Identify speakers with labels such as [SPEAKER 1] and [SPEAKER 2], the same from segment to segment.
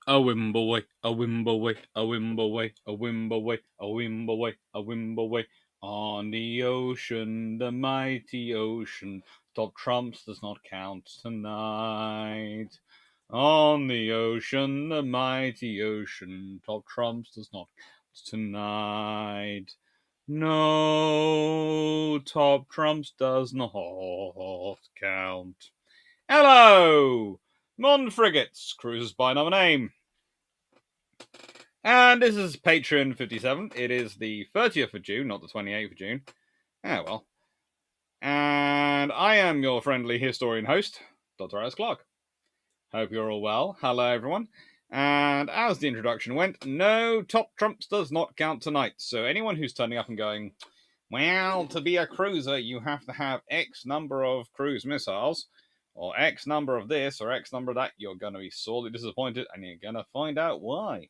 [SPEAKER 1] A Wimbleway, a Wimbleway, a Wimbleway, a Wimbleway, a Wimbleway, a Wimbleway. On the ocean, the mighty ocean, top trumps does not count tonight. On the ocean, the mighty ocean, top trumps does not count tonight. No, top trumps does not count. Hello! Mon frigates, cruisers by another name. And this is Patreon 57. It is the 30th of June, not the 28th of June. Ah, well. And I am your friendly historian host, Dr. S. Clarke. Hope you're all well. Hello, everyone. And as the introduction went, no, top trumps does not count tonight. So anyone who's turning up and going, well, to be a cruiser, you have to have X number of cruise missiles, or X number of this, or X number of that, you're going to be sorely disappointed, and you're going to find out why.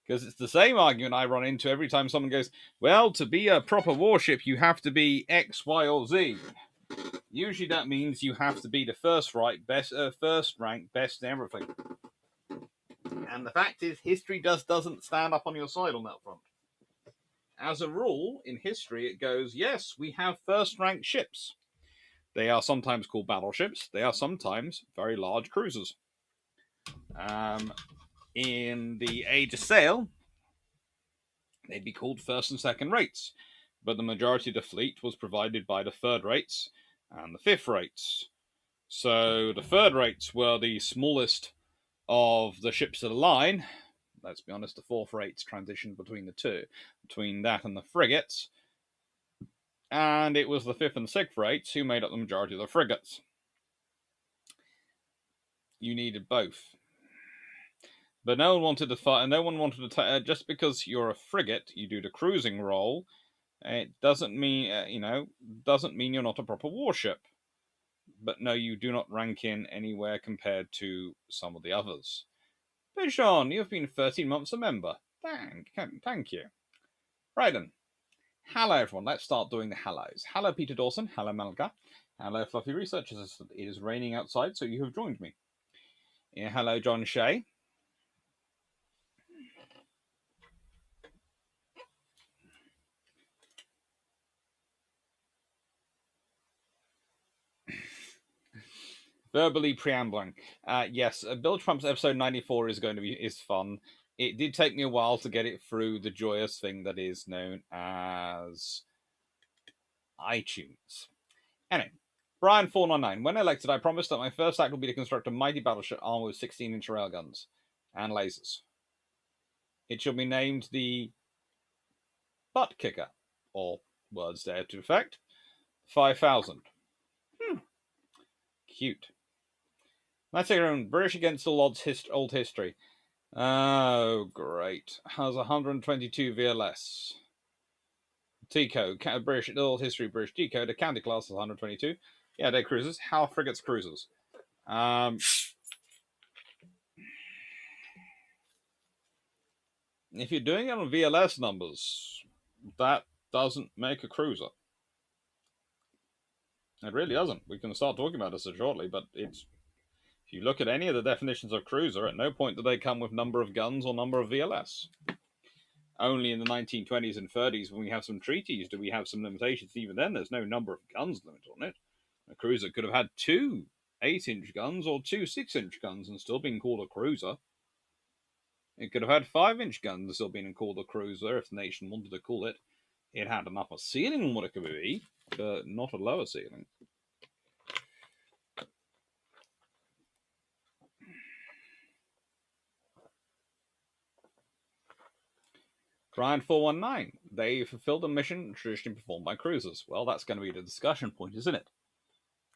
[SPEAKER 1] Because it's the same argument I run into every time someone goes, well, to be a proper warship, you have to be X, Y, or Z. Usually that means you have to be the first rank, best in everything. And the fact is, history just doesn't stand up on your side on that front. As a rule, in history, it goes, yes, we have first-rank ships. They are sometimes called battleships. They are sometimes very large cruisers. In the Age of Sail, they'd be called first and second rates, but the majority of the fleet was provided by the third rates and the fifth rates. So the third rates were the smallest of the ships of the line. Let's be honest, the fourth rates transitioned between the two, between that and the frigates. And it was the fifth and sixth rates who made up the majority of the frigates. You needed both. But no one wanted to fight, and no one wanted to just because you're a frigate, you do the cruising role. It doesn't mean, doesn't mean you're not a proper warship. But no, you do not rank in anywhere compared to some of the others. Bijan, you've been 13 months a member. Thank you. Right then. Hello, everyone. Let's start doing the hellos. Hello, Peter Dawson. Hello, Malga. Hello, Fluffy Research Assistant. It is raining outside, so you have joined me. Yeah, hello, John Shea. Verbally preambling. Yes, Bill Trump's episode 94 is fun. It did take me a while to get it through the joyous thing that is known as iTunes. Anyway, Brian499. When elected, I promised that my first act will be to construct a mighty battleship armed with 16-inch railguns and lasers. It shall be named the Butt Kicker, or words there to effect, 5000. Cute. Let's take our own British against all odds old history. Oh, great. Has 122 VLS. TCO, British old history, British TCO, the county class is 122. Yeah, they're cruisers. How frigates cruisers? If you're doing it on VLS numbers, that doesn't make a cruiser. It really doesn't. We can start talking about this shortly, but it's if you look at any of the definitions of cruiser, at no point do they come with number of guns or number of VLS. Only in the 1920s and 30s, when we have some treaties, do we have some limitations. Even then, there's no number of guns limit on it. A cruiser could have had 2 8-inch guns or 2 6-inch guns and still been called a cruiser. It could have had 5-inch guns and still been called a cruiser if the nation wanted to call it. It had an upper ceiling on what it could be, but not a lower ceiling. Brian419. They fulfilled a mission traditionally performed by cruisers. Well, that's going to be the discussion point, isn't it?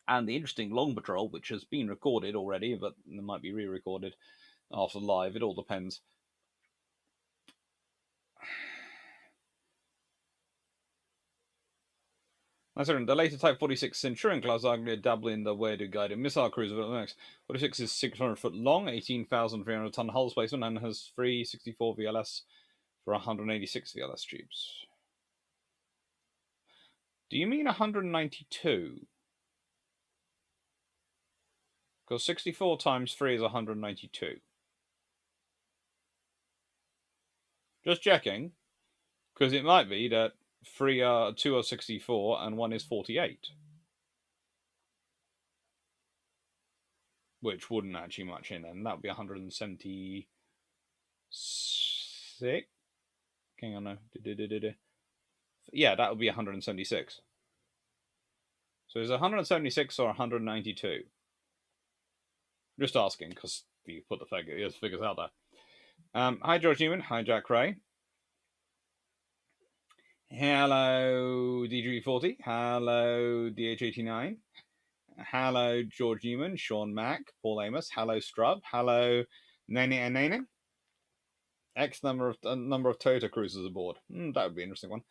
[SPEAKER 1] And the interesting long patrol, which has been recorded already, but it might be re-recorded after live. It all depends. The later Type 46 Centurion class arguably a double in the way to guided missile cruiser. But the next 46 is 600 foot long, 18,300 ton hull displacement, and has 364 VLS for 186 VLS tubes. Do you mean 192? Because 64 times 3 is 192. Just checking, because it might be that 2 are 64 and 1 is 48. Which wouldn't actually match in then. That would be 176. Hang on, no. Yeah, that would be 176. So is it 176 or 192? Just asking, because you put the figures out there. Hi, George Newman. Hi, Jack Ray. Hello, DG40. Hello, DH89. Hello, George Newman, Sean Mack, Paul Amos. Hello, Strub. Hello, Nene and Nene. X number of Toyota cruisers aboard. That would be an interesting one.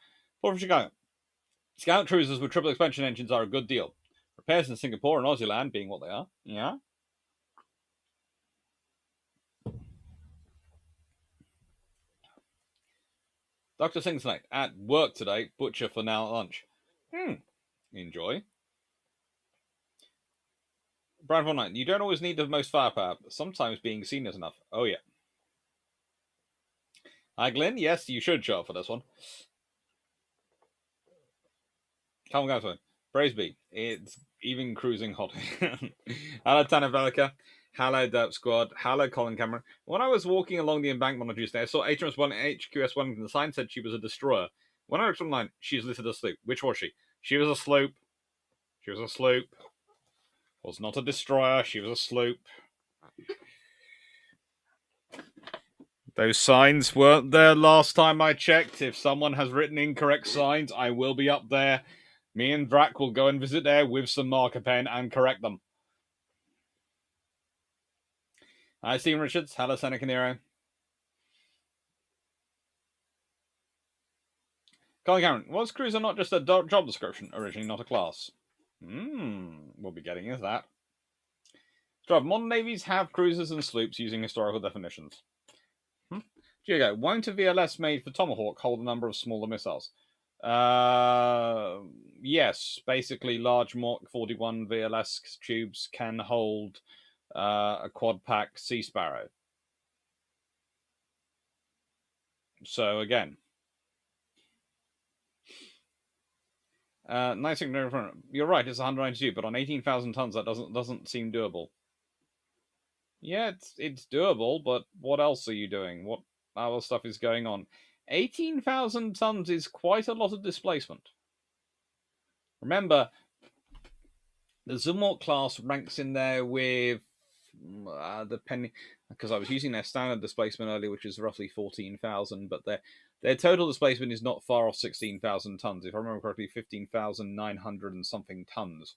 [SPEAKER 1] Port from Chicago. Scout cruisers with triple expansion engines are a good deal. Repairs in Singapore and Aussie land being what they are. Yeah. Dr. Singslate, at work today, butcher for now at lunch. Enjoy. Brian Von Knight, you don't always need the most firepower, but sometimes being seen is enough. Oh, yeah. Hi, Glenn. Yes, you should show up for this one. Come on, guys. Braisby, it's even cruising hot. Hello, Tanner Velica. Hello, Derp Squad. Hello, Colin Cameron. When I was walking along the embankment on Tuesday, I saw HMS-1 HQS Wellington. The sign said she was a destroyer. When I looked online, she's listed as a sloop. Which was she? She was a sloop. She was a sloop. Was not a destroyer. She was a sloop. Those signs weren't there last time I checked. If someone has written incorrect signs, I will be up there. Me and Drac will go and visit there with some marker pen and correct them. Hi, Stephen Richards. Hello, Seneca Nero. Colin Cameron, was cruiser not just a job description, originally not a class? We'll be getting into that. Strub, modern navies have cruisers and sloops using historical definitions. Diego, won't a VLS made for Tomahawk hold a number of smaller missiles? Yes, basically large Mark 41 VLS tubes can hold a quad pack Sea Sparrow. So again, nice. You're right. It's 192, but on 18,000 tons, that doesn't seem doable. Yeah, it's doable, but what else are you doing? What other stuff is going on? 18,000 tons is quite a lot of displacement. Remember, the Zumwalt class ranks in there with depending, because I was using their standard displacement earlier, which is roughly 14,000, but their total displacement is not far off 16,000 tons. If I remember correctly, 15,900 and something tons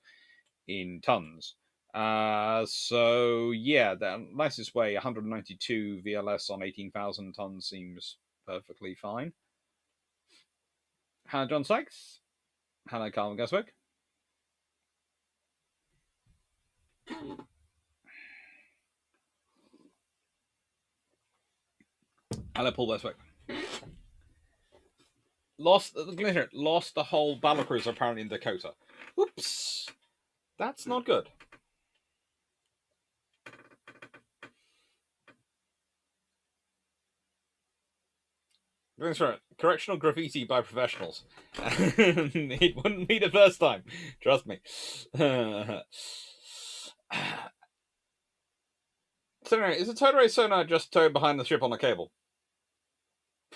[SPEAKER 1] in tons. So yeah, the nicest way, 192 VLS on 18,000 tons seems perfectly fine. Hello, John Sykes. Hello, Carl Gaswick. Hello, Paul Westwick. Lost the whole battlecruiser apparently in Dakota. Oops, that's not good. Correctional graffiti by professionals. It wouldn't be the first time. Trust me. So anyway, is a towed array sonar just towed behind the ship on a cable?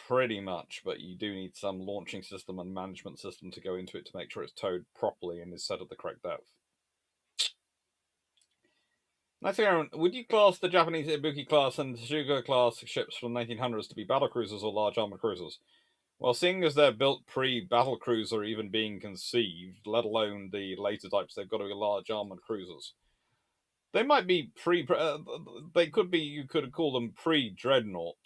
[SPEAKER 1] Pretty much, but you do need some launching system and management system to go into it to make sure it's towed properly and is set at the correct depth. Would you class the Japanese Ibuki class and Tsuga class ships from the 1900s to be battle cruisers or large armored cruisers? Well, seeing as they're built pre-battle cruiser even being conceived, let alone the later types, they've got to be large armored cruisers. They might be they could be, you could call them pre-dreadnought,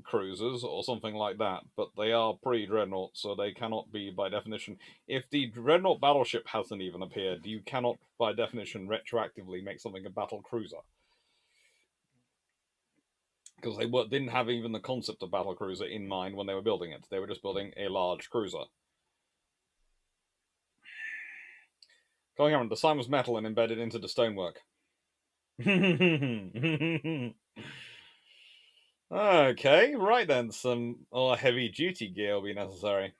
[SPEAKER 1] cruisers or something like that, but they are pre-dreadnought, so they cannot be, by definition. If the dreadnought battleship hasn't even appeared, you cannot, by definition, retroactively make something a battle cruiser. Because they didn't have even the concept of battle cruiser in mind when they were building it. They were just building a large cruiser. Cameron, the sign was metal and embedded into the stonework. Okay, right then. Some heavy duty gear will be necessary.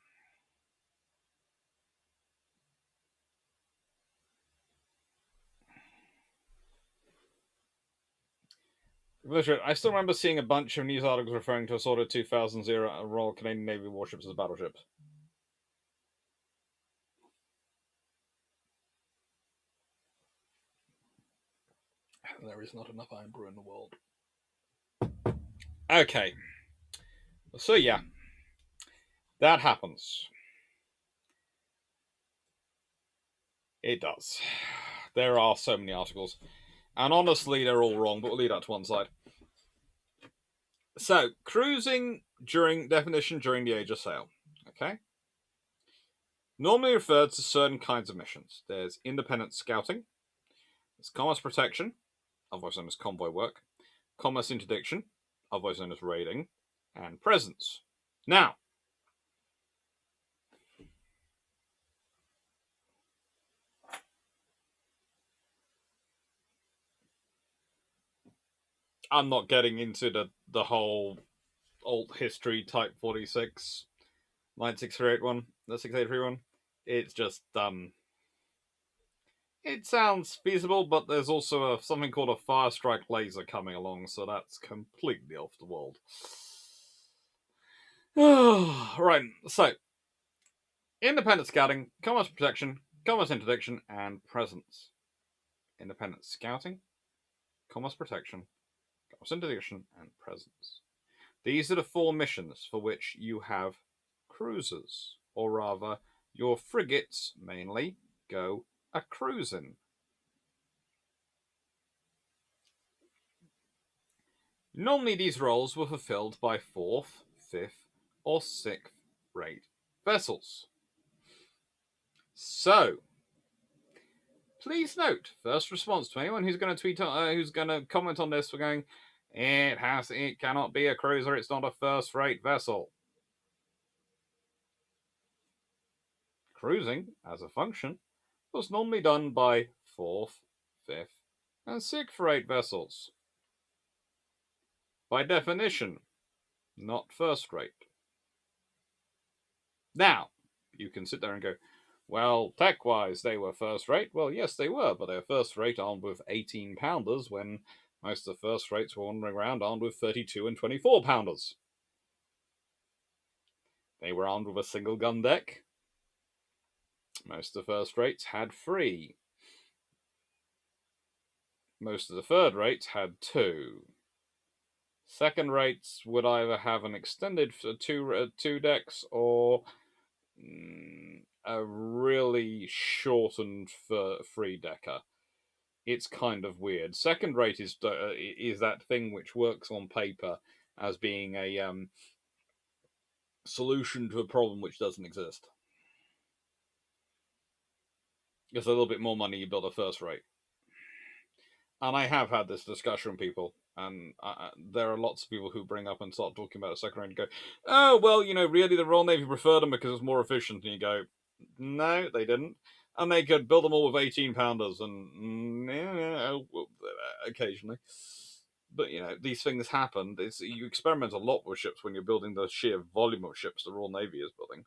[SPEAKER 1] Literally, I still remember seeing a bunch of news articles referring to assorted 2000 Royal Canadian Navy warships as battleships. There is not enough iron brew in the world. Okay. So, yeah. That happens. It does. There are so many articles. And honestly, they're all wrong, but we'll leave that to one side. So, cruising during the Age of Sail. Okay? Normally referred to certain kinds of missions. There's independent scouting, there's commerce protection, otherwise known as convoy work, commerce interdiction, otherwise known as raiding, and presence. Now, I'm not getting into the whole old history type 46 96381 the 6831. It's just it sounds feasible, but there's also something called a fire strike laser coming along, so that's completely off the world. Right, so independent scouting, commerce protection, commerce interdiction, and presence. Independent scouting, commerce protection, commerce interdiction, and presence. These are the 4 missions for which you have cruisers, or rather, your frigates mainly go a cruising. Normally, these roles were fulfilled by 4th, 5th, or 6th rate vessels. So, please note, first response to anyone who's going to who's going to comment on this, we're going, it cannot be a cruiser, it's not a first rate vessel. Cruising, as a function, was normally done by 4th, 5th, and 6th rate vessels. By definition, not first rate. Now, you can sit there and go, well, tech wise, they were first rate. Well, yes, they were, but they were first rate armed with 18 pounders when most of the first rates were wandering around armed with 32 and 24 pounders. They were armed with a single gun deck. Most of the first rates had 3. Most of the third rates had 2. Second rates would either have an extended two decks or a really shortened 3-decker. It's kind of weird. Second rate is that thing which works on paper as being a solution to a problem which doesn't exist. It's a little bit more money, you build a first rate. And I have had this discussion with people, and there are lots of people who bring up and start talking about a second rate and go, oh, well, really the Royal Navy preferred them because it's more efficient. And you go, no, they didn't. And they could build them all with 18 pounders and occasionally. But, these things happen. You experiment a lot with ships when you're building the sheer volume of ships the Royal Navy is building.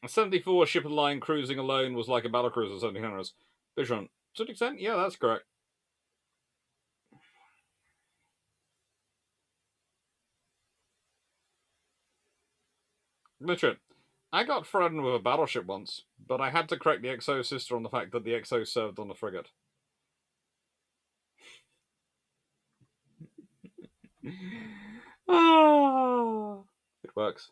[SPEAKER 1] A 74 ship of the line cruising alone was like a battlecruiser 1700s. Bishop, to an extent, yeah, that's correct. Richard, I got threatened with a battleship once, but I had to correct the XO sister on the fact that the XO served on the frigate. It works.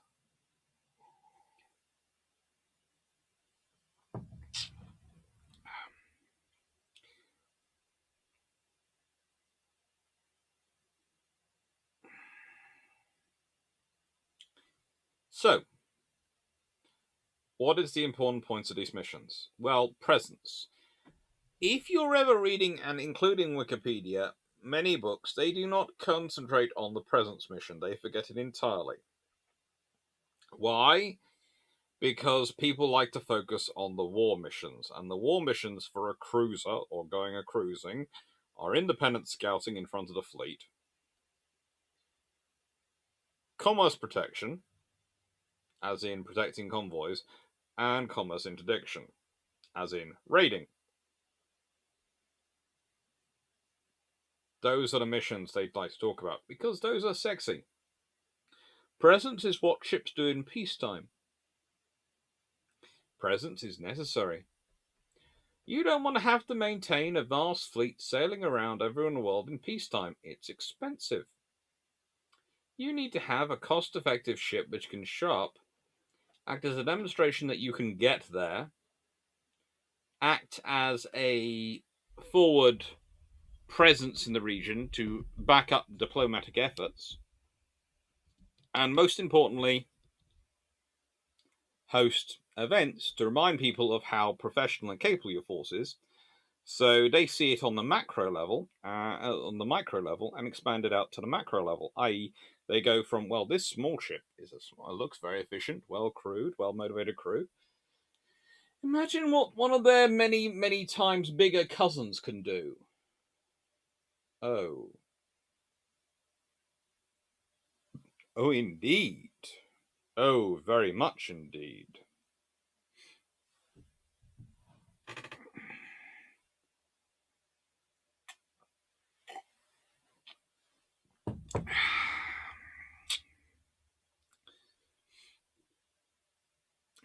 [SPEAKER 1] So, what is the important points of these missions? Well, presence. If you're ever reading, and including Wikipedia, many books, they do not concentrate on the presence mission. They forget it entirely. Why? Because people like to focus on the war missions, and the war missions for a cruiser or going a cruising are independent scouting in front of the fleet, commerce protection, as in protecting convoys, and commerce interdiction, as in raiding. Those are the missions they'd like to talk about, because those are sexy. Presence is what ships do in peacetime. Presence is necessary. You don't want to have to maintain a vast fleet sailing around everywhere in the world in peacetime. It's expensive. You need to have a cost-effective ship which can show up, act as a demonstration that you can get there, act as a forward presence in the region to back up diplomatic efforts, and most importantly, host events to remind people of how professional and capable your force is, so they see it on the macro level, on the micro level, and expand it out to the macro level, i.e., they go from, well, this small ship looks very efficient, well crewed, well motivated crew. Imagine what one of their many, many times bigger cousins can do. Oh. Oh, indeed. Oh, very much indeed.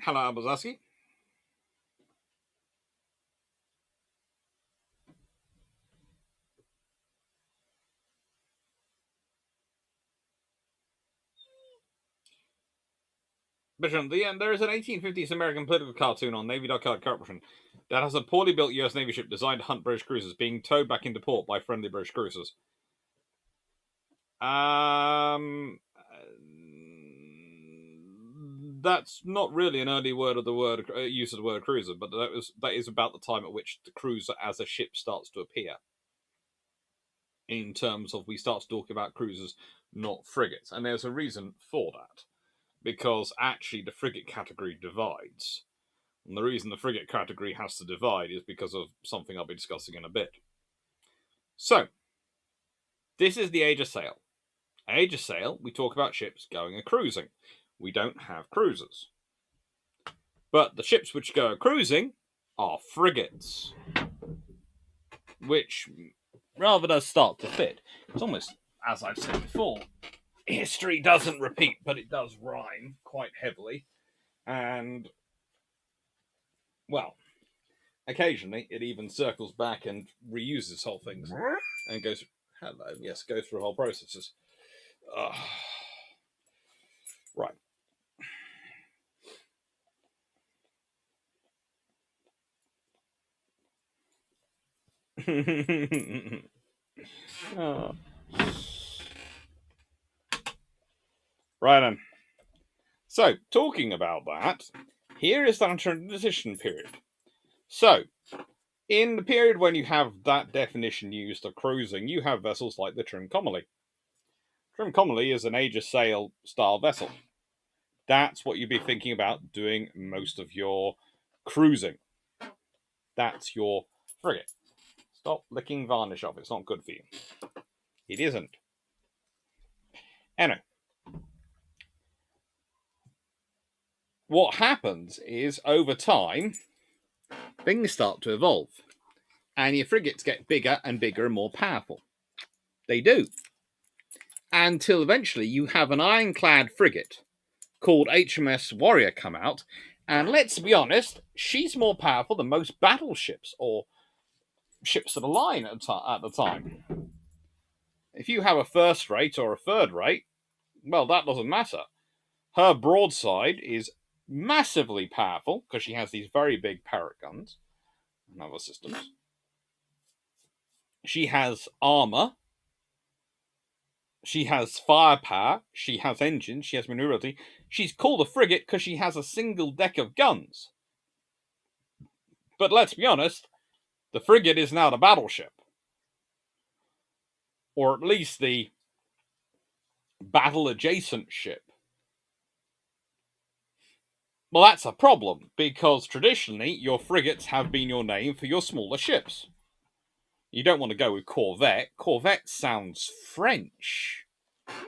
[SPEAKER 1] Hello, Abazaski. Bishop, there is an 1850s American political cartoon on Navy.com Corporation that has a poorly built US Navy ship designed to hunt British cruisers being towed back into port by friendly British cruisers. That's not really an early word of the word use of the word cruiser, but that is about the time at which the cruiser as a ship starts to appear. In terms of we start to talk about cruisers, not frigates, and there's a reason for that, because actually the frigate category divides, and the reason the frigate category has to divide is because of something I'll be discussing in a bit. So, this is the age of sail. Age of sail, we talk about ships going a cruising. We don't have cruisers. But the ships which go a cruising are frigates, which rather does start to fit. It's almost, as I've said before, history doesn't repeat, but it does rhyme quite heavily. And, well, occasionally it even circles back and reuses whole things and goes, hello, yes, goes through whole processes. Right. Oh. Right then. So, talking about that, here is that transition period. So, in the period when you have that definition used of cruising, you have vessels like the Trim-Comely. Trim-Comely is an age of sail style vessel. That's what you'd be thinking about doing most of your cruising. That's your frigate. Stop licking varnish off. It's not good for you. It isn't. Anyway. What happens is, over time, things start to evolve. And your frigates get bigger and bigger and more powerful. They do. Until eventually you have an ironclad frigate called HMS Warrior come out. And let's be honest, she's more powerful than most battleships or ships of the line at the time. If you have a first rate or a third rate, well, that doesn't matter. Her broadside is massively powerful because she has these very big Parrot guns and other systems. She has armor. She has firepower. She has engines. She has maneuverability. She's called a frigate because she has a single deck of guns. But let's be honest, the frigate is now the battleship. Or at least the battle adjacent ship. Well, that's a problem, because traditionally your frigates have been your name for your smaller ships. You don't want to go with corvette. Corvette sounds French.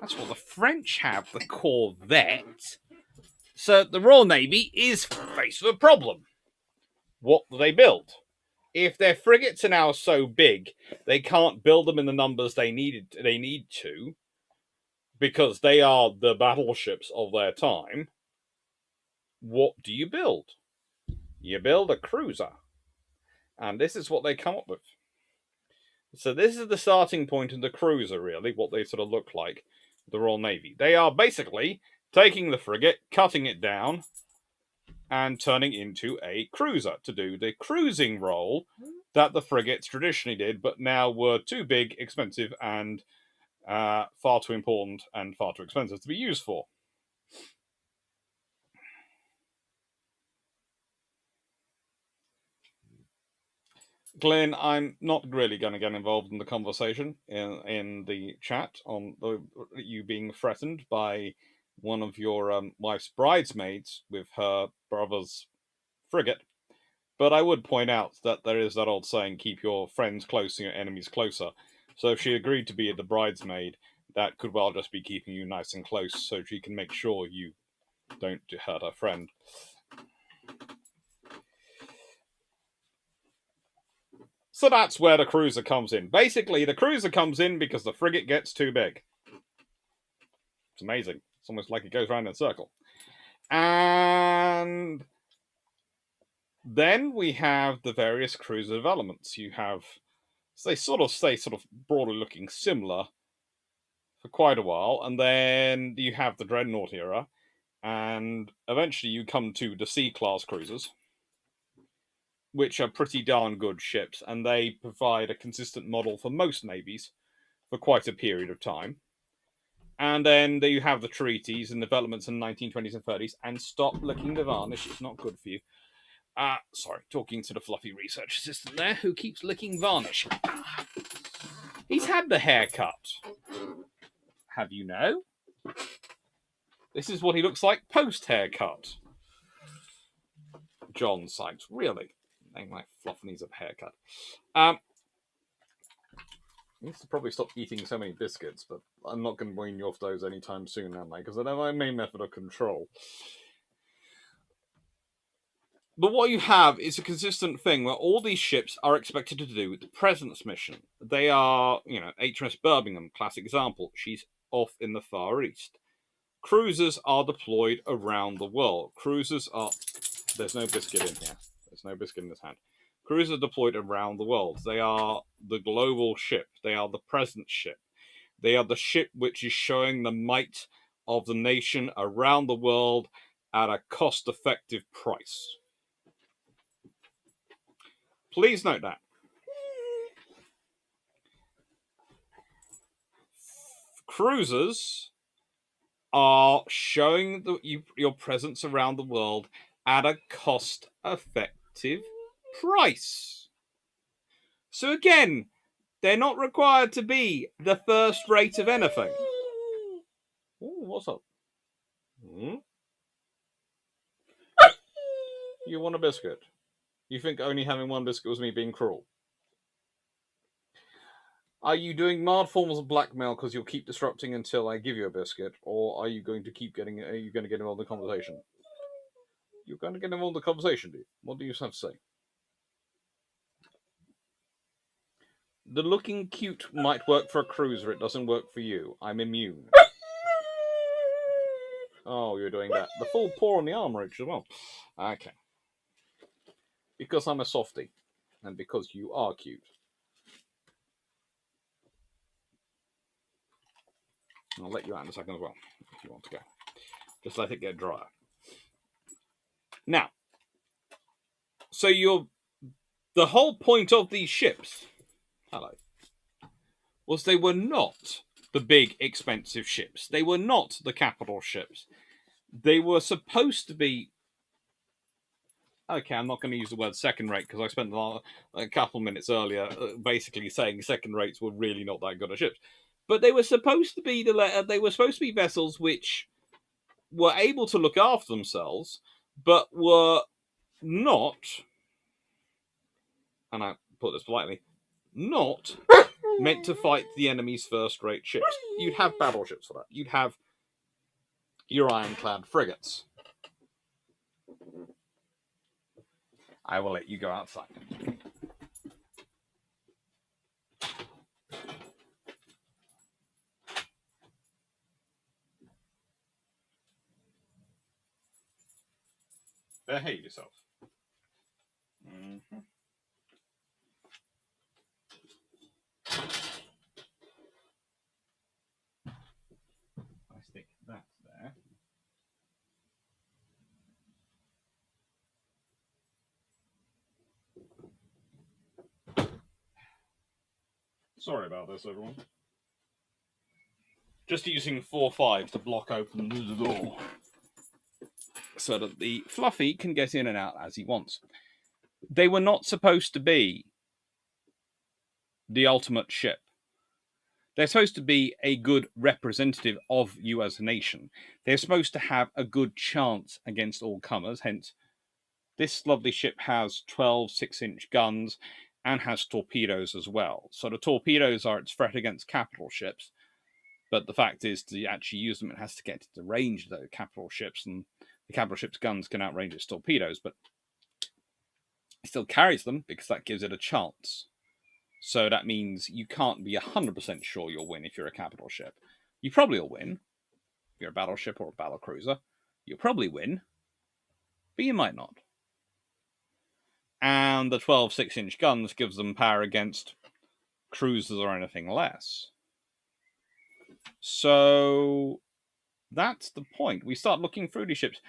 [SPEAKER 1] That's what the French have, the corvette. So the Royal Navy is faced with a problem. What do they build? If their frigates are now so big, they can't build them in the numbers they need to, because they are the battleships of their time. What do you build? You build a cruiser. And this is what they come up with. So this is the starting point of the cruiser, really, what they sort of look like, the Royal Navy. They are basically taking the frigate, cutting it down, and turning into a cruiser to do the cruising role that the frigates traditionally did, but now were too big, expensive, and far too important and far too expensive to be used for. Glenn, I'm not really going to get involved in the conversation in the chat on you being threatened by one of your wife's bridesmaids with her brother's frigate. But I would point out that there is that old saying, keep your friends close and your enemies closer. So if she agreed to be the bridesmaid, that could well just be keeping you nice and close so she can make sure you don't hurt her friend. So that's where the cruiser comes in. Basically, the cruiser comes in because the frigate gets too big. It's amazing. It's almost like it goes around in a circle. And then we have the various cruiser developments. You have, they sort of stay sort of broadly looking similar for quite a while, and then you have the Dreadnought era, and eventually you come to the C-class cruisers, which are pretty darn good ships, and they provide a consistent model for most navies for quite a period of time. And then you have the treaties and developments in the 1920s and 30s, and stop licking the varnish, it's not good for you. Sorry, talking to the fluffy research assistant there, who keeps licking varnish. He's had the haircut. Have you know? This is what he looks like post-haircut. John Sykes, really? My fluff needs a haircut. He needs to probably stop eating so many biscuits, but I'm not going to wean you off those anytime soon, am I? Because I know my main method of control. But what you have is a consistent thing where all these ships are expected to do the President's mission. They are, HMS Birmingham, classic example. She's off in the Far East. Cruisers are deployed around the world. Cruisers are... There's no biscuit in here. There's no biscuit in this hand. Cruisers are deployed around the world. They are the global ship. They are the present ship. They are the ship which is showing the might of the nation around the world at a cost-effective price. Please note that. Cruisers are showing your presence around the world at a cost-effective price. So again, they're not required to be the first rate of anything. Ooh, what's up? You want a biscuit? You think only having one biscuit was me being cruel? Are you doing mild forms of blackmail because you'll keep disrupting until I give you a biscuit, or are you going to keep getting? Are you going to get involved in the conversation? You're going to get involved in the conversation, do you? What do you have to say? The looking cute might work for a cruiser. It doesn't work for you. I'm immune. Oh, you're doing that. The full paw on the arm reach as well. Okay. Because I'm a softie, and because you are cute. I'll let you out in a second as well, if you want to go. Just let it get drier. Now, so the whole point of these ships, was they were not the big, expensive ships. They were not the capital ships. They were supposed to be... Okay, I'm not going to use the word second rate because I spent a couple minutes earlier basically saying second rates were really not that good of ships. But they were supposed to be vessels which were able to look after themselves, but were not, and I put this politely, not meant to fight the enemy's first-rate ships. You'd have battleships for that. You'd have your ironclad frigates. I will let you go outside. Behave yourself. Mm-hmm. I stick that there. Sorry about this, everyone. Just using 4-5 to block open the door so that the Fluffy can get in and out as he wants. They were not supposed to be the ultimate ship. They're supposed to be a good representative of you as a nation. They're supposed to have a good chance against all comers. Hence, this lovely ship has 12 6-inch guns and has torpedoes as well. So the torpedoes are its threat against capital ships. But the fact is, to actually use them, it has to get to the range of the capital ships, and the capital ship's guns can outrange its torpedoes, but it still carries them because that gives it a chance. So that means you can't be 100% sure you'll win if you're a capital ship. You probably will win. If you're a battleship or a battlecruiser, you'll probably win, but you might not. And the 12 6-inch guns gives them power against cruisers or anything less. So that's the point. We start looking through these ships.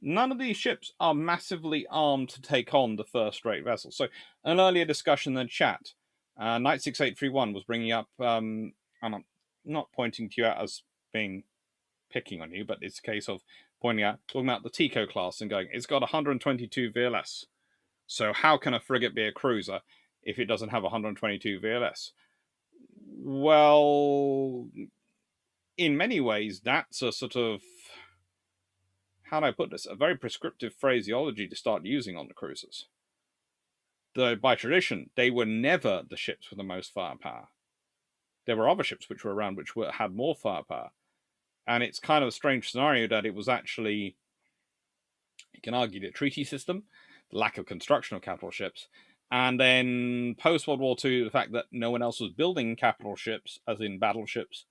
[SPEAKER 1] None of these ships are massively armed to take on the first-rate vessels. So an earlier discussion in the chat, Knight 6831 was bringing up, and I'm not pointing to you out as being picking on you, but it's a case of talking about the Tico class and going, it's got 122 VLS. So how can a frigate be a cruiser if it doesn't have 122 VLS? Well, in many ways, that's a sort of, how do I put this, a very prescriptive phraseology to start using on the cruisers. Though by tradition, they were never the ships with the most firepower. There were other ships which were around which had more firepower. And it's kind of a strange scenario that it was actually, you can argue, the treaty system, the lack of construction of capital ships, and then post-World War II, the fact that no one else was building capital ships, as in battleships,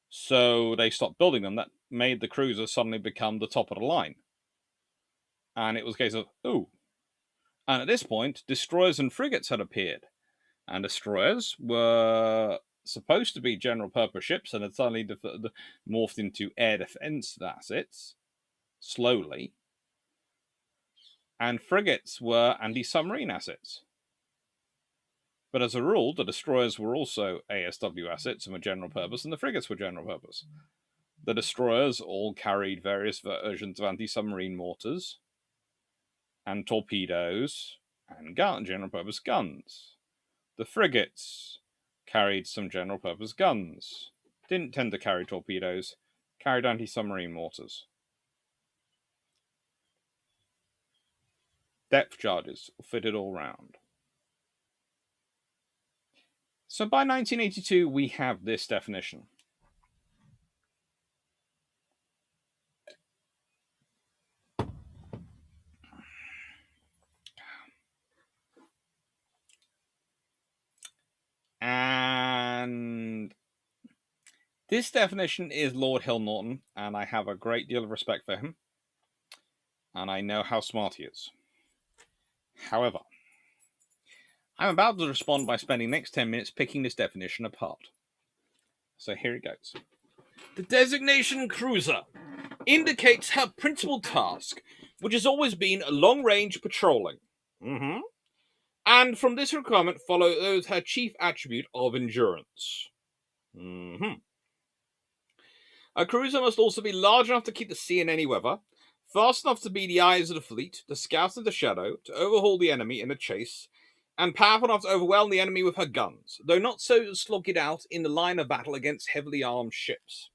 [SPEAKER 1] so they stopped building them. That made the cruisers suddenly become the top of the line. And it was a case of, ooh. And at this point, destroyers and frigates had appeared. And destroyers were supposed to be general-purpose ships and had suddenly morphed into air defense assets, slowly. And frigates were anti-submarine assets. But as a rule, the destroyers were also ASW assets and were general purpose, and the frigates were general purpose. The destroyers all carried various versions of anti-submarine mortars and torpedoes and general purpose guns. The frigates carried some general purpose guns, didn't tend to carry torpedoes, carried anti-submarine mortars. Depth charges fitted all round. So by 1982, we have this definition. And this definition is Lord Hill Norton, and I have a great deal of respect for him. And I know how smart he is. However, I'm about to respond by spending the next 10 minutes picking this definition apart. So here it goes. The designation cruiser indicates her principal task, which has always been long-range patrolling. And from this requirement follows her chief attribute of endurance. A cruiser must also be large enough to keep the sea in any weather, fast enough to be the eyes of the fleet, to scout in the shadow, to overhaul the enemy in a chase, and powerful enough to overwhelm the enemy with her guns, though not so to slog it out in the line of battle against heavily armed ships.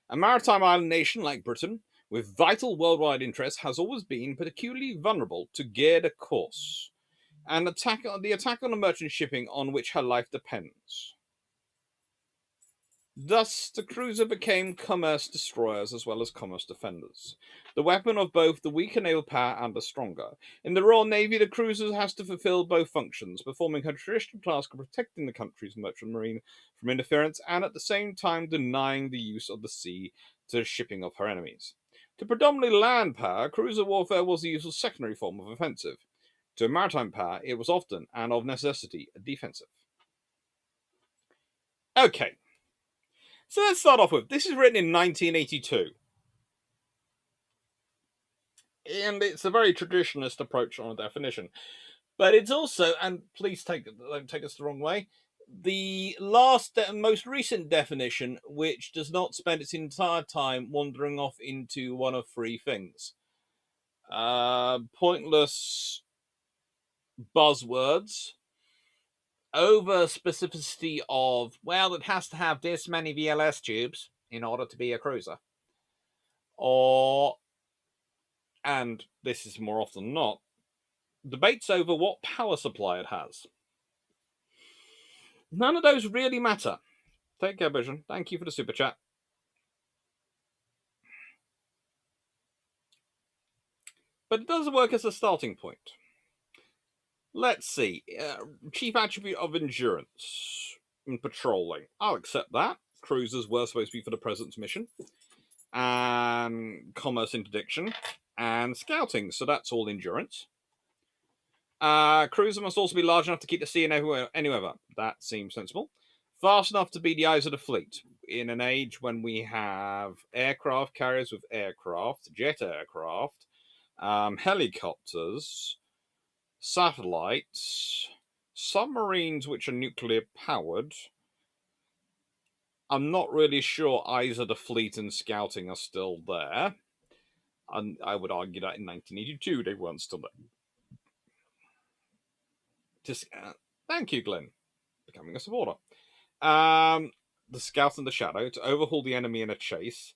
[SPEAKER 1] A maritime island nation like Britain, with vital worldwide interests, has always been particularly vulnerable to Garda course, and the attack on a merchant shipping on which her life depends. Thus, the cruiser became commerce destroyers as well as commerce defenders, the weapon of both the weaker naval power and the stronger. In the Royal Navy, the cruiser has to fulfill both functions, performing her traditional task of protecting the country's merchant marine from interference and at the same time denying the use of the sea to the shipping of her enemies. To predominantly land power, cruiser warfare was the usual secondary form of offensive. To maritime power, it was often, and of necessity, defensive. Okay, so let's start off with this is written in 1982. And it's a very traditionalist approach on a definition. But it's also, and please don't take us the wrong way, the last and most recent definition, which does not spend its entire time wandering off into one of three things. Pointless buzzwords, over specificity of, well, it has to have this many VLS tubes in order to be a cruiser. Or, and this is more often than not, debates over what power supply it has. None of those really matter. Take care, Vision. Thank you for the super chat. But it does work as a starting point. Let's see. Chief attribute of endurance and patrolling. I'll accept that. Cruisers were supposed to be for the President's mission. And commerce interdiction. And scouting. So that's all endurance. Cruiser must also be large enough to keep the sea in anywhere. That seems sensible. Fast enough to be the eyes of the fleet. In an age when we have aircraft carriers with aircraft, jet aircraft, helicopters, satellites, submarines which are nuclear powered. I'm not really sure eyes of the fleet and scouting are still there. And I would argue that in 1982 they weren't still there. Thank you, Glenn. Becoming a supporter. The scout and the shadow to overhaul the enemy in a chase.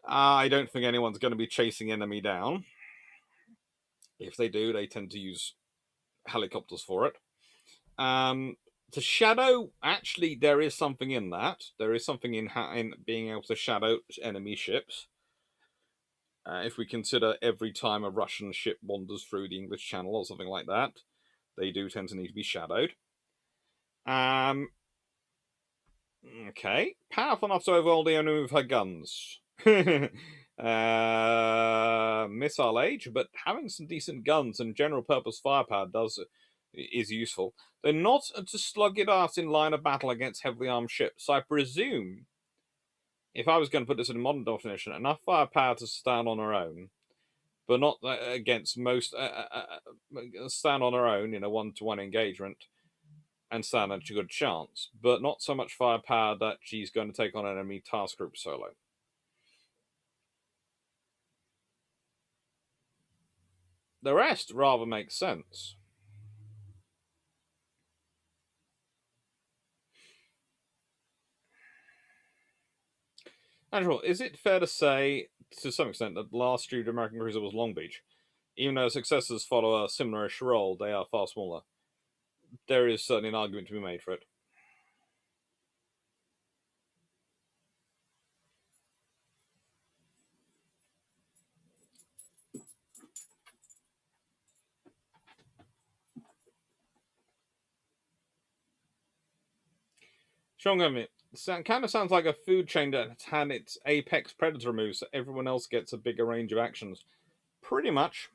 [SPEAKER 1] I don't think anyone's going to be chasing enemy down. If they do, they tend to use helicopters for it. To shadow, actually, there is something in that. There is something in being able to shadow enemy ships. If we consider every time a Russian ship wanders through the English Channel or something like that, they do tend to need to be shadowed. Okay. Powerful enough to overhaul the enemy with her guns. Missile age, but having some decent guns and general purpose firepower is useful. They're not to slug it out in line of battle against heavily armed ships. So I presume, if I was going to put this in a modern definition, enough firepower to stand on her own, but not against most. Stand on her own in a 1-to-1 engagement and stand a good chance, but not so much firepower that she's going to take on an enemy task group solo. The rest rather makes sense. Andrew, is it fair to say, to some extent, that the last true American cruiser was Long Beach? Even though successors follow a similar-ish role, they are far smaller. There is certainly an argument to be made for it. Sean Gummy, kind of sounds like a food chain that had its apex predator removed, so everyone else gets a bigger range of actions. Pretty much.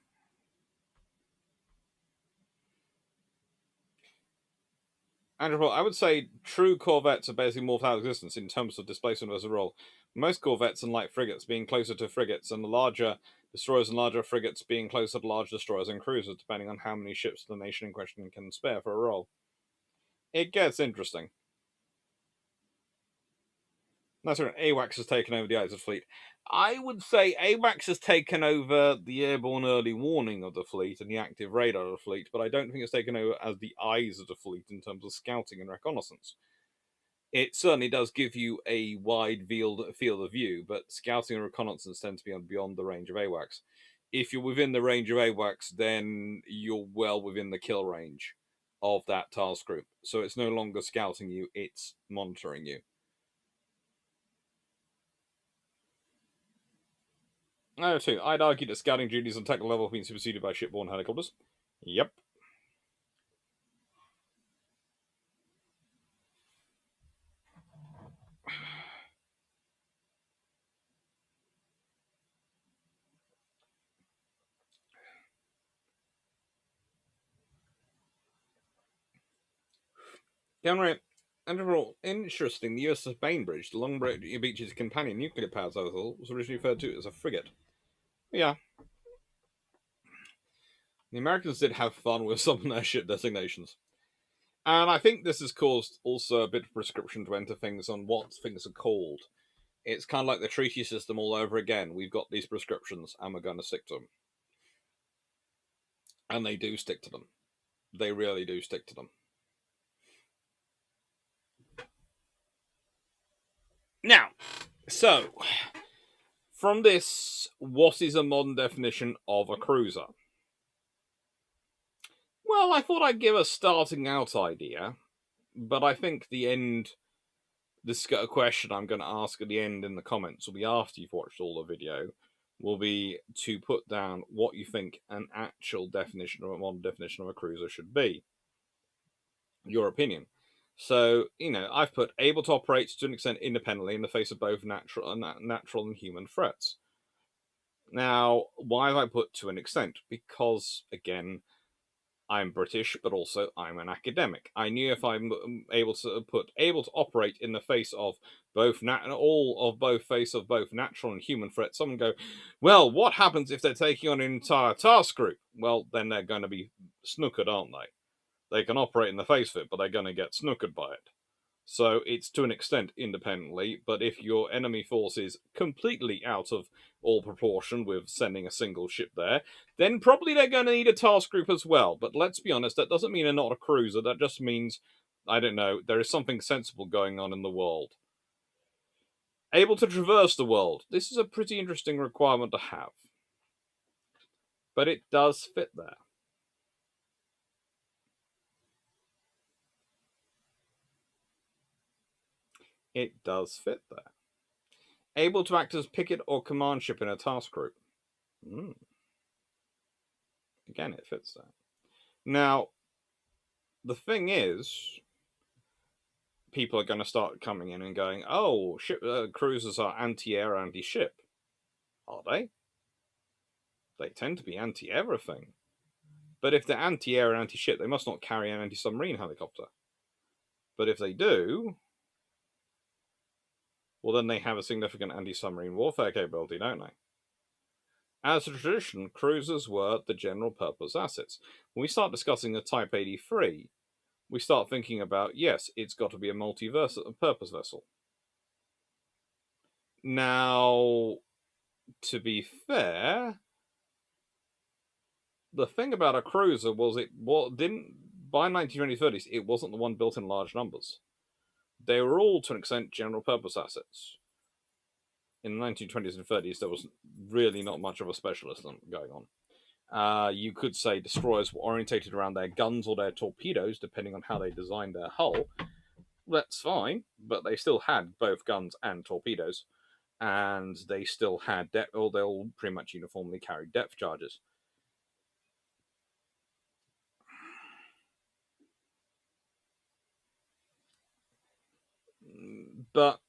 [SPEAKER 1] Andrew, I would say true corvettes are basically morphed out of existence in terms of displacement versus role. Most corvettes and light frigates being closer to frigates, and the larger destroyers and larger frigates being closer to large destroyers and cruisers, depending on how many ships the nation in question can spare for a role. It gets interesting. That's right. AWACS has taken over the eyes of the fleet. I would say AWACS has taken over the airborne early warning of the fleet and the active radar of the fleet, but I don't think it's taken over as the eyes of the fleet in terms of scouting and reconnaissance. It certainly does give you a wide field of view, but scouting and reconnaissance tend to be beyond the range of AWACS. If you're within the range of AWACS, then you're well within the kill range of that task group. So it's no longer scouting you, it's monitoring you. Oh, too. I'd argue that scouting duties on technical level have been superseded by shipborne helicopters. Yep. Downright. And overall, interesting, the USS Bainbridge, the Long Beach's companion nuclear powered vessel, was originally referred to as a frigate. Yeah, the Americans did have fun with some of their ship designations. And I think this has caused also a bit of prescription to enter things on what things are called. It's kind of like the treaty system all over again. We've got these prescriptions and we're going to stick to them. And they do stick to them. They really do stick to them. Now, so, from this, what is a modern definition of a cruiser? Well, I thought I'd give a starting out idea, but I think this question I'm going to ask at the end in the comments will be after you've watched all the video, will be to put down what you think an actual definition of a modern definition of a cruiser should be. Your opinion. So, I've put able to operate to an extent independently in the face of both natural and human threats. Now, why have I put to an extent? Because, again, I'm British, but also I'm an academic. I knew if I'm able to operate in the face of both both natural and human threats, someone go, well, what happens if they're taking on an entire task group? Well, then they're going to be snookered, aren't they? They can operate in the face of it, but they're going to get snookered by it. So it's to an extent independently, but if your enemy force is completely out of all proportion with sending a single ship there, then probably they're going to need a task group as well. But let's be honest, that doesn't mean they're not a cruiser. That just means, I don't know, there is something sensible going on in the world. Able to traverse the world. This is a pretty interesting requirement to have. But it does fit there. It does fit there. Able to act as picket or command ship in a task group. Again, it fits there. Now, the thing is, people are going to start coming in and going, oh, cruisers are anti-air, anti-ship. Are they? They tend to be anti-everything. But if they're anti-air and anti-ship, they must not carry an anti-submarine helicopter. But if they do, well, then they have a significant anti-submarine warfare capability, don't they? As a tradition, cruisers were the general purpose assets. When we start discussing the Type 83, we start thinking about, yes, it's got to be a multi-purpose vessel. Now, to be fair, the thing about a cruiser was by 1920s, it wasn't the one built in large numbers. They were all, to an extent, general purpose assets. In the 1920s and 30s, there was really not much of a specialism going on. You could say destroyers were orientated around their guns or their torpedoes, depending on how they designed their hull. That's fine, but they still had both guns and torpedoes, and they still had they all pretty much uniformly carried depth charges. But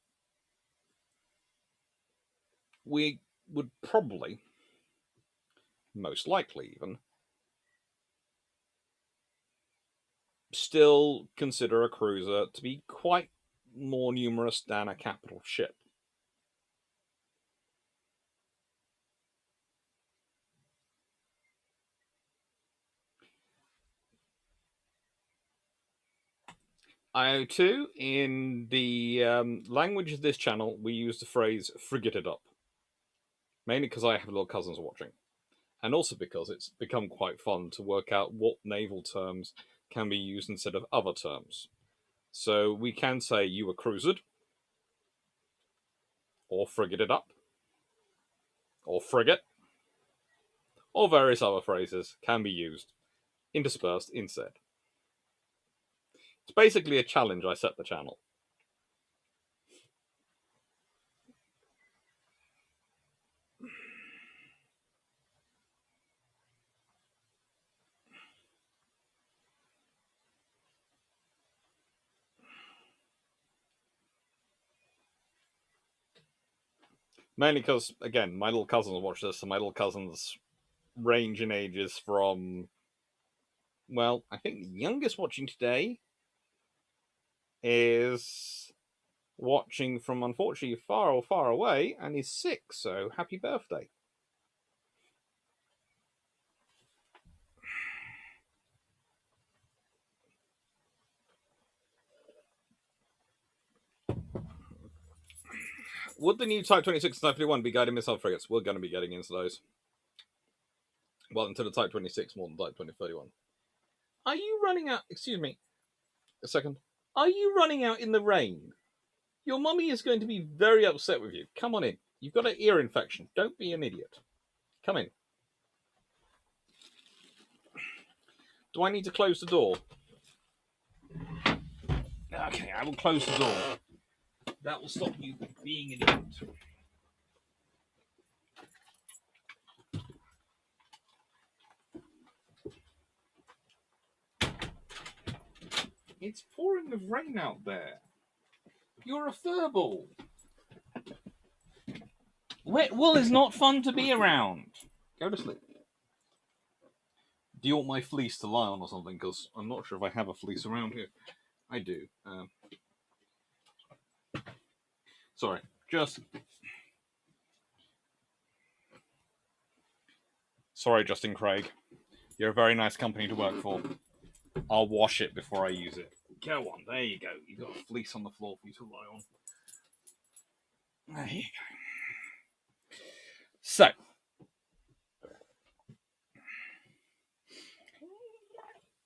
[SPEAKER 1] we would probably, most likely even, still consider a cruiser to be quite more numerous than a capital ship. IO2, in the language of this channel, we use the phrase frigated up. Mainly because I have little cousins watching. And also because it's become quite fun to work out what naval terms can be used instead of other terms. So we can say you were cruisered, or frigated up, or frigate, or various other phrases can be used, interspersed instead. It's basically a challenge I set the channel. Mainly because, again, my little cousins watch this, and my little cousins range in ages from, well, I think the youngest watching today is watching from, unfortunately, far away, and is 6, so happy birthday. Would the new Type 26 and Type 51 be guided missile frigates? We're going to be getting into those. Well, into the Type 26 more than Type 2031. Are you running out? Excuse me. A second. Are you running out in the rain? Your mummy is going to be very upset with you. Come on in. You've got an ear infection. Don't be an idiot. Come in. Do I need to close the door? Okay, I will close the door. That will stop you being an idiot. It's pouring with rain out there. You're a furball. Wet wool is not fun to be around. Go to sleep. Do you want my fleece to lie on or something? Because I'm not sure if I have a fleece around here. I do. Sorry. Sorry, Justin Craig. You're a very nice company to work for. I'll wash it before I use it. Go on. There you go. You've got a fleece on the floor for you to lie on. There you go. So.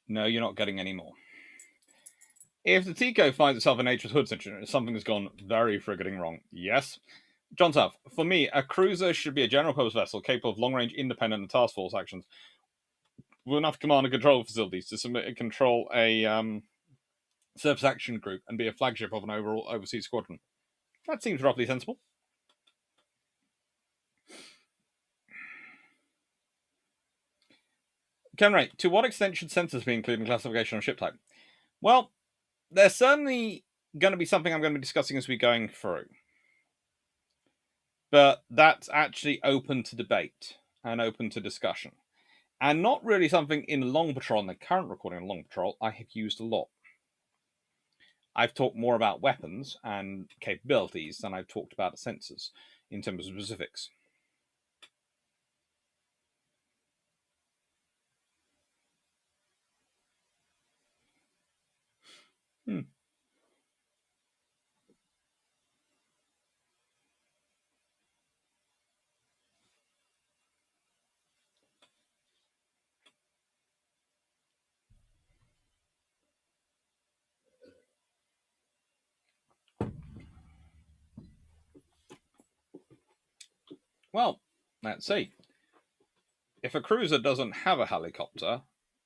[SPEAKER 1] No, you're not getting any more. If the Tico finds itself in HMS Hood situation, something has gone very frigating wrong. Yes. John Taff, for me, a cruiser should be a general purpose vessel capable of long range, independent, and task force actions with enough command and control facilities to submit and control a surface action group and be a flagship of an overall overseas squadron. That seems roughly sensible. Ken Ray, to what extent should sensors be included in classification of ship type? Well, there's certainly going to be something I'm going to be discussing as we're going through. But that's actually open to debate and open to discussion. And not really something in Long Patrol, in the current recording of Long Patrol, I have used a lot. I've talked more about weapons and capabilities than I've talked about sensors in terms of specifics. Well, let's see. If a cruiser doesn't have a helicopter,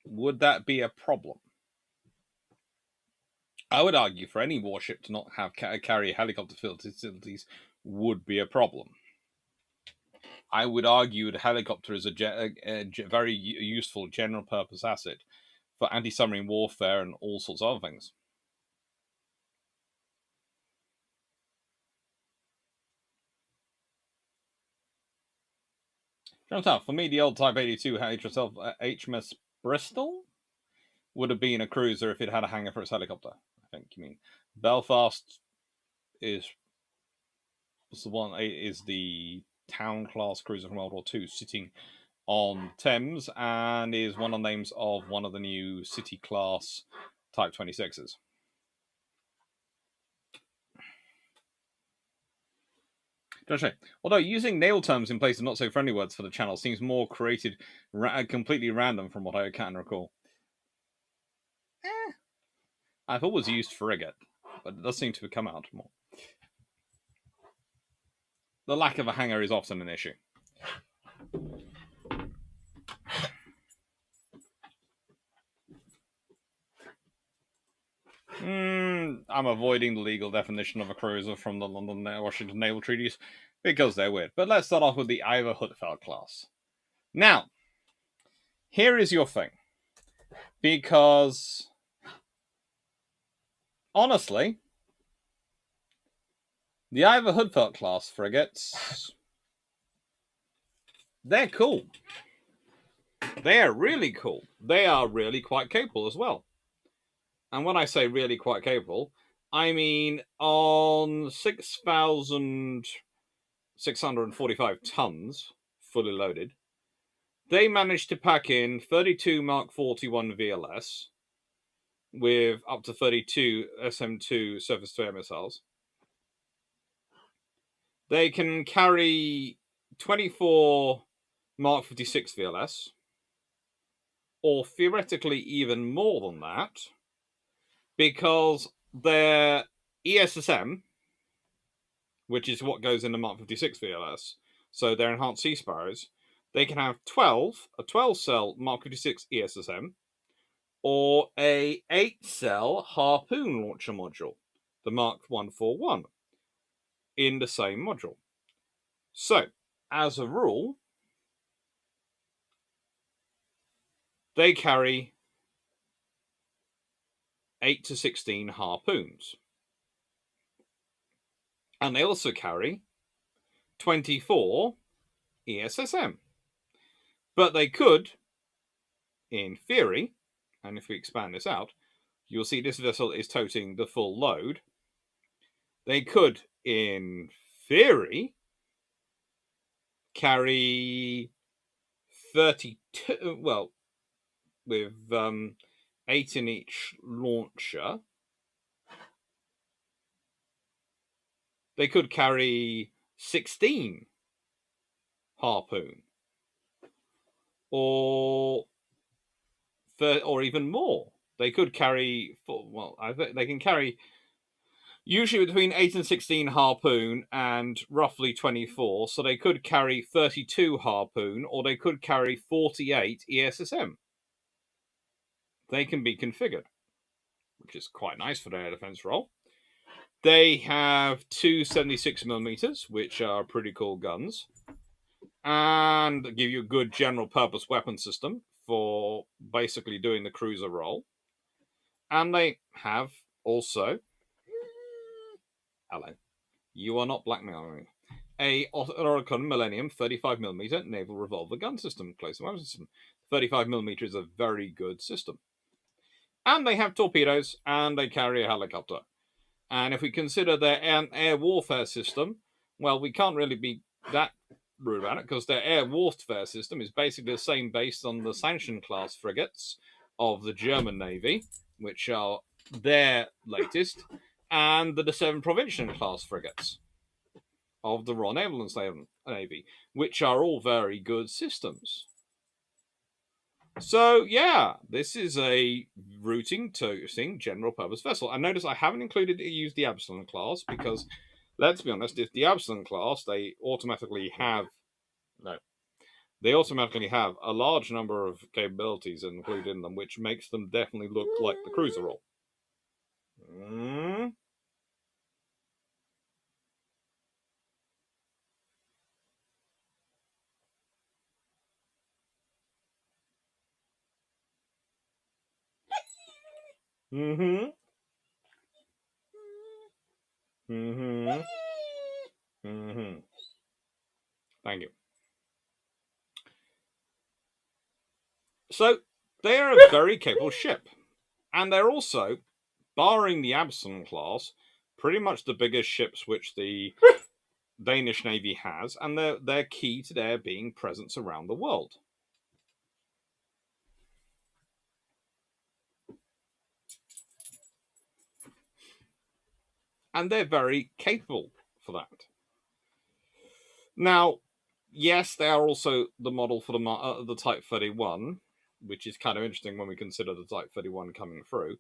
[SPEAKER 1] would that be a problem? I would argue for any warship to not have carry helicopter facilities would be a problem. I would argue that a helicopter is a very useful general purpose asset for anti-submarine warfare and all sorts of other things. For me, the old Type 82 HMS Bristol would have been a cruiser if it had a hangar for its helicopter. I think you mean Belfast is the town class cruiser from World War II, sitting on Thames, and is one of the names of one of the new city class Type 26s. Although using naval terms in place of not so friendly words for the channel seems more created completely random from what I can recall. I've always used frigate, but it does seem to have come out more. The lack of a hangar is often an issue. I'm avoiding the legal definition of a cruiser from the London Washington Naval Treaties because they're weird. But let's start off with the Ivor Hutfeld class. Now, here is your thing. Because, honestly, the Ivor Hutfeld class frigates, they're cool. They're really cool. They are really quite capable as well. And when I say really quite capable, I mean on 6,645 tons, fully loaded, they managed to pack in 32 Mark 41 VLS with up to 32 SM-2 surface-to-air missiles. They can carry 24 Mark 56 VLS, or theoretically even more than that, because their ESSM, which is what goes in the Mark 56 VLS, so their enhanced Sea Sparrows, they can have a 12-cell Mark 56 ESSM, or a 8-cell Harpoon launcher module, the Mark 141, in the same module. So, as a rule, they carry 8 to 16 Harpoons. And they also carry 24 ESSM. But they could, in theory, and if we expand this out, you'll see this vessel is toting the full load. They could, in theory, carry 32, well, with 8 in each launcher. They could carry 16 Harpoon, or even more. They could carry, well, they can carry usually between 8 and 16 Harpoon and roughly 24. So they could carry 32 Harpoon, or they could carry 48 ESSM. They can be configured, which is quite nice for their air defense role. They have two 76mm, which are pretty cool guns, and give you a good general purpose weapon system for basically doing the cruiser role. And they have also, hello, you are not blackmailing me, a Oricon Millennium 35mm naval revolver gun system, close weapon system. 35mm is a very good system. And they have torpedoes, and they carry a helicopter. And if we consider their air warfare system, well, we can't really be that rude about it, because their air warfare system is basically the same based on the Sanction class frigates of the German Navy, which are their latest, and the De7 Provincial class frigates of the Royal Naval Navy, which are all very good systems. So, yeah, this is a routing, toting, general purpose vessel. And notice I haven't used the Absalom class because, let's be honest, if the Absalom class, they automatically have a large number of capabilities included in them, which makes them definitely look like the cruiser role. Thank you. So, they are a very capable ship. And they're also, barring the Absalom class, pretty much the biggest ships which the Danish Navy has, and they're key to their being presence around the world. And they're very capable for that. Now, yes, they are also the model for the Type 31, which is kind of interesting when we consider the Type 31 coming through.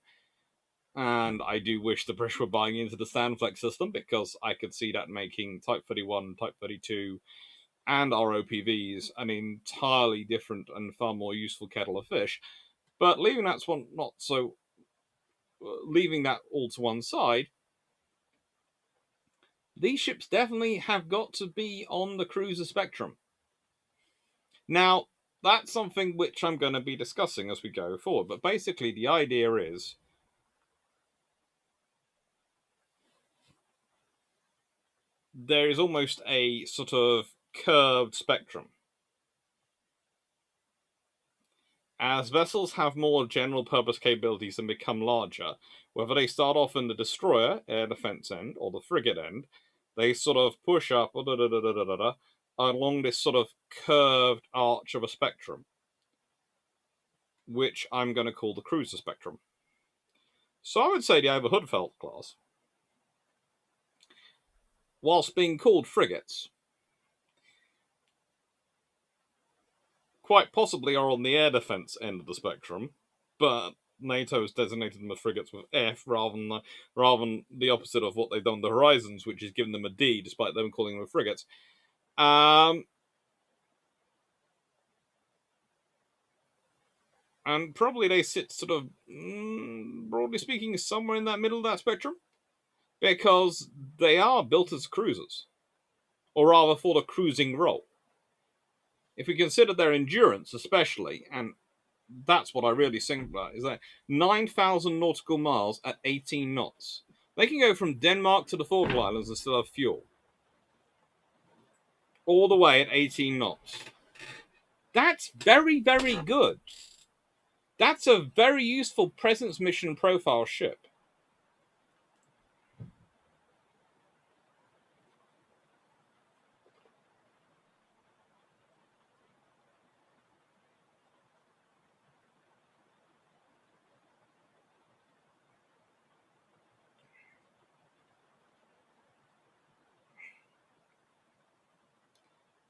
[SPEAKER 1] And I do wish the British were buying into the Stanflex system, because I could see that making Type 31, Type 32, and ROPVs an entirely different and far more useful kettle of fish. But leaving that leaving that all to one side, these ships definitely have got to be on the cruiser spectrum. Now, that's something which I'm going to be discussing as we go forward. But basically, the idea is there is almost a sort of curved spectrum. As vessels have more general purpose capabilities and become larger, whether they start off in the destroyer, air defense end, or the frigate end, they sort of push up along this sort of curved arch of a spectrum, which I'm going to call the cruiser spectrum. So I would say the Overhoodfeld class, whilst being called frigates, quite possibly are on the air defense end of the spectrum, but NATO has designated them as frigates with F rather than the opposite of what they've done with the Horizons, which is giving them a D, despite them calling them frigates. And probably they sit sort of, broadly speaking, somewhere in that middle of that spectrum, because they are built as cruisers, or rather for the cruising role. If we consider their endurance, especially, and that's what I really think about, is that 9,000 nautical miles at 18 knots. They can go from Denmark to the Falkland Islands and still have fuel. All the way at 18 knots. That's very, very good. That's a very useful presence mission profile ship.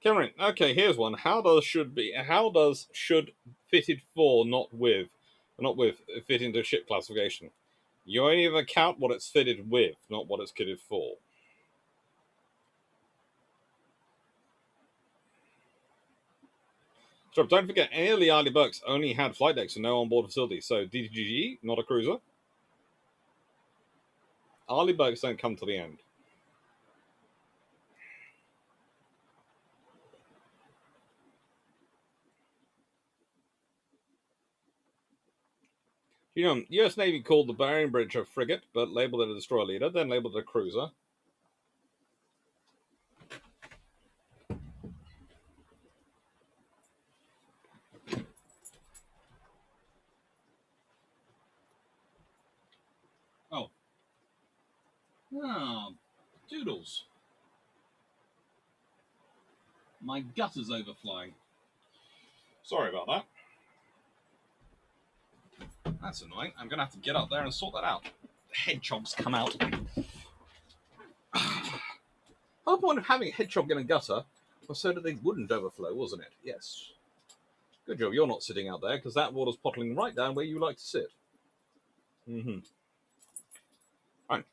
[SPEAKER 1] Cameron, okay, here's one. How does should fitted for not with fit into ship classification? You only ever count what it's fitted with, not what it's kitted for. So don't forget, any of the early books only had flight decks and no onboard facilities. So DTGG, not a cruiser. Early books don't come to the end. You know, U.S. Navy called the Bering Bridge a frigate, but labeled it a destroyer leader, then labeled it a cruiser. Oh. Oh, doodles. My gutter's overflowing. Sorry about that. That's annoying. I'm going to have to get up there and sort that out. The hedgehogs come out. The point of having a hedgehog in a gutter was so that they wouldn't overflow, wasn't it? Yes. Good job you're not sitting out there, because that water's pottling right down where you like to sit. Mm-hmm. Right.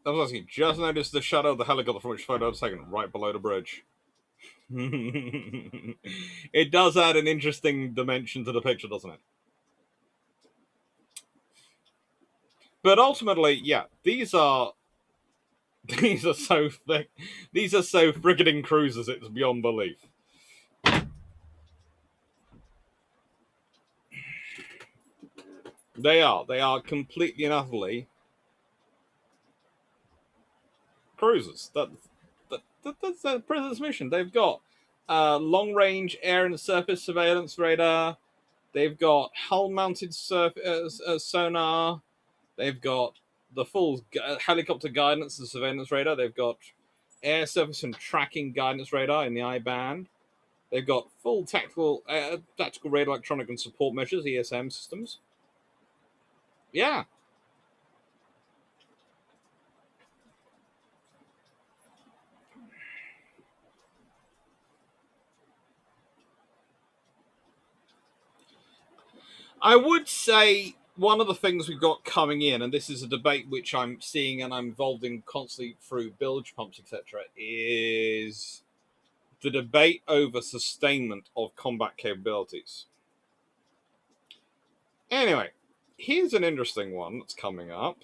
[SPEAKER 1] I was asking, just noticed the shadow of the helicopter from which photo I was taken right below the bridge. It does add an interesting dimension to the picture, doesn't it? But ultimately, yeah, these are so thick. These are so frigating cruisers, it's beyond belief. They are completely and utterly cruisers. That's their presence mission. They've got long range air and surface surveillance radar. They've got hull mounted sonar. They've got the full helicopter guidance and surveillance radar. They've got air surface and tracking guidance radar in the I band. They've got full tactical radar electronic and support measures, ESM systems. Yeah. I would say one of the things we've got coming in, and this is a debate which I'm seeing and I'm involved in constantly through bilge pumps, etc., is the debate over sustainment of combat capabilities. Anyway, here's an interesting one that's coming up.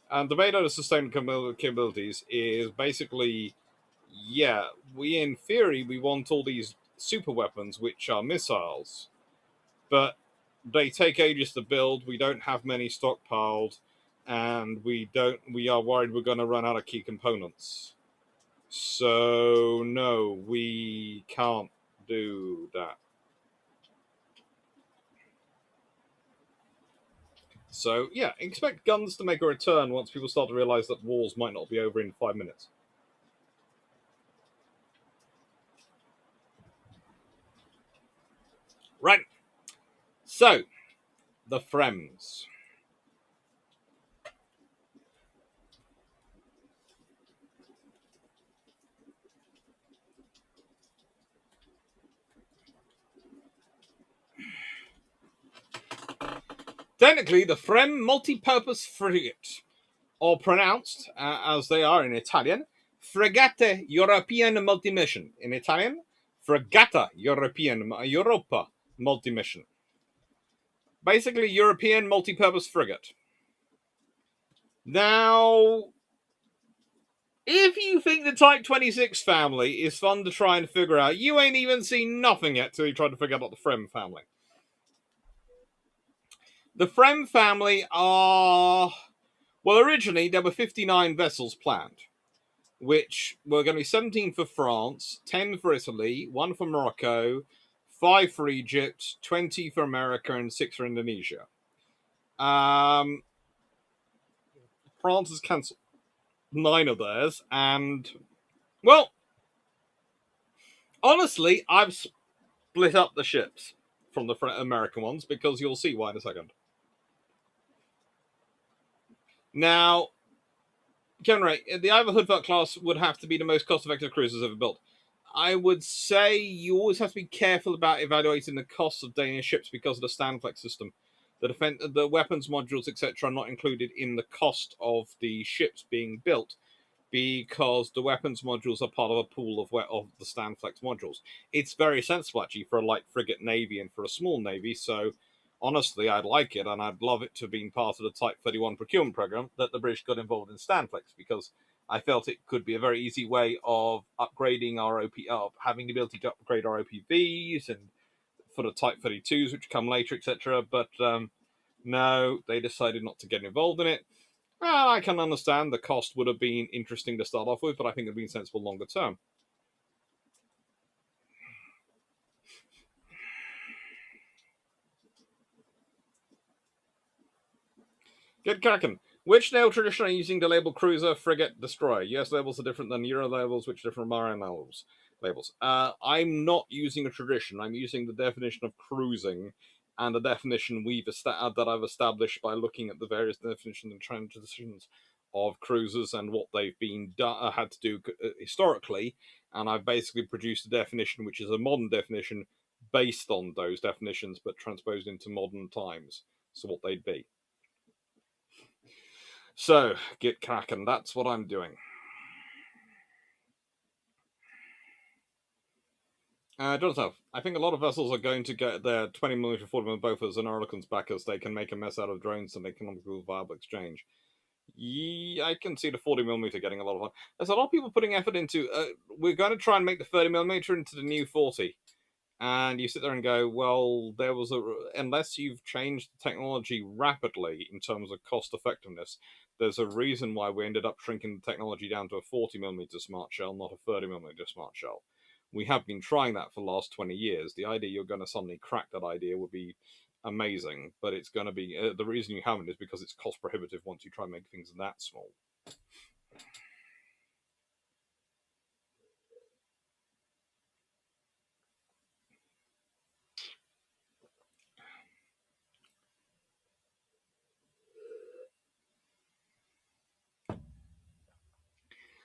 [SPEAKER 1] And debate over sustainment capabilities is basically, yeah, in theory, we want all these super weapons, which are missiles, but they take ages to build. We don't have many stockpiled, and we are worried we're going to run out of key components. So no, we can't do that. So yeah, expect guns to make a return once people start to realize that wars might not be over in 5 minutes. Right. So the Frems. Technically, the Frem multi-purpose frigate, or pronounced as they are in Italian, Fregate European Multimission. In Italian, Fregata Europa Multimission. Basically, European multi-purpose frigate. Now, if you think the Type 26 family is fun to try and figure out, you ain't even seen nothing yet till you try to figure out the Frem family. The Frem family are... Well, originally, there were 59 vessels planned, which were going to be 17 for France, 10 for Italy, 1 for Morocco, 5 for Egypt, 20 for America, and 6 for Indonesia. France has cancelled 9 of theirs, and, well, honestly, I've split up the ships from the American ones, because you'll see why in a second. Now, generally, the Ivor Hoodvert class would have to be the most cost-effective cruisers ever built. I would say you always have to be careful about evaluating the costs of Danish ships because of the Stanflex system. The weapons modules, etc., are not included in the cost of the ships being built because the weapons modules are part of a pool of the Stanflex modules. It's very sensible, actually, for a light frigate navy and for a small navy, so honestly, I'd like it, and I'd love it to have been part of the Type 31 procurement program that the British got involved in Stanflex, because I felt it could be a very easy way of upgrading our having the ability to upgrade our OPVs and for the Type 32s, which come later, etc. But no, they decided not to get involved in it. Well, I can understand the cost would have been interesting to start off with, but I think it would have been sensible longer term. Good Kraken. Which naval tradition are you using to label cruiser, frigate, destroyer? US labels are different than Euro labels, which are different from Maritime labels. I'm not using a tradition. I'm using the definition of cruising and the definition that I've established by looking at the various definitions and transitions of cruisers and what they've been had to do historically. And I've basically produced a definition which is a modern definition based on those definitions, but transposed into modern times. So what they'd be. So, get cracking. That's what I'm doing. Jonathan, I think a lot of vessels are going to get their 20mm, 40mm Bofors and Oerlikons back as they can make a mess out of drones and economically viable exchange. Yeah, I can see the 40mm getting a lot of fun. There's a lot of people putting effort into. We're going to try and make the 30mm into the new 40. And you sit there and go, well, unless you've changed the technology rapidly in terms of cost effectiveness, there's a reason why we ended up shrinking the technology down to a 40mm smart shell, not a 30mm smart shell. We have been trying that for the last 20 years. The idea you're going to suddenly crack that idea would be amazing, but it's going to be the reason you haven't is because it's cost prohibitive once you try and make things that small.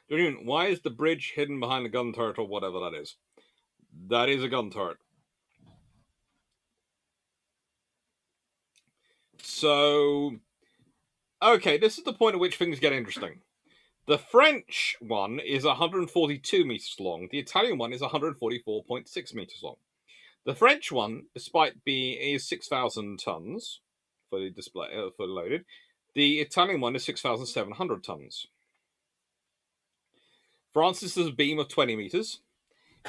[SPEAKER 1] Why is the bridge hidden behind the gun turret or whatever that is? That is a gun turret. So, okay, this is the point at which things get interesting. The French one is 142 meters long. The Italian one is 144.6 meters long. The French one, despite being is 6,000 tons fully display fully loaded. The Italian one is 6,700 tons. France's is a beam of 20 meters.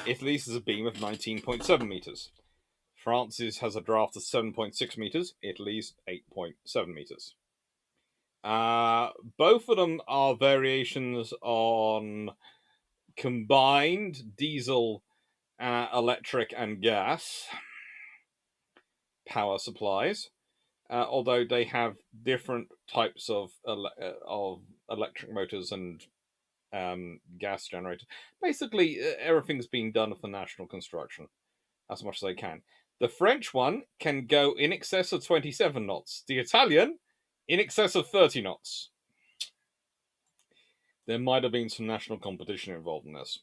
[SPEAKER 1] Italy's is a beam of 19.7 meters. France's has a draft of 7.6 meters. Italy's 8.7 meters. Both of them are variations on combined diesel, electric, and gas power supplies. Although they have different types of electric motors and gas generators. Basically, everything's being done for national construction as much as they can. The French one can go in excess of 27 knots. The Italian, in excess of 30 knots. There might have been some national competition involved in this.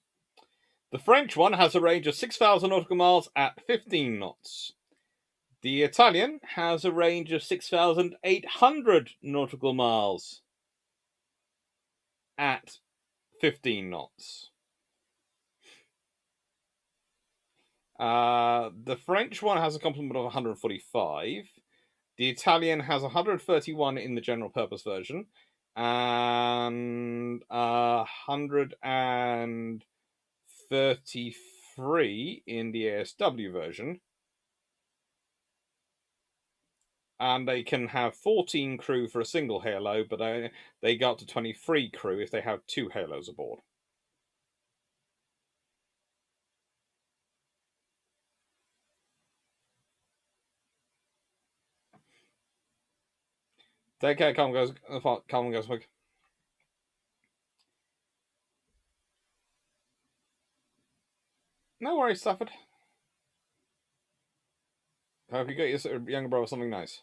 [SPEAKER 1] The French one has a range of 6,000 nautical miles at 15 knots. The Italian has a range of 6,800 nautical miles at 15 knots. The French one has a complement of 145. The Italian has 131 in the general purpose version and 133 in the ASW version. And they can have 14 crew for a single halo, but they go up to 23 crew if they have 2 halos aboard. Take care, Calm goes quick. No worries, Stafford. Hope you get your younger brother something nice.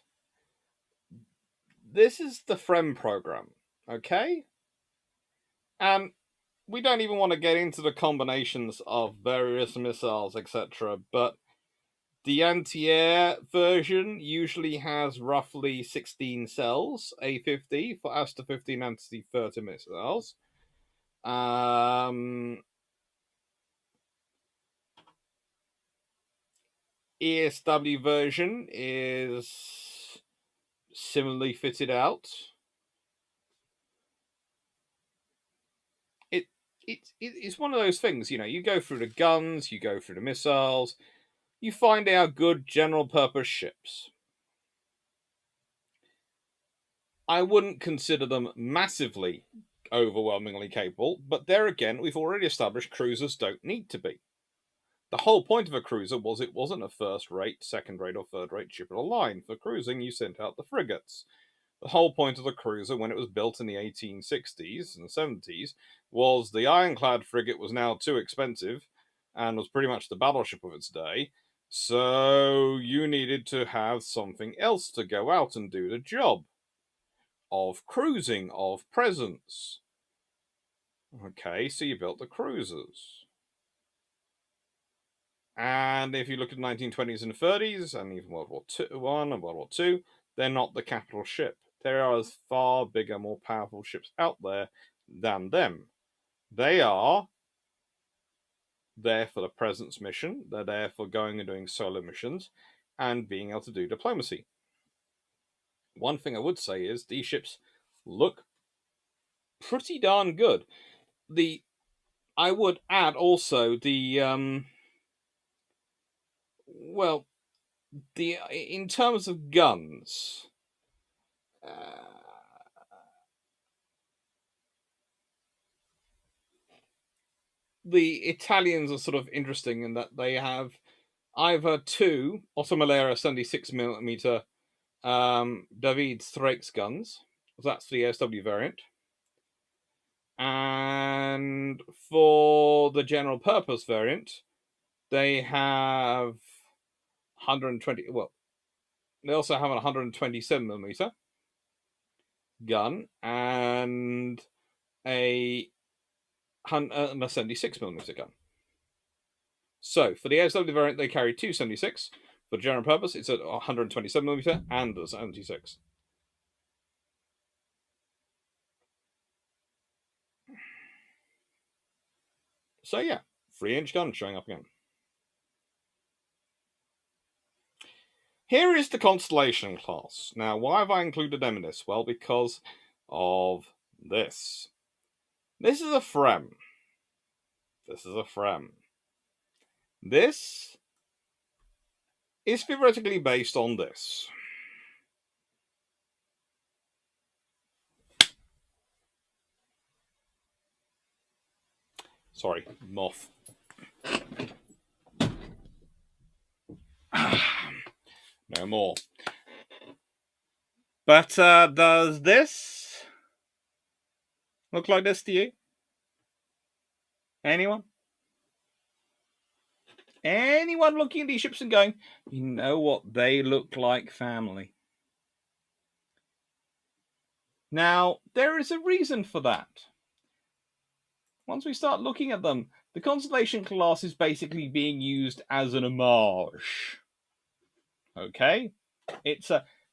[SPEAKER 1] This is the FREM program, okay? And we don't even want to get into the combinations of various missiles, etc., but the anti-air version usually has roughly 16 cells, A50 for Aster 15 anti-30 missiles. ESW version is similarly fitted out. It's one of those things, you go through the guns, you go through the missiles, you find out good general purpose ships. I wouldn't consider them massively overwhelmingly capable, but there again, we've already established cruisers don't need to be. The whole point of a cruiser was it wasn't a first-rate, second-rate, or third-rate ship in a line. For cruising, you sent out the frigates. The whole point of the cruiser, when it was built in the 1860s and 70s, was the ironclad frigate was now too expensive and was pretty much the battleship of its day. So you needed to have something else to go out and do the job of cruising, of presence. Okay, so you built the cruisers. And if you look at the 1920s and 30s, and even World War I and World War II, they're not the capital ship. There are far bigger, more powerful ships out there than them. They are there for the presence mission. They're there for going and doing solo missions and being able to do diplomacy. One thing I would say is these ships look pretty darn good. I would add also in terms of guns, the Italians are sort of interesting in that they have either 2 Ottomalera 76mm David Thrakes guns. That's the ASW variant. And for the general purpose variant, they have 120. Well, they also have a 127mm gun and a 76mm gun. So for the ASW variant, they carry 2 76. For general purpose, it's at 127mm and the 76. So yeah, 3-inch gun showing up again. Here is the Constellation class. Now, why have I included them in this? Well, because of this. This is a FREM. This is a FREM. This is theoretically based on this. Sorry, moth. No more. But does this look like this to you? Anyone? Anyone looking at these ships and going, you know what they look like, family? Now, there is a reason for that. Once we start looking at them, the Constellation class is basically being used as an homage. Okay?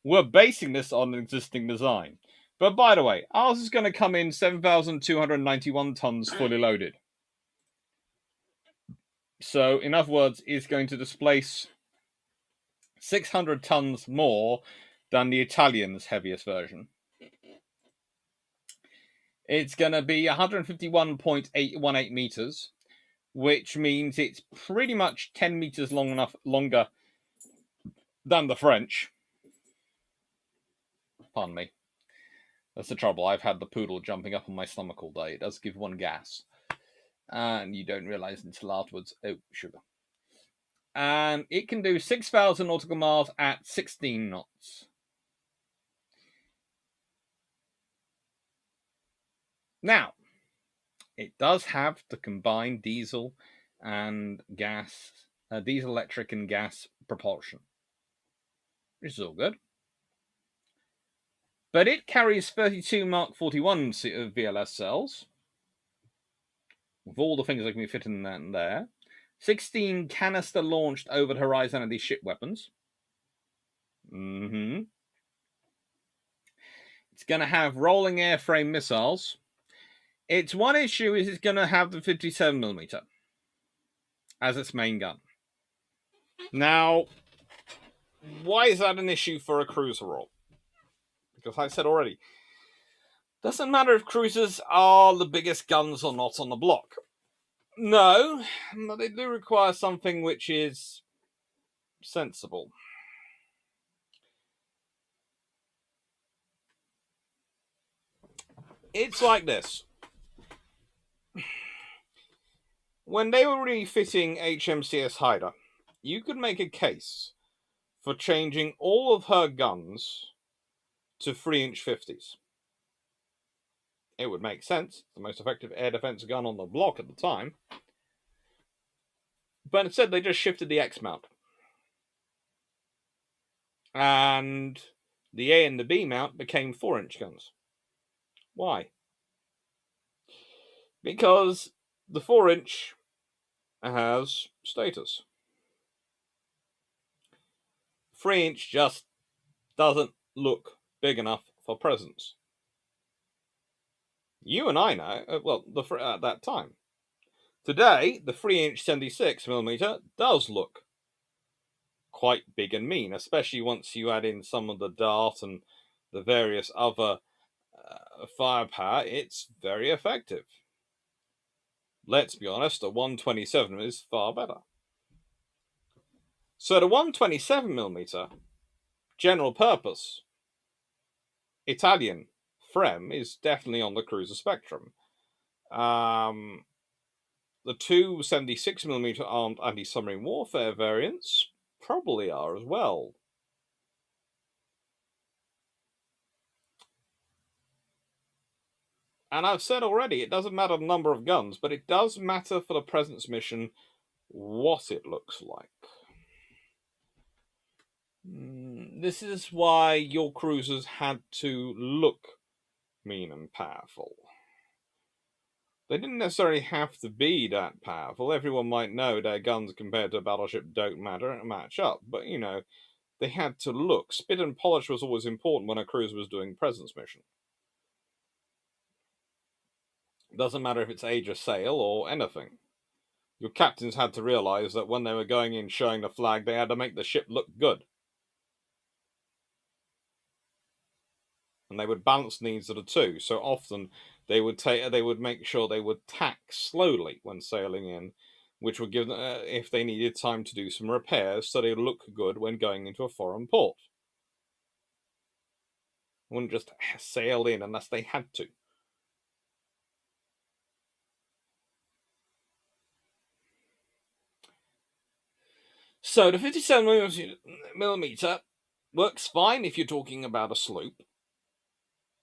[SPEAKER 1] We're basing this on an existing design. But by the way, ours is going to come in 7,291 tons fully loaded. So, in other words, it's going to displace 600 tons more than the Italian's heaviest version. It's going to be 151.818 meters, which means it's pretty much 10 meters longer than the French. Pardon me. That's the trouble. I've had the poodle jumping up on my stomach all day. It does give one gas. And you don't realize until afterwards. Oh, sugar. And it can do 6,000 nautical miles at 16 knots. Now, it does have the combined diesel and gas, diesel, electric, and gas propulsion, which is all good. But it carries 32 Mark 41 VLS cells, with all the things that can be fit in there. 16 canister launched over the horizon anti-ship weapons. It's going to have rolling airframe missiles. Its one issue is it's going to have the 57mm as its main gun. Now, why is that an issue for a cruiser role? Because I said already, doesn't matter if cruisers are the biggest guns or not on the block. No, but they do require something which is sensible. It's like this. When they were refitting HMCS Hyder, you could make a case for changing all of her guns to 3-inch 50s. It would make sense. The most effective air defense gun on the block at the time. But instead, they just shifted the X mount. And the A and the B mount became 4-inch guns. Why? Because the 4-inch has status. 3-inch just doesn't look big enough for presence. You and I know, at that time. Today, the 3-inch 76mm does look quite big and mean, especially once you add in some of the dart and the various other firepower. It's very effective. Let's be honest, a 127 is far better. So the 127mm general purpose Italian FREM is definitely on the cruiser spectrum. The two 76mm armed anti-submarine warfare variants probably are as well. And I've said already, it doesn't matter the number of guns, but it does matter for the presence mission what it looks like. This is why your cruisers had to look mean and powerful. They didn't necessarily have to be that powerful. Everyone might know their guns compared to a battleship don't match up, but they had to look. Spit and polish was always important when a cruiser was doing presence mission. Doesn't matter if it's age of sail or anything. Your captains had to realize that when they were going in showing the flag, they had to make the ship look good. And they would balance needs of the two. So often they would make sure they would tack slowly when sailing in, which would give them, if they needed time to do some repairs, so they would look good when going into a foreign port. They wouldn't just sail in unless they had to. So the 57mm works fine if you're talking about a sloop.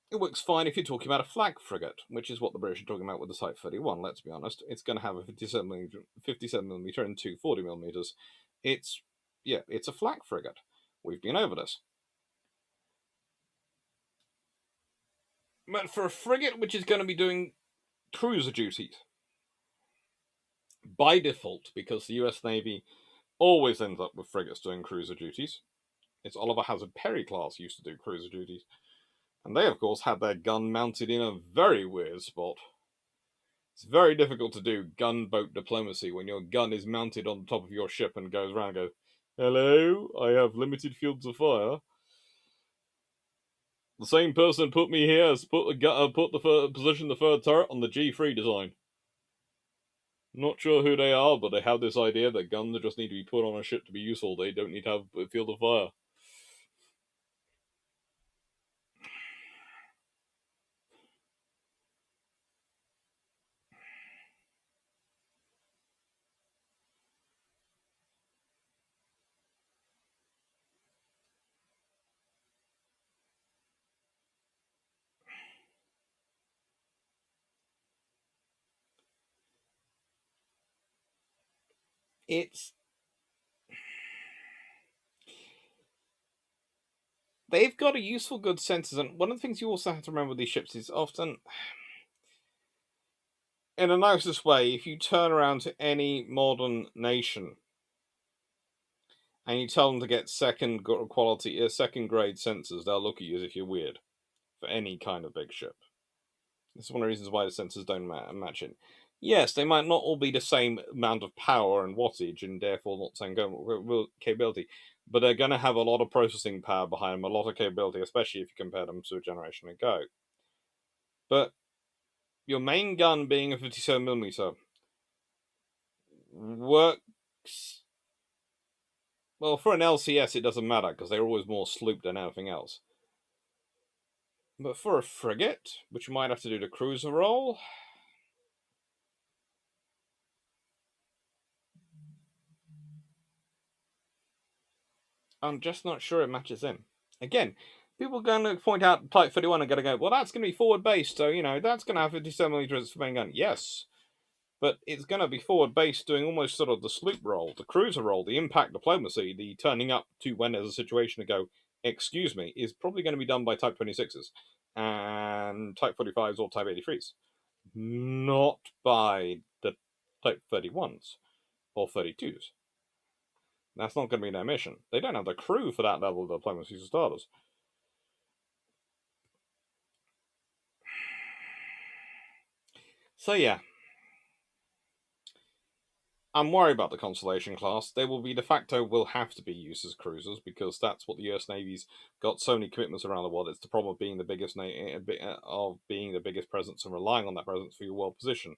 [SPEAKER 1] It works fine if you're talking about a flag frigate, which is what the British are talking about with the Type 31, let's be honest. It's going to have a 57mm and two 40mm. It's a flag frigate. We've been over this. But for a frigate which is going to be doing cruiser duties, by default, because the US Navy always ends up with frigates doing cruiser duties. It's Oliver Hazard Perry class used to do cruiser duties. And they, of course, had their gun mounted in a very weird spot. It's very difficult to do gunboat diplomacy when your gun is mounted on the top of your ship and goes around and goes, "Hello, I have limited fields of fire. The same person put me here as put the position the third turret on the G3 design. Not sure who they are, but they have this idea that guns just need to be put on a ship to be useful. They don't need to have a field of fire." They've got a useful good sensors, and one of the things you also have to remember with these ships is often, in a nicest way, if you turn around to any modern nation and you tell them to get second grade sensors, they'll look at you as if you're weird for any kind of big ship. This is one of the reasons why the sensors don't match it. Yes, they might not all be the same amount of power and wattage, and therefore not same capability, but they're going to have a lot of processing power behind them, a lot of capability, especially if you compare them to a generation ago. But your main gun being a 57mm works well for an LCS. It doesn't matter because they're always more sloop than anything else. But for a frigate, which might have to do the cruiser role, I'm just not sure it matches in. Again, people are going to point out Type 31 and going to go, well, that's going to be forward based, so that's going to have 57mm for main gun. Yes, but it's going to be forward based, doing almost sort of the sloop role, the cruiser role, the impact diplomacy, the turning up to when there's a situation to go, excuse me, is probably going to be done by Type 26s and Type 45s or Type 83s, not by the Type 31s or 32s. That's not going to be their mission. They don't have the crew for that level of diplomacy for starters. So yeah, I'm worried about the Constellation class. They will have to be used as cruisers because that's what the US Navy's got so many commitments around the world. It's the problem of being the biggest presence and relying on that presence for your world position.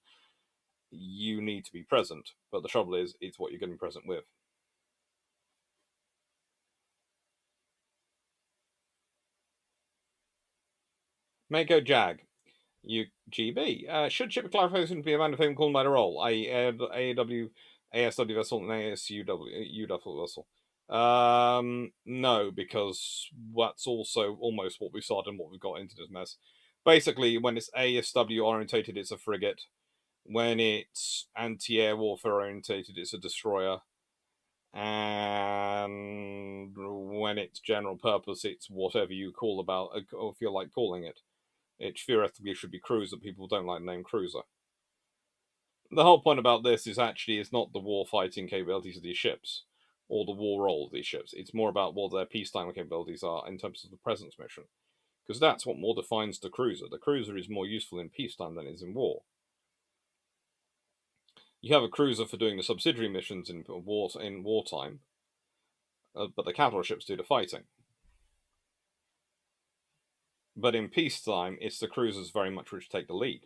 [SPEAKER 1] You need to be present, but the trouble is, it's what you're getting present with. Mako Jag. UGB. Should ship clarification be a manufacturing called by the role, i.e. AW, ASW vessel, and ASUW vessel? No, because that's also almost what we started and what we've got into this mess. Basically, when it's ASW orientated, it's a frigate. When it's anti-air warfare orientated, it's a destroyer. And when it's general purpose, it's whatever you call or feel like calling it. It theoretically should be cruiser. People don't like the name cruiser. The whole point about this is actually it's not the war fighting capabilities of these ships or the war role of these ships. It's more about what their peacetime capabilities are in terms of the presence mission. Because that's what more defines the cruiser. The cruiser is more useful in peacetime than it is in war. You have a cruiser for doing the subsidiary missions in wartime, but the capital ships do the fighting. But in peacetime, it's the cruisers very much which take the lead.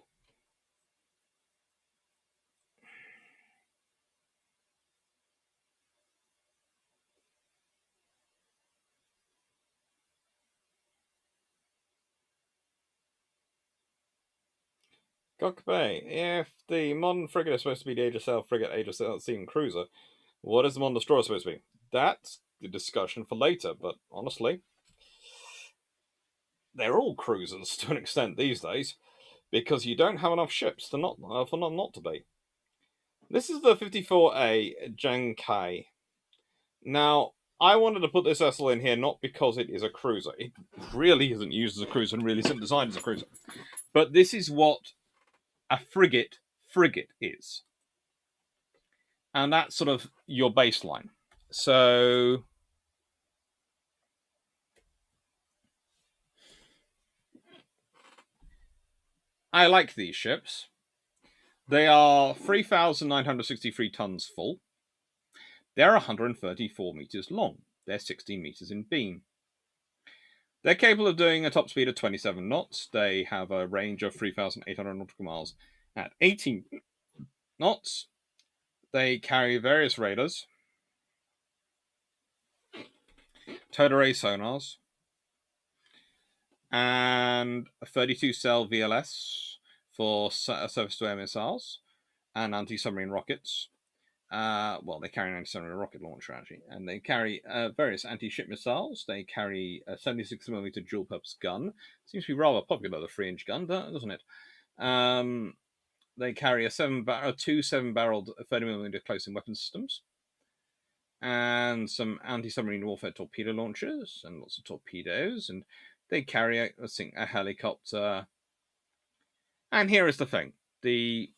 [SPEAKER 1] Cockbay, if the modern frigate is supposed to be the Age of Sail frigate, Age of Sail sea and cruiser, what is the modern destroyer supposed to be? That's the discussion for later, but honestly, they're all cruisers to an extent these days, because you don't have enough ships to not to be. This is the 54A Jankai. Now, I wanted to put this vessel in here not because it is a cruiser. It really isn't used as a cruiser and really isn't designed as a cruiser. But this is what a frigate is. And that's sort of your baseline. So I like these ships. They are 3,963 tons full. They're 134 meters long. They're 16 meters in beam. They're capable of doing a top speed of 27 knots. They have a range of 3,800 nautical miles at 18 knots. They carry various radars, towed array sonars, and a 32-cell VLS for surface-to-air missiles and anti-submarine rockets. Well, they carry an anti-submarine rocket launcher, actually, and they carry various anti-ship missiles. They carry a 76mm dual-purpose gun. Seems to be rather popular, the 3-inch gun, doesn't it? They carry two 7-barreled 30mm close-in weapon systems, and some anti-submarine warfare torpedo launchers, and lots of torpedoes, and they carry a helicopter. And here is the thing. The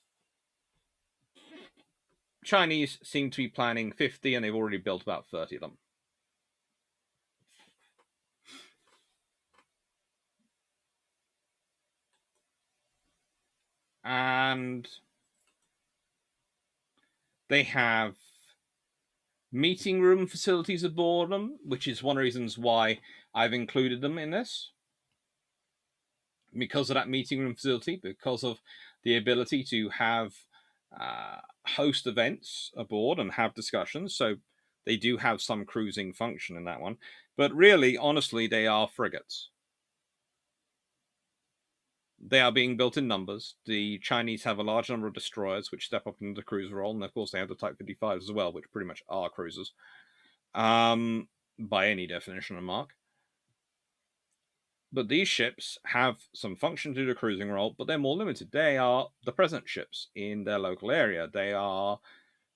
[SPEAKER 1] Chinese seem to be planning 50, and they've already built about 30 of them. And they have meeting room facilities aboard them, which is one of the reasons why I've included them in this. Because of that meeting room facility, because of the ability to have host events aboard and have discussions. So they do have some cruising function in that one. But really, honestly, they are frigates. They are being built in numbers. The Chinese have a large number of destroyers, which step up into the cruiser role. And of course, they have the Type 55s as well, which pretty much are cruisers by any definition of mark. But these ships have some function to the cruising role, but they're more limited. They are the presence ships in their local area. They are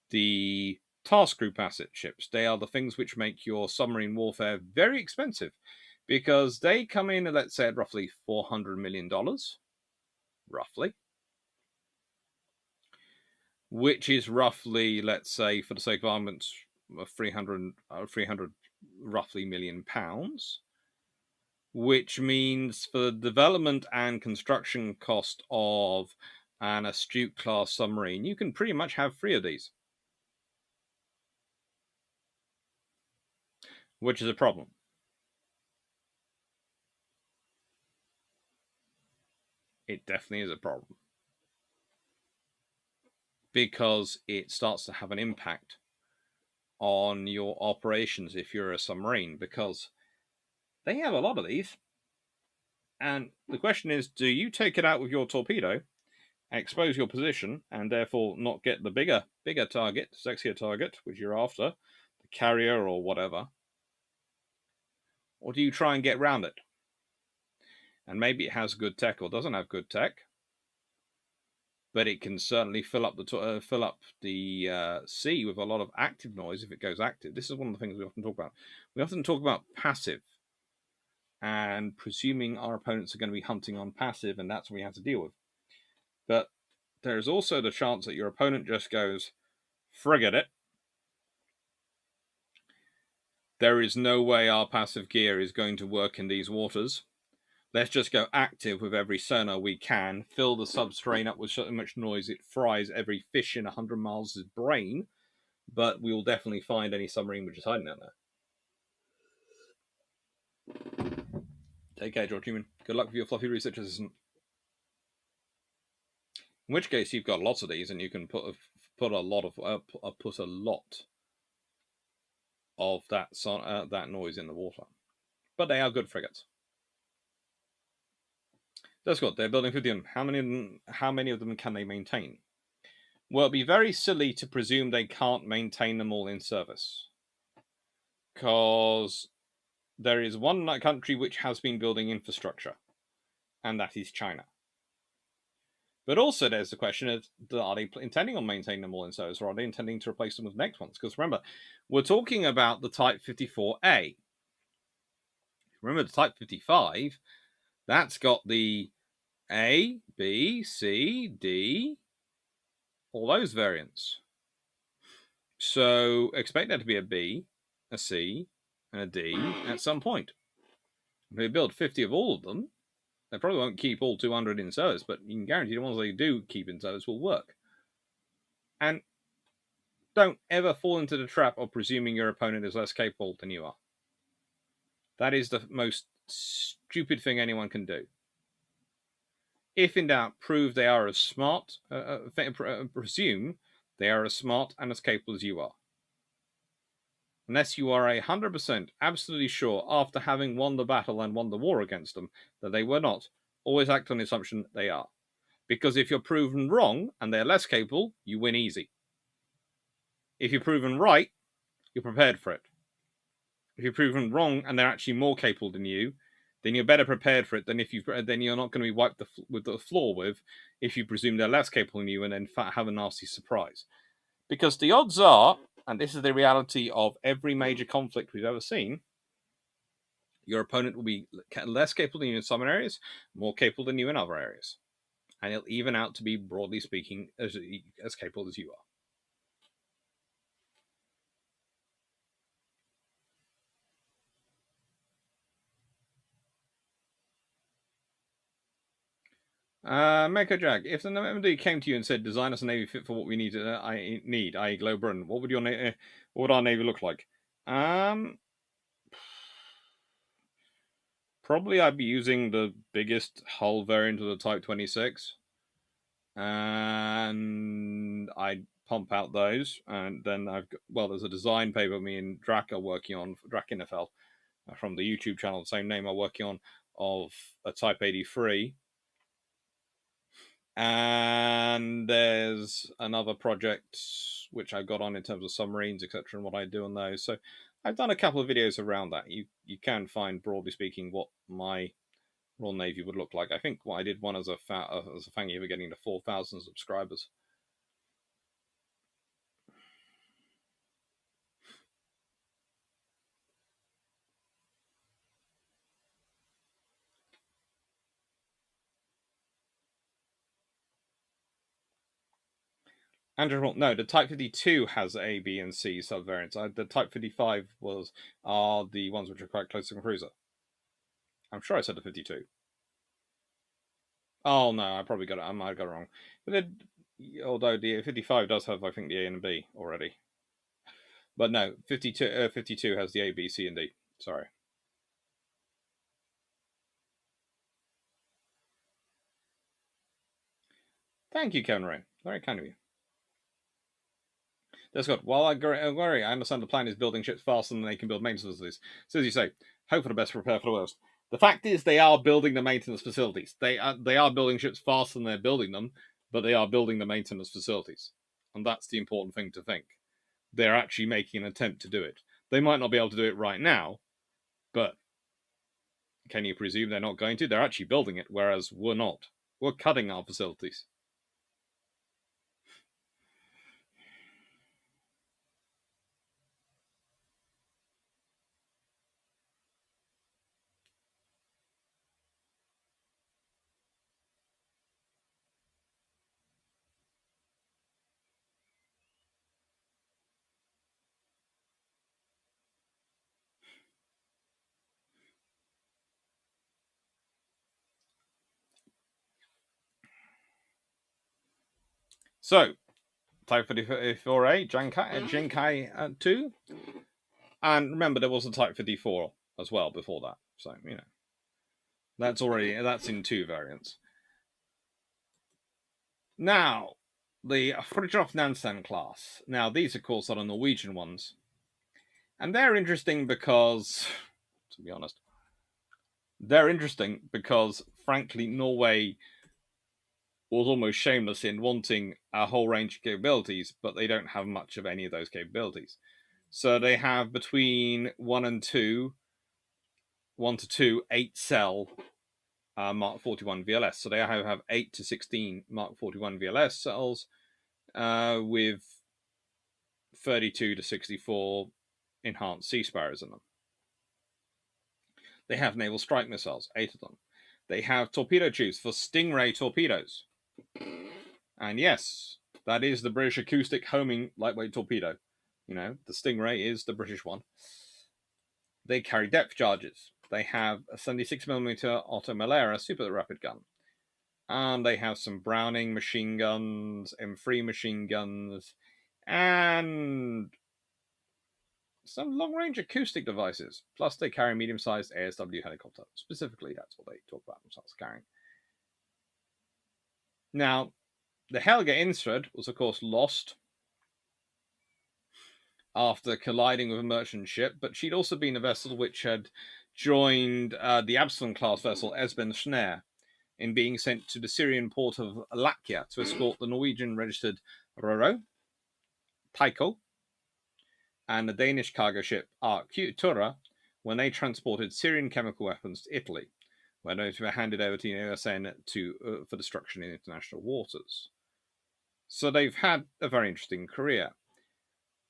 [SPEAKER 1] the task group asset ships. They are the things which make your submarine warfare very expensive because they come in, let's say, at roughly $400 million, roughly, which is roughly, let's say, for the sake of argument, 300 roughly million pounds, which means for the development and construction cost of an Astute class submarine, you can pretty much have 3 of these, which is a problem. It definitely is a problem because it starts to have an impact on your operations if you're a submarine, because they have a lot of these. And the question is, do you take it out with your torpedo, expose your position, and therefore not get the bigger target, sexier target, which you're after, the carrier or whatever? Or do you try and get around it? And maybe it has good tech or doesn't have good tech, but it can certainly fill up the sea with a lot of active noise if it goes active. This is one of the things we often talk about. We often talk about passive and presuming our opponents are going to be hunting on passive, and that's what we have to deal with. But there's also the chance that your opponent just goes, frigate it. There is no way our passive gear is going to work in these waters. Let's just go active with every sonar we can, fill the subterranean up with so much noise it fries every fish in 100 miles' brain, but we will definitely find any submarine which is hiding out there. Take care, George Human. Good luck with your fluffy research assistant. In which case, you've got lots of these, and you can put a lot of that noise in the water. But they are good frigates. That's good. They're building 50 of them. How many of them can they maintain? Well, it'd be very silly to presume they can't maintain them all in service, because there is one country which has been building infrastructure, and that is China. But also there's the question of, are they intending on maintaining them all in service, or are they intending to replace them with the next ones? Because remember, we're talking about the Type 54A. Remember the Type 55, that's got the A, B, C, D, all those variants. So expect there to be a B, a C, and a D at some point. If they build 50 of all of them, they probably won't keep all 200 in service, but you can guarantee the ones they do keep in service will work. And don't ever fall into the trap of presuming your opponent is less capable than you are. That is the most stupid thing anyone can do. If in doubt, prove they are as smart, presume they are as smart and as capable as you are. Unless you are 100% absolutely sure after having won the battle and won the war against them that they were not, always act on the assumption they are. Because if you're proven wrong and they're less capable, you win easy. If you're proven right, you're prepared for it. If you're proven wrong and they're actually more capable than you, then you're better prepared for it than if then you're not going to be wiped with the floor with if you presume they're less capable than you and then have a nasty surprise. Because the odds are, and this is the reality of every major conflict we've ever seen, your opponent will be less capable than you in some areas, more capable than you in other areas. And it'll even out to be, broadly speaking, as capable as you are. Mecha Jag, if the MD came to you and said, "Design us a navy fit for what we need, i.e., Globrin," what would our navy look like? Probably I'd be using the biggest hull variant of the Type 26, and I'd pump out those, and then there's a design paper me and Drac are working on, Drac Naval, from the YouTube channel, the same name, are working on, of a Type 83. And there's another project which I've got on in terms of submarines, etc., and what I do on those. So I've done a couple of videos around that. You can find, broadly speaking, what my Royal Navy would look like. I think I did one as a thank you for getting to 4,000 subscribers. Andrew, no, the Type 52 has A, B, and C subvariants. The Type 55 are the ones which are quite close to the cruiser. I'm sure I said the 52. Oh no, I probably got it. I might have got it wrong. But although the 55 does have, I think, the A and B already. But no, 52 has the A, B, C, and D. Sorry. Thank you, Kevin Ray. Very kind of you. That's good. While I worry, I understand the plan is building ships faster than they can build maintenance facilities. So as you say, hope for the best, prepare for the worst. The fact is, they are building the maintenance facilities. They are building ships faster than they're building them, but they are building the maintenance facilities, and that's the important thing to think. They're actually making an attempt to do it. They might not be able to do it right now, but can you presume they're not going to? They're actually building it, whereas we're not. We're cutting our facilities. So, Type 54A, Jinkai 2. And remember, there was a Type 54 as well before that. So, that's in 2 variants. Now, the Fridtjof Nansen class. Now, these, of course, are the Norwegian ones. And they're interesting because, to be honest, frankly, Norway was almost shameless in wanting a whole range of capabilities, but they don't have much of any of those capabilities. So they have between 1 to 2, 8 cell Mark 41 VLS. So they have 8 to 16 Mark 41 VLS cells with 32 to 64 enhanced Sea Sparrows in them. They have naval strike missiles, 8 of them. They have torpedo tubes for Stingray torpedoes. And yes, that is the British acoustic homing lightweight torpedo. The Stingray is the British one. They carry depth charges. They have a 76mm Otto Malera super rapid gun. And they have some Browning machine guns, M3 machine guns, and some long-range acoustic devices. Plus, they carry a medium-sized ASW helicopter. Specifically, that's what they talk about themselves carrying. Now, the Helga Ingstrid was, of course, lost after colliding with a merchant ship, but she'd also been a vessel which had joined the Absalon-class vessel Esben Schnær in being sent to the Syrian port of Lakia to escort the Norwegian-registered Roro, Tycho, and the Danish cargo ship Ark Tura when they transported Syrian chemical weapons to Italy, where those were handed over to the USN for destruction in international waters. So they've had a very interesting career.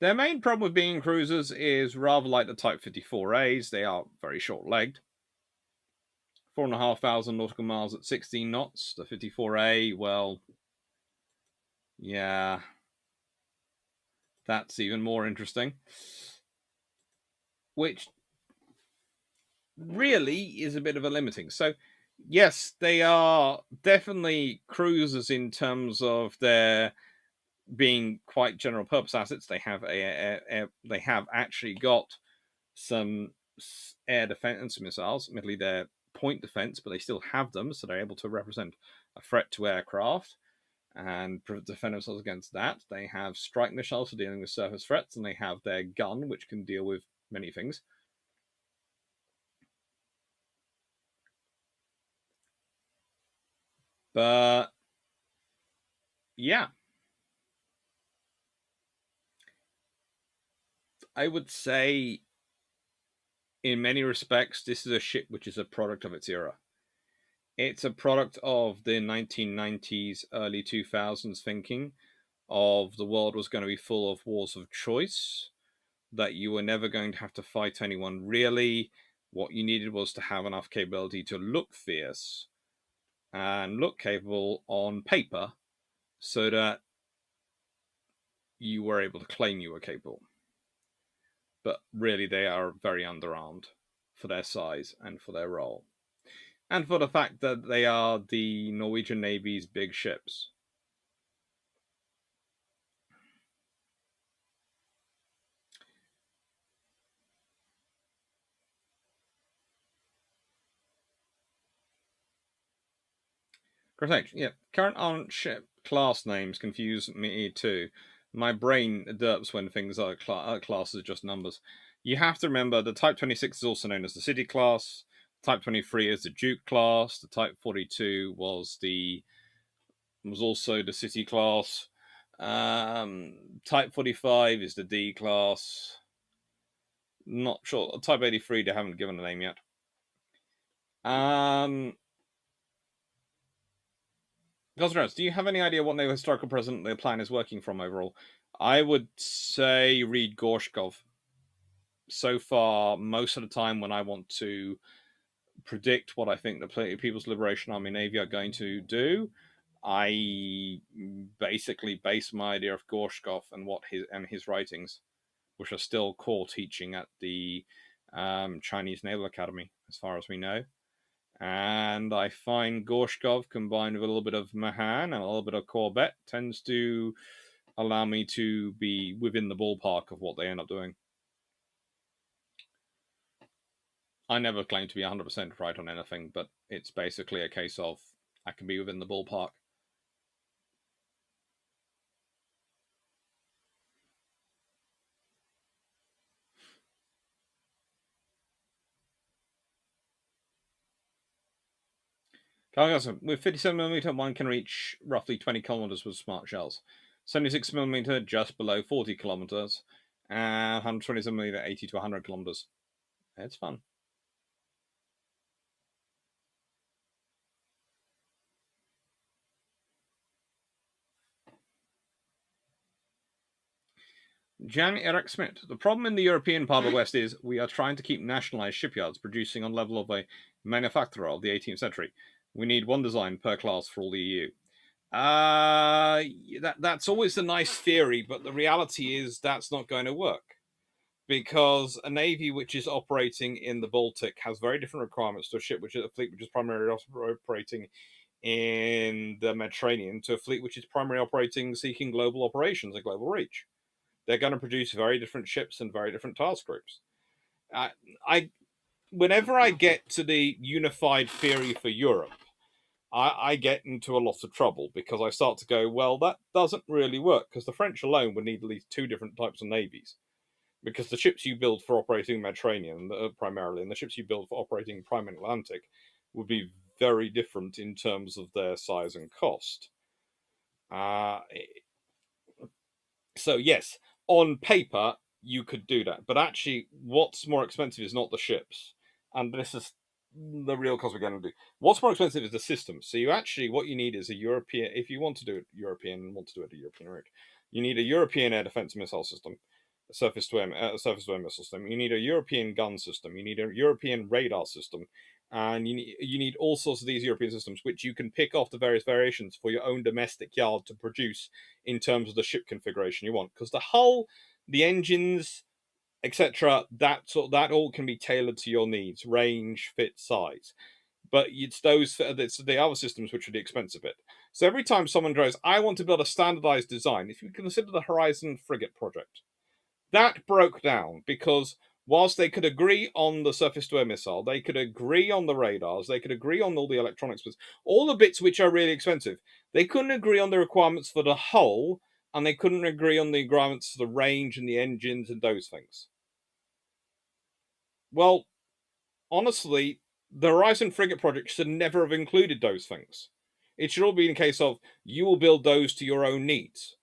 [SPEAKER 1] Their main problem with being cruisers is rather like the Type 54As, they are very short-legged. 4,500 nautical miles at 16 knots. The 54A, well, yeah, that's even more interesting. Which really is a bit of a limiting. So, yes, they are definitely cruisers in terms of their being quite general purpose assets. They have actually got some air defense missiles. Admittedly, they're point defense, but they still have them, so they're able to represent a threat to aircraft and defend themselves against that. They have strike missiles for dealing with surface threats, and they have their gun, which can deal with many things. But yeah, I would say in many respects, this is a ship which is a product of its era. It's a product of the 1990s, early 2000s thinking of the world was going to be full of wars of choice, that you were never going to have to fight anyone really. What you needed was to have enough capability to look fierce and look capable on paper so that you were able to claim you were capable. But really, they are very underarmed for their size and for their role. And for the fact that they are the Norwegian Navy's big ships. Correct. Yeah. Current armed ship class names confuse me too. My brain derps when things are classes just numbers. You have to remember the Type 26 is also known as the City class. Type 23 is the Duke class. The Type 42 was also the City class. Type 45 is the D class. Not sure. Type 83 they haven't given a name yet. Cosmos, do you have any idea what naval historical precedent the plan is working from overall? I would say read Gorshkov. So far, most of the time when I want to predict what I think the People's Liberation Army Navy are going to do, I basically base my idea of Gorshkov and his writings, which are still core teaching at the Chinese Naval Academy, as far as we know. And I find Gorshkov combined with a little bit of Mahan and a little bit of Corbett tends to allow me to be within the ballpark of what they end up doing. I never claim to be 100% right on anything, but it's basically a case of I can be within the ballpark. With 57mm, one can reach roughly 20 kilometers with smart shells. 76mm just below 40 kilometers, and 127mm 80 to 100 kilometers. It's fun. Jan Eric Smith. The problem in the European part of the West is we are trying to keep nationalized shipyards producing on level of a manufacturer of the 18th century. We need one design per class for all the EU. That's always a nice theory, but the reality is that's not going to work because a navy which is operating in the Baltic has very different requirements to a fleet which is primarily operating in the Mediterranean to a fleet which is primarily operating seeking global operations and global reach. They're going to produce very different ships and very different task groups. I whenever I get to the unified theory for Europe, I get into a lot of trouble because I start to go, well, that doesn't really work because the French alone would need at least two different types of navies. Because the ships you build for operating Mediterranean primarily, and the ships you build for operating Prime Atlantic, would be very different in terms of their size and cost. Uh, so yes, on paper you could do that, but actually, what's more expensive is not the ships, and this is the real cost we're going to do. What's more expensive is the system. So you actually, what you need is a European. If you want to do it European and want to do it a European route, you need a European air defense missile system, a surface to air missile system. You need a European gun system. You need a European radar system, and you need all sorts of these European systems, which you can pick off the various variations for your own domestic yard to produce in terms of the ship configuration you want. Because the hull, the engines, etc., that all can be tailored to your needs, range, fit, size. But it's the other systems which are the expensive bit. So every time someone goes, I want to build a standardized design, if you consider the Horizon frigate project, that broke down because whilst they could agree on the surface to air missile, they could agree on the radars, they could agree on all the electronics, all the bits which are really expensive. They couldn't agree on the requirements for the hull, and they couldn't agree on the requirements for the range and the engines and those things. Well, honestly, the Horizon frigate project should never have included those things. It should all be in case of you will build those to your own needs.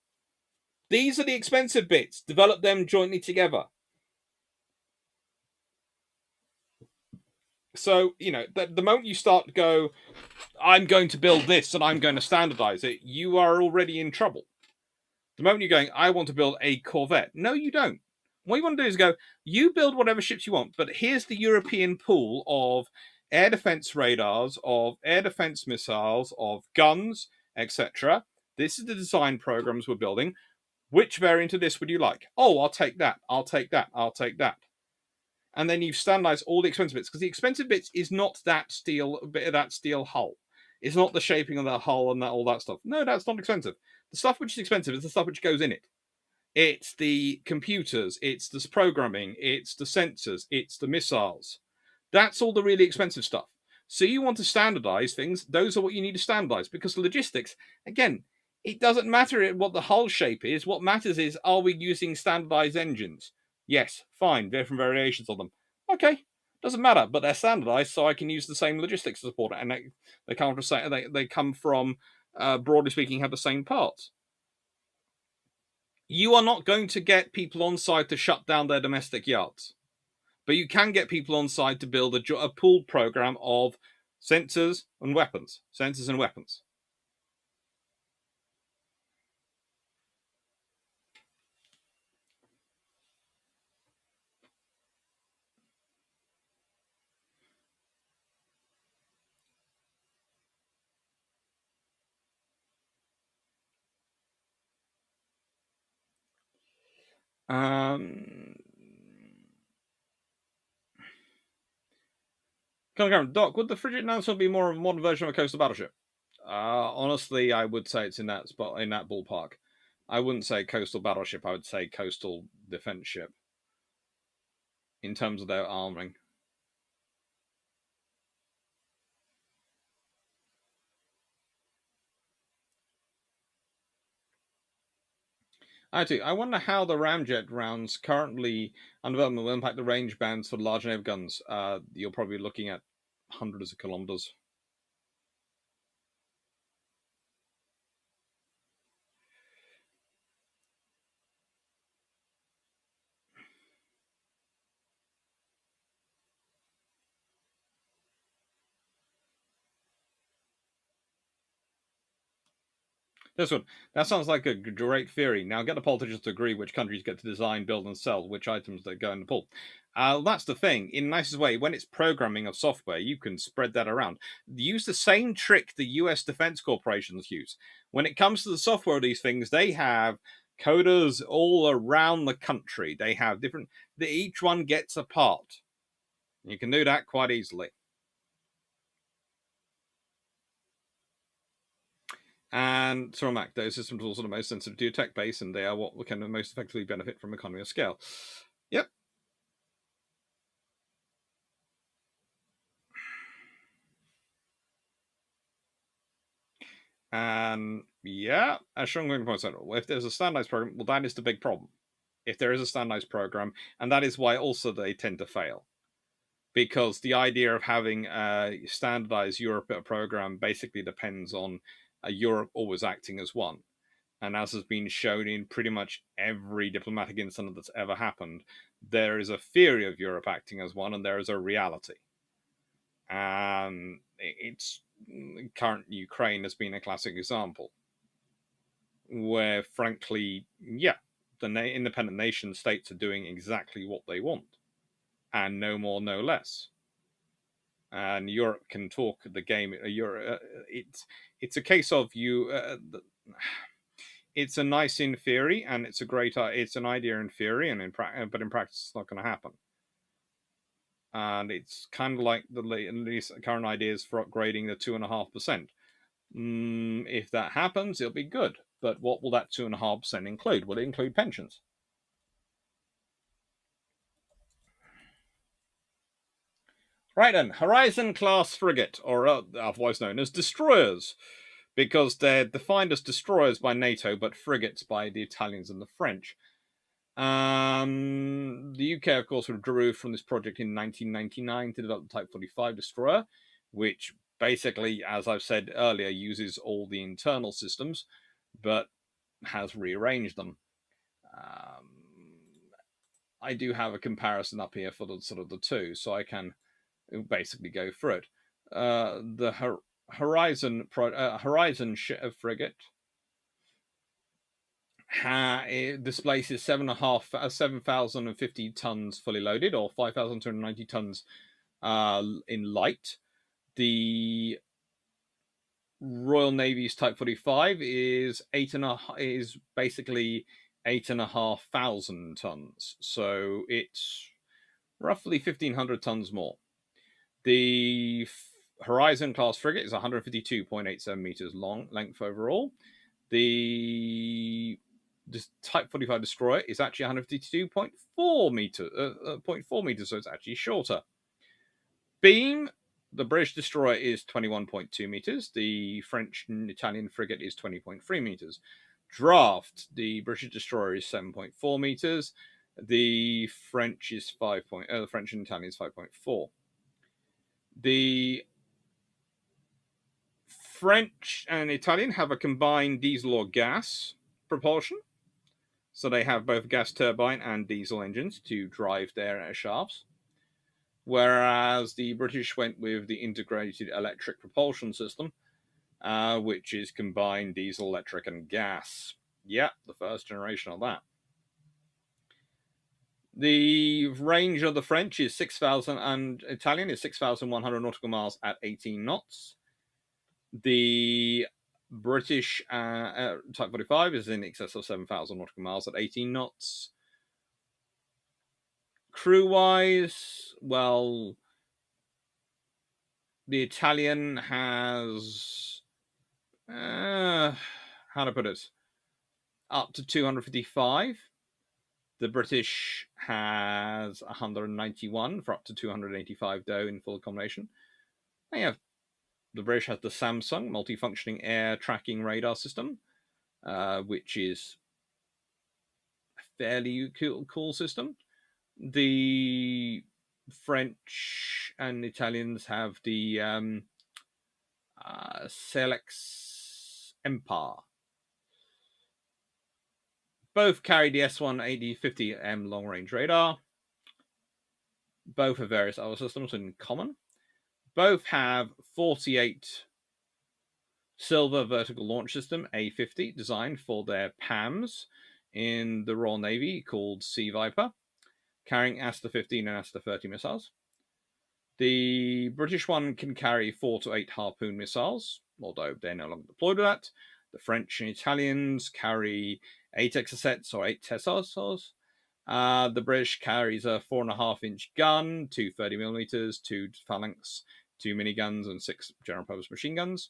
[SPEAKER 1] These are the expensive bits. Develop them jointly together. So, the moment you start to go, I'm going to build this and I'm going to standardize it, you are already in trouble. The moment you're going, I want to build a Corvette. No, you don't. What you want to do is go, you build whatever ships you want, but here's the European pool of air defense radars, of air defense missiles, of guns, etc. This is the design programs we're building. Which variant of this would you like? Oh, I'll take that. I'll take that. I'll take that. And then you standardize all the expensive bits because the expensive bits is not that steel hull. It's not the shaping of the hull and all that stuff. No, that's not expensive. The stuff which is expensive is the stuff which goes in it. It's the computers, it's the programming, it's the sensors, it's the missiles. That's all the really expensive stuff. So you want to standardize things, those are what you need to standardize because the logistics, again, it doesn't matter what the hull shape is. What matters is, are we using standardized engines? Yes, fine, different variations of them. Okay, doesn't matter, but they're standardized, so I can use the same logistics to support it, and they come from, broadly speaking, have the same parts. You are not going to get people on side to shut down their domestic yards, but you can get people on side to build a pooled program of sensors and weapons. Sensors and weapons. Um, Doc, would the frigate now be more of a modern version of a coastal battleship? Honestly, I would say it's in that spot, in that ballpark. I wouldn't say coastal battleship. I would say coastal defense ship in terms of their arming. I wonder how the ramjet rounds currently under development will impact the range bands for large naval guns. You're probably looking at hundreds of kilometers. This one. That sounds like a great theory. Now get the politicians to agree which countries get to design, build, and sell which items they go in the pool. That's the thing. In the nicest way, when it's programming of software, you can spread that around. Use the same trick the US defense corporations use. When it comes to the software of these things, they have coders all around the country. They have different, each one gets a part. You can do that quite easily. And so Mac, those systems are also the most sensitive to your tech base, and they are what can most effectively benefit from economy of scale. Yep. And yeah, as Sean Green points out, if there's a standardized program, well, that is the big problem. If there is a standardized program, and that is why also they tend to fail. Because the idea of having a standardized Europe program basically depends on Europe always acting as one. And as has been shown in pretty much every diplomatic incident that's ever happened, there is a theory of Europe acting as one, and there is a reality. And it's current Ukraine has been a classic example, where frankly, yeah, the independent nation states are doing exactly what they want, and no more, no less. And Europe can talk the game. It's a case of you. It's a nice in theory, and it's a great. It's an idea in theory, and but in practice, it's not going to happen. And it's kind of like the least current ideas for upgrading the 2.5%. If that happens, it'll be good. But what will that 2.5% include? Will it include pensions? Right then, Horizon class frigate, or otherwise known as destroyers, because they're defined as destroyers by NATO, but frigates by the Italians and the French. The UK, of course, withdrew from this project in 1999 to develop the Type 45 destroyer, which basically, as I've said earlier, uses all the internal systems, but has rearranged them. I do have a comparison up here for the sort of the two, so I can basically go through it. The Horizon frigate it displaces 7,050 tons fully loaded, or 5,290 tons in light. The Royal Navy's Type 45 is basically 8,500 tons, so it's roughly 1,500 tons more. The Horizon class frigate is 152.87 meters long length overall. The Type 45 destroyer is actually 152.4 meters, 0.4 meters, so it's actually shorter. Beam, the British destroyer is 21.2 meters. The French and Italian frigate is 20.3 meters. Draft, the British destroyer is 7.4 meters. The French is the French and Italian is 5.4. The French and Italian have a combined diesel or gas propulsion. So they have both gas turbine and diesel engines to drive their shafts. Whereas the British went with the integrated electric propulsion system, which is combined diesel, electric, and gas. Yeah, the first generation of that. The range of the French is 6,000 and Italian is 6,100 nautical miles at 18 knots. The British Type 45 is in excess of 7,000 nautical miles at 18 knots. Crew wise, well, The Italian has, how to put it, up to 255. The British has 191 for up to 285 dough in full combination. The British has the Samsung multifunctioning air tracking radar system, which is a fairly cool system. The French and Italians have the Selex Empire. Both carry the S18050M long-range radar. Both have various other systems in common. Both have 48 silver vertical launch system A50 designed for their PAMs in the Royal Navy called Sea Viper, carrying Aster 15 and Aster 30 missiles. The British one can carry 4 to 8 Harpoon missiles, although they're no longer deployed with that. The French and Italians carry 8 Exocets or 8 Tessars. The British carries a 4.5-inch gun, 2 30mm, 2 phalanx, 2 miniguns, and 6 general purpose machine guns.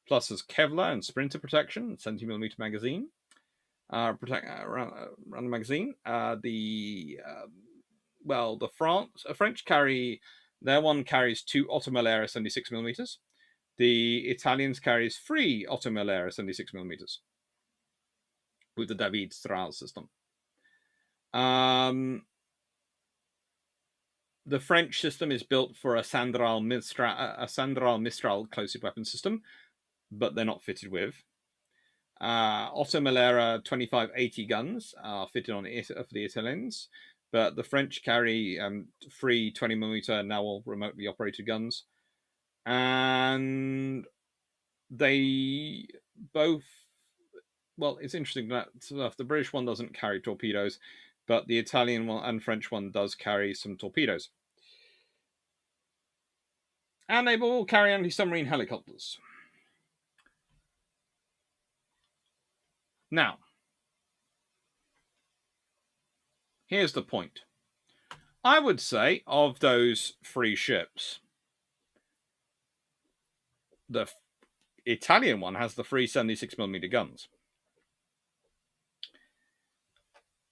[SPEAKER 1] Plus has Kevlar and sprinter protection, 70mm magazine. Around the magazine. The French carry, their one carries 2 Automelaire 76mm. The Italians carries 3 Automelaire 76mm with the David Strauss system. The French system is built for a Sandral Mistral close-up weapon system, but they're not fitted with. Automelera 2580 guns are fitted on it for the Italians, but the French carry 3 20mm Naval remotely operated guns, and they both. Well, it's interesting that stuff. The British one doesn't carry torpedoes, but the Italian one and French one does carry some torpedoes. And they all carry anti-submarine helicopters. Now, here's the point. I would say of those 3 ships, the Italian one has the 3 76mm guns.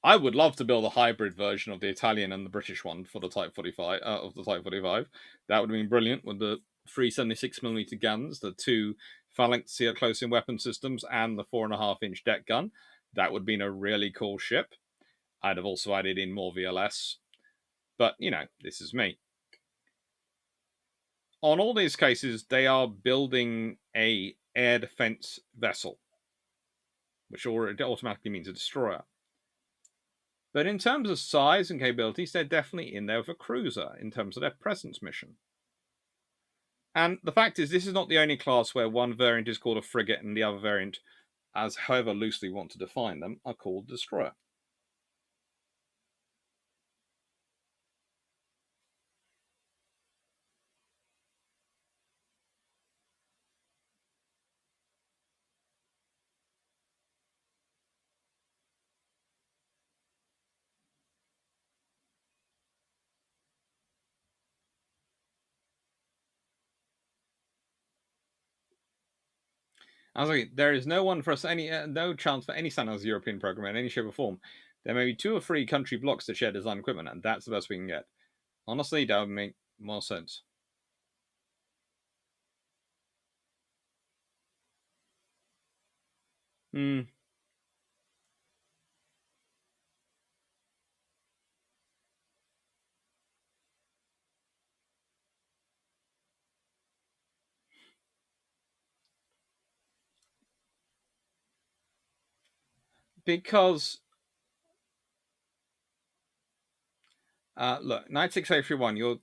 [SPEAKER 1] I would love to build a hybrid version of the Italian and the British one for the Type 45 of the Type 45. That would have been brilliant with the 3 76mm guns, the 2 phalanx close-in weapon systems, and the 4.5-inch deck gun. That would have been a really cool ship. I'd have also added in more VLS, but this is me. On all these cases, they are building a air defense vessel, which automatically means a destroyer. But in terms of size and capabilities, they're definitely in there with a cruiser in terms of their presence mission. And the fact is, this is not the only class where one variant is called a frigate and the other variant, as however loosely you want to define them, are called destroyer. I was like, there is no chance for any standardized European program in any shape or form. There may be 2 or 3 country blocks that share design equipment, and that's the best we can get. Honestly, that would make more sense. Because look, 96831, you're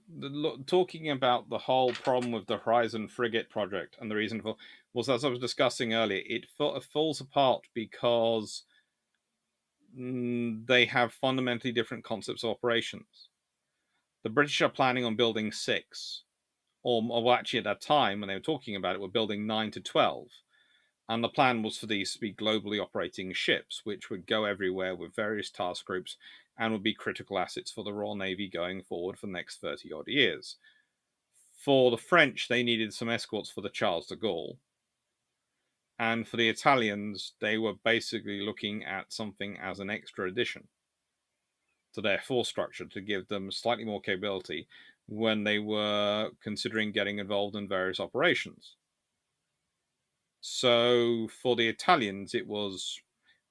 [SPEAKER 1] talking about the whole problem with the Horizon frigate project, and the reason for was, as I was discussing earlier, it falls apart because they have fundamentally different concepts of operations. The British are planning on building 6, or actually at that time when they were talking about it, were building 9 to 12. And the plan was for these to be globally operating ships, which would go everywhere with various task groups and would be critical assets for the Royal Navy going forward for the next 30-odd years. For the French, they needed some escorts for the Charles de Gaulle. And for the Italians, they were basically looking at something as an extra addition to their force structure to give them slightly more capability when they were considering getting involved in various operations. So for the Italians, it was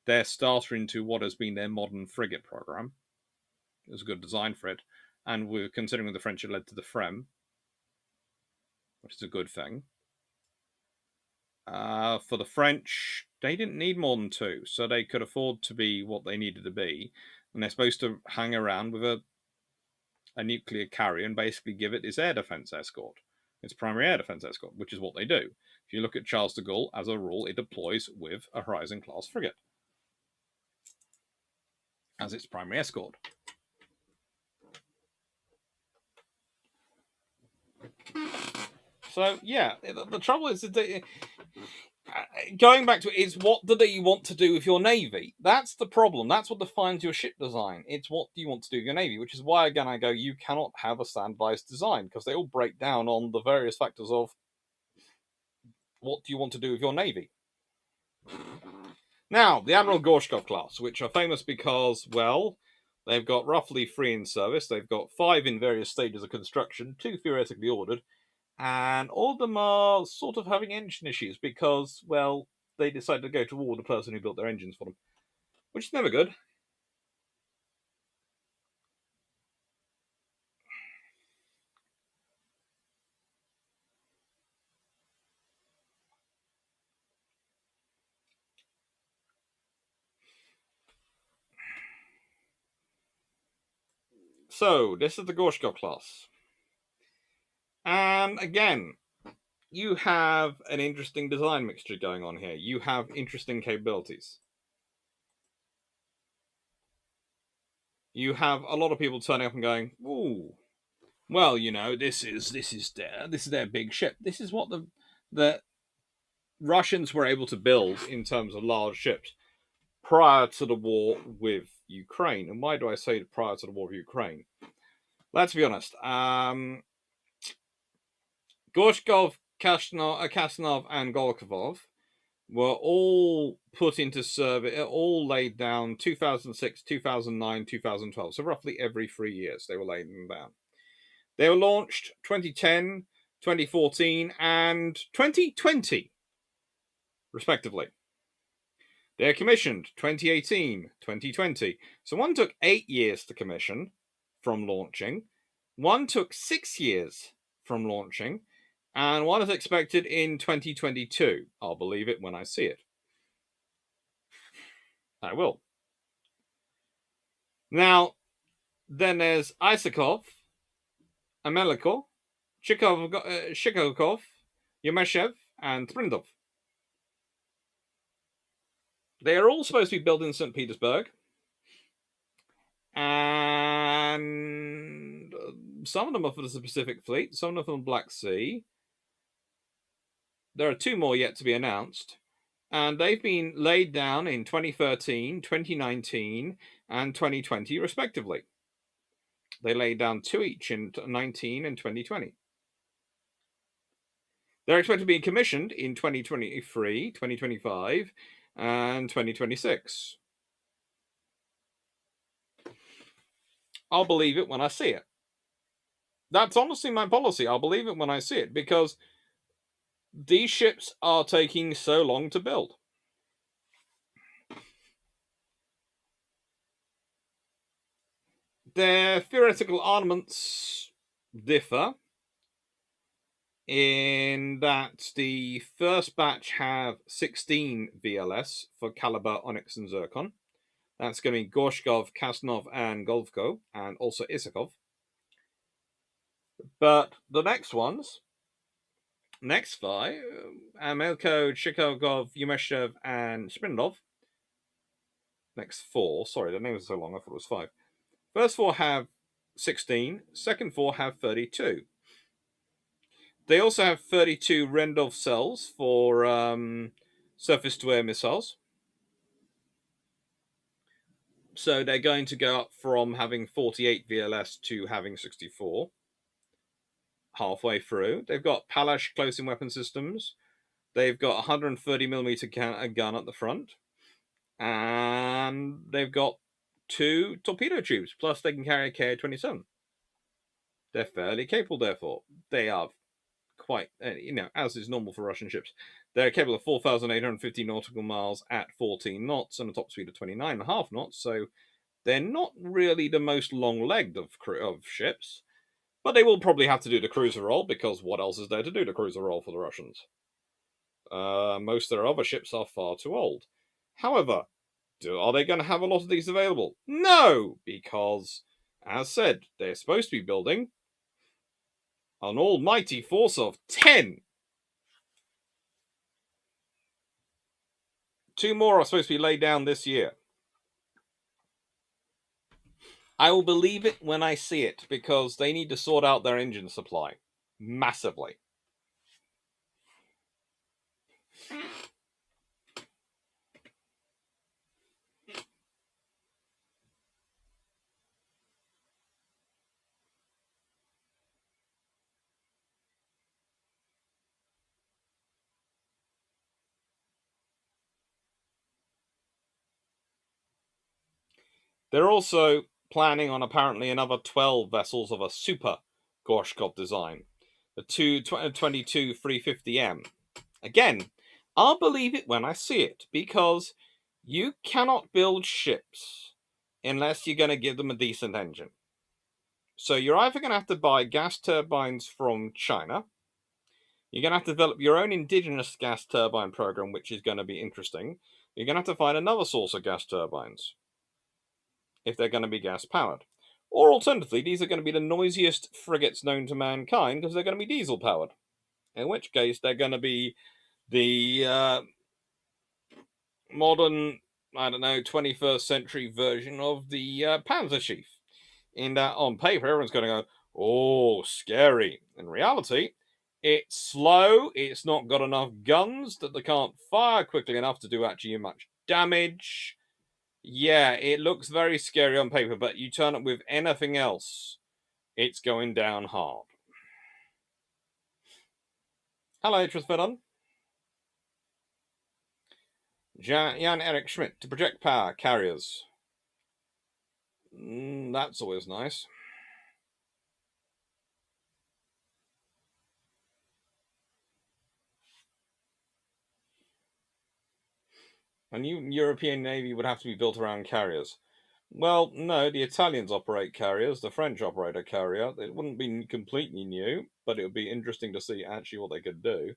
[SPEAKER 1] their starter into what has been their modern frigate program. It was a good design for it. And we were considering the French had led to the Frem, which is a good thing. For the French, they didn't need more than two, so they could afford to be what they needed to be. And they're supposed to hang around with a nuclear carrier and basically give it its air defense escort, its primary air defense escort, which is what they do. If you look at Charles de Gaulle, as a rule, it deploys with a Horizon-class frigate as its primary escort. So, yeah, the trouble is that going back to it is, what do you want to do with your navy? That's the problem. That's what defines your ship design. It's what do you want to do with your navy, which is why, again, I go, you cannot have a standardized design because they all break down on the various factors of what do you want to do with your navy. Now, the Admiral Gorshkov class, which are famous because, well, they've got roughly 3 in service. They've got 5 in various stages of construction, 2 theoretically ordered, and all of them are sort of having engine issues because, well, they decided to go to war with the person who built their engines for them, which is never good. So, this is the Gorshkov class. And again, you have an interesting design mixture going on here. You have interesting capabilities. You have a lot of people turning up and going, "Ooh, well, you know, this is their big ship. This is what the Russians were able to build in terms of large ships prior to the war with Ukraine." And why do I say prior to the war with Ukraine? Let's be honest. Gorshkov, Kasnov, and Golkov were all put into service, all laid down 2006, 2009, 2012. So roughly every 3 years they were laying down. They were launched 2010, 2014, and 2020, respectively. They are commissioned 2018, 2020. So one took 8 years to commission from launching. One took 6 years from launching. And one is expected in 2022. I'll believe it when I see it. I will. Now, then there's Isakov, Amelikov, Shikokov, Yemeshev, and Trindov. They are all supposed to be built in St. Petersburg. And some of them are for the Pacific Fleet, some of them Black Sea. There are 2 more yet to be announced. And they've been laid down in 2013, 2019, and 2020, respectively. They laid down 2 each in 19 and 2020. They're expected to be commissioned in 2023, 2025, and 2026. I'll believe it when I see it. That's honestly my policy. I'll believe it when I see it because these ships are taking so long to build. Their theoretical armaments differ in that the first batch have 16 VLS for Caliber, Onyx, and Zircon. That's going to be Gorshkov, Kasnov, and Golfko, and also Isakov. But the next ones, next 5, Amelko, Shikogov, Yumeshev, and Sprindov. Next 4, sorry, the name was so long, I thought it was 5. First 4 have 16, second 4 have 32. They also have 32 Rendov cells for surface-to-air missiles. So they're going to go up from having 48 VLS to having 64. halfway through. They've got Palash close-in weapon systems. They've got a 130mm gun at the front. And they've got 2 torpedo tubes, plus they can carry a Ka-27. They're fairly capable, therefore. They are quite, as is normal for Russian ships. They're capable of 4,850 nautical miles at 14 knots and a top speed of 29.5 knots, so they're not really the most long-legged of ships, but they will probably have to do the cruiser role, because what else is there to do the cruiser role for the Russians? Most of their other ships are far too old. However, are they going to have a lot of these available? No, because, as said, they're supposed to be building an almighty force of 10. 2 more are supposed to be laid down this year. I will believe it when I see it, because they need to sort out their engine supply massively. They're also planning on apparently another 12 vessels of a super Gorshkov design, the 22 350M. Again, I'll believe it when I see it, because you cannot build ships unless you're going to give them a decent engine. So you're either going to have to buy gas turbines from China, you're going to have to develop your own indigenous gas turbine program, which is going to be interesting. You're going to have to find another source of gas turbines if they're going to be gas-powered. Or alternatively, these are going to be the noisiest frigates known to mankind, because they're going to be diesel-powered. In which case, they're going to be the modern, 21st century version of the Panzer In that, on paper, everyone's going to go, oh, scary. In reality, it's slow, it's not got enough guns, that they can't fire quickly enough to do actually much damage. Yeah, it looks very scary on paper, but you turn it with anything else, it's going down hard. Hello, Trisvedon. Jan Eric Schmidt to project power carriers. That's always nice. A new European Navy would have to be built around carriers. Well, no, the Italians operate carriers, the French operate a carrier. It wouldn't be completely new, but it would be interesting to see actually what they could do.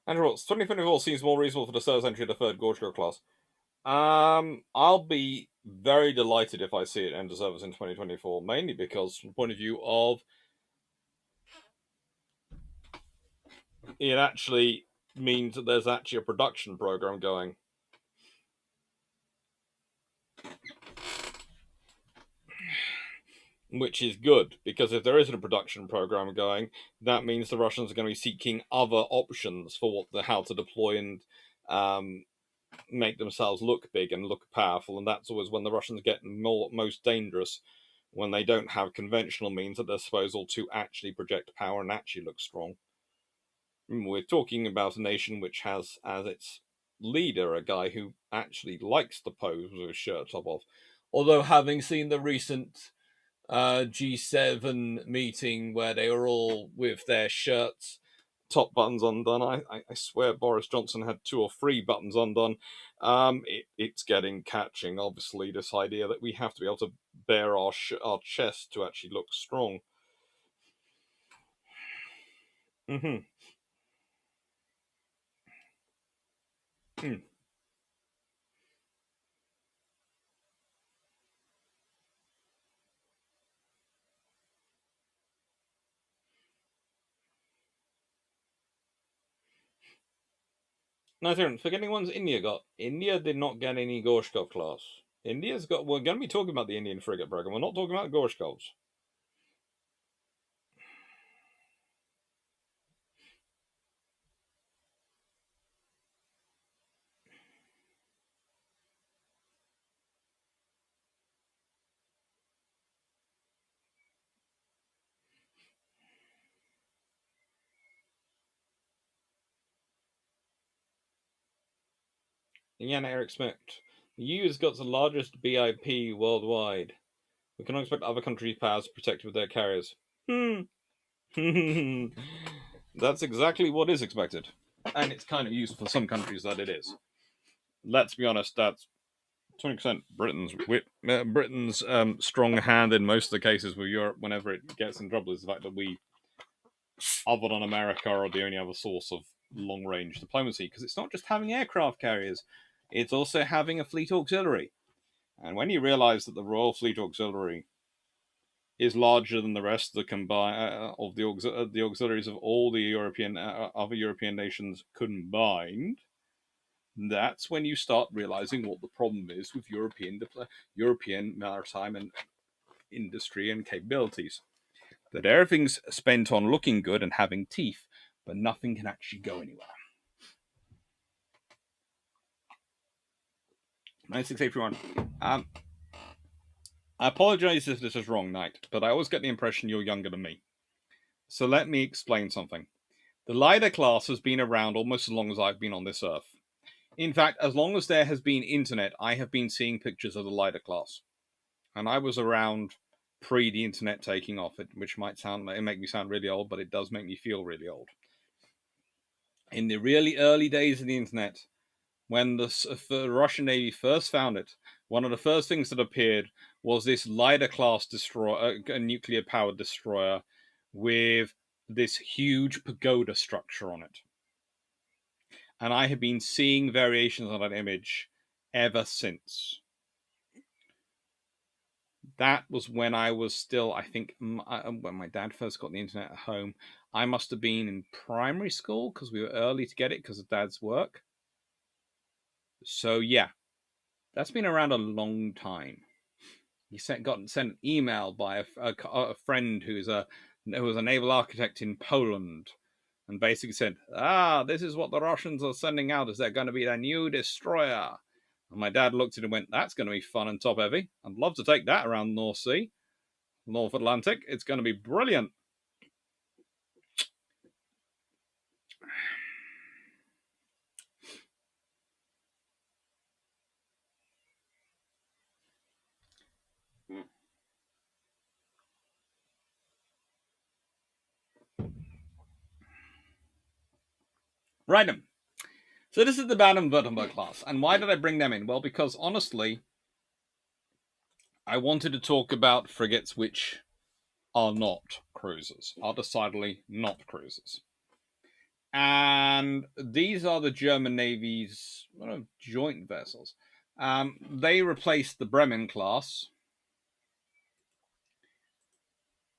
[SPEAKER 1] Andrew Watts, 2024 seems more reasonable for the service entry of the third Gorshko class. I'll be very delighted if I see it enter service in 2024, mainly because, from the point of view of it actually means that there's actually a production program going. Which is good, because if there isn't a production program going, that means the Russians are going to be seeking other options for how to deploy and make themselves look big and look powerful, and that's always when the Russians get most dangerous, when they don't have conventional means at their disposal to actually project power and actually look strong. We're talking about a nation which has as its leader a guy who actually likes to pose with his shirt top off. Although, having seen the recent G7 meeting where they were all with their shirts, top buttons undone, I swear Boris Johnson had 2 or 3 buttons undone. It's getting catching, obviously, this idea that we have to be able to bare our chest to actually look strong. Mm-hmm. No, Terence, forgetting ones India got. India did not get any Gorshkov class. India's got. We're going to be talking about the Indian frigate program. We're not talking about Gorshkovs. Jan Eric Smith. The EU has got the largest BIP worldwide. We cannot expect other countries' powers to protect with their carriers. Hmm. That's exactly what is expected. And it's kind of useful for some countries that it is. Let's be honest, that's 20% Britain's strong hand in most of the cases with Europe whenever it gets in trouble is the fact that we, other than America, are the only other source of long range diplomacy, because it's not just having aircraft carriers, it's also having a fleet auxiliary. And when you realize that the Royal Fleet Auxiliary is larger than the rest of the of the auxiliaries of all the other European nations combined, that's when you start realizing what the problem is with European maritime and industry and capabilities. That everything's spent on looking good and having teeth, but nothing can actually go anywhere. 96 everyone. I apologize if this is wrong, Knight, but I always get the impression you're younger than me. So let me explain something. The Leiter class has been around almost as long as I've been on this earth. In fact, as long as there has been internet, I have been seeing pictures of the Leiter class. And I was around pre the internet taking off, which might make me sound really old, but it does make me feel really old. In the really early days of the internet, when the Russian Navy first found it, one of the first things that appeared was this Leiter class destroyer, a nuclear powered destroyer with this huge pagoda structure on it. And I have been seeing variations on that image ever since. That was when I was still, I think, when my dad first got the internet at home. I must have been in primary school because we were early to get it because of Dad's work. So yeah, that's been around a long time. He sent an email by a friend who was a naval architect in Poland, and basically said, this is what the Russians are sending out. Is they're going to be their new destroyer? And my dad looked at it and went, that's going to be fun and top heavy. I'd love to take that around the North Sea, North Atlantic. It's going to be brilliant. Right. So this is the Baden-Württemberg class. And why did I bring them in? Well, because honestly, I wanted to talk about frigates which are not cruisers, are decidedly not cruisers. And these are the German Navy's joint vessels. They replaced the Bremen class,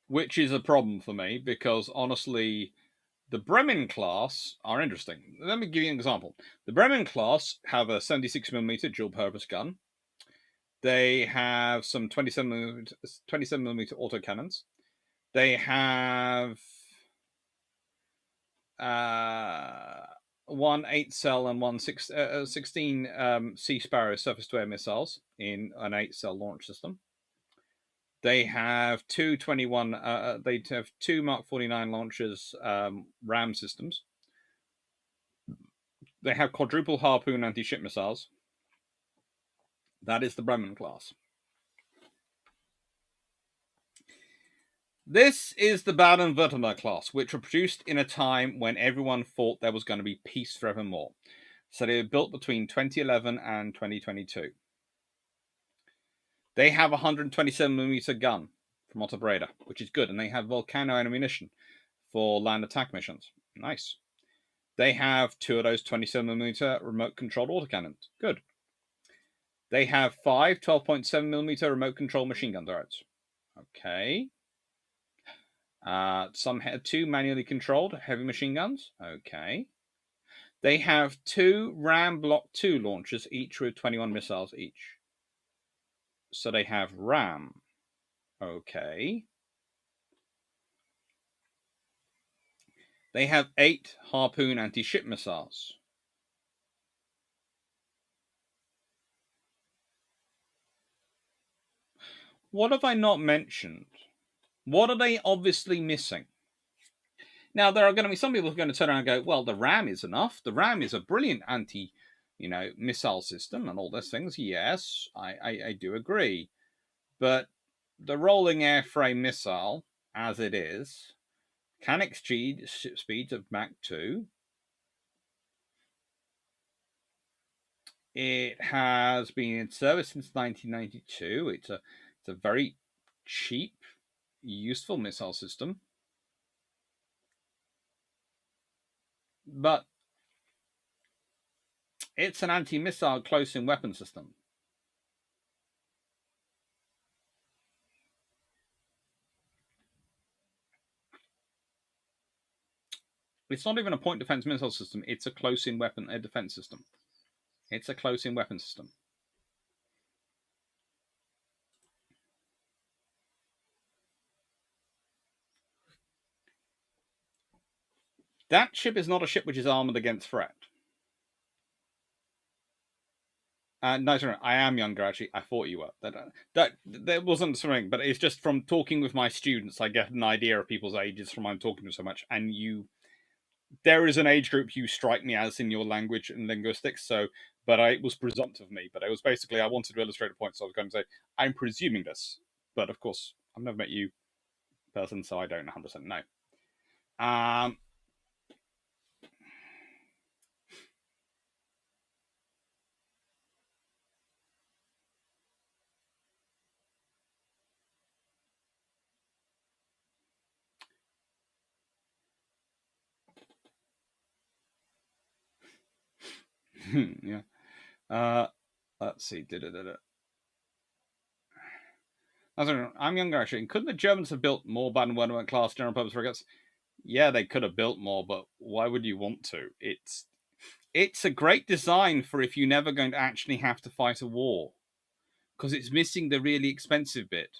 [SPEAKER 1] which is a problem for me because honestly, the Bremen class are interesting. Let me give you an example. The Bremen class have a 76mm dual-purpose gun. They have some 27mm autocannons. They have one 8-cell and one 16 Sea Sparrow surface-to-air missiles in an 8-cell launch system. They have two 21. They have two Mark 49 launchers, RAM systems. They have quadruple Harpoon anti-ship missiles. That is the Bremen class. This is the Baden-Württemberg class, which were produced in a time when everyone thought there was going to be peace forevermore. So they were built between 2011 and 2022. They have a 127mm gun from Otto Breda, which is good, and they have Volcano ammunition for land attack missions. Nice. They have two of those 27mm remote-controlled autocannons. Good. They have 5 12.7mm remote-controlled machine gun turrets. Okay. Some have 2 manually controlled heavy machine guns. Okay. They have 2 Ram Block 2 launchers, each with 21 missiles each. So they have Ram. Okay. They have 8 Harpoon anti-ship missiles. What have I not mentioned? What are they obviously missing? Now, there are going to be some people who are going to turn around and go, well, the RAM is enough. The RAM is a brilliant missile system and all those things. Yes, I do agree. But the rolling airframe missile, as it is, can exceed speeds of Mach 2. It has been in service since 1992. It's a very cheap, useful missile system. But it's an anti-missile close-in weapon system. It's not even a point defense missile system. It's a close-in weapon defense system. It's a close-in weapon system. That ship is not a ship which is armored against threat. No, sorry, I am younger. Actually, I thought you were. That wasn't something, but it's just from talking with my students, I get an idea of people's ages from I'm talking to so much. And there is an age group you strike me as in your language and linguistics. So, but it was presumptive of me. But it was basically I wanted to illustrate a point, so I was going to say I'm presuming this, but of course I've never met you in person, so I don't 100% know. Yeah. Let's see. I'm younger actually. Couldn't the Germans have built more Baden-Württemberg class general purpose frigates? Yeah, they could have built more, but why would you want to? It's a great design for if you're never going to actually have to fight a war, because it's missing the really expensive bit.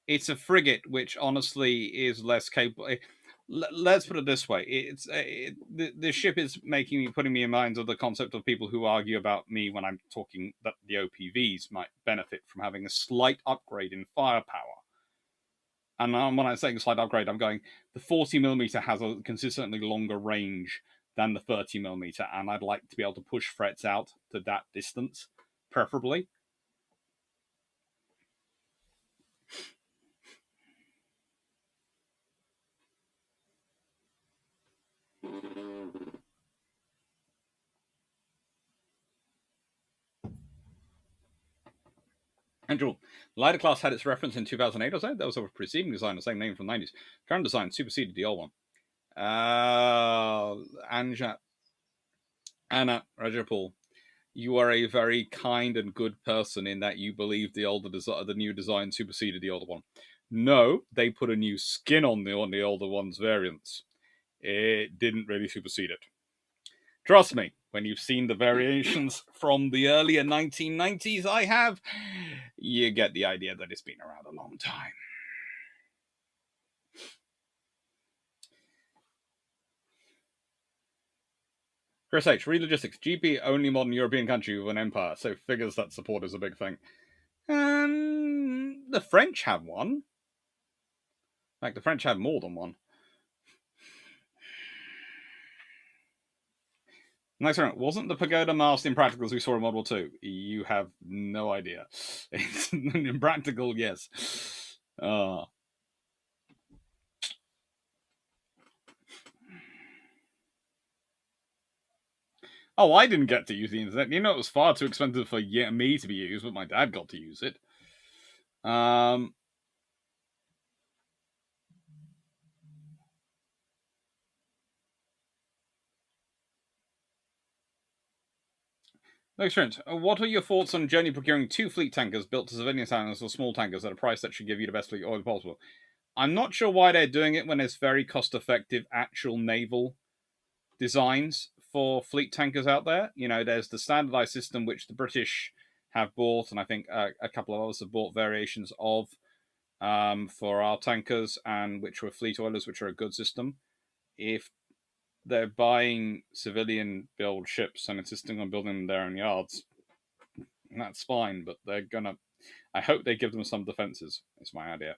[SPEAKER 1] It's a frigate, which honestly is less capable. Let's put it this way: the ship is putting me in mind of the concept of people who argue about me when I'm talking that the OPVs might benefit from having a slight upgrade in firepower. And when I'm saying slight upgrade, I'm going the 40mm has a consistently longer range than the 30mm, and I'd like to be able to push threats out to that distance, preferably. Andrew, Lighter Class had its reference in 2008 or so. That was a preceding design, the same name from the 90s. Current design superseded the old one. Anna Rajapal, you are a very kind and good person in that you believe the new design superseded the older one. No, they put a new skin on the older one's variants. It didn't really supersede it. Trust me, when you've seen the variations from the earlier 1990s I have, you get the idea that it's been around a long time. Chris H, read logistics. GP only modern European country with an empire, so figures that support is a big thing. The French have one. In fact, the French have more than one. Next one. Wasn't the pagoda mast impractical as we saw in World War II? You have no idea. It's impractical, yes. Oh, I didn't get to use the internet. You know, it was far too expensive for me to be used, but my dad got to use it. Next, what are your thoughts on Journey procuring 2 fleet tankers built to civilian standards or small tankers at a price that should give you the best fleet oil possible? I'm not sure why they're doing it when there's very cost-effective actual naval designs for fleet tankers out there. You know, there's the standardized system which the British have bought, and I think a couple of others have bought variations of for our tankers, and which were fleet oilers, which are a good system. If they're buying civilian build ships and insisting on building them their own yards, that's fine, but I hope they give them some defenses, is my idea.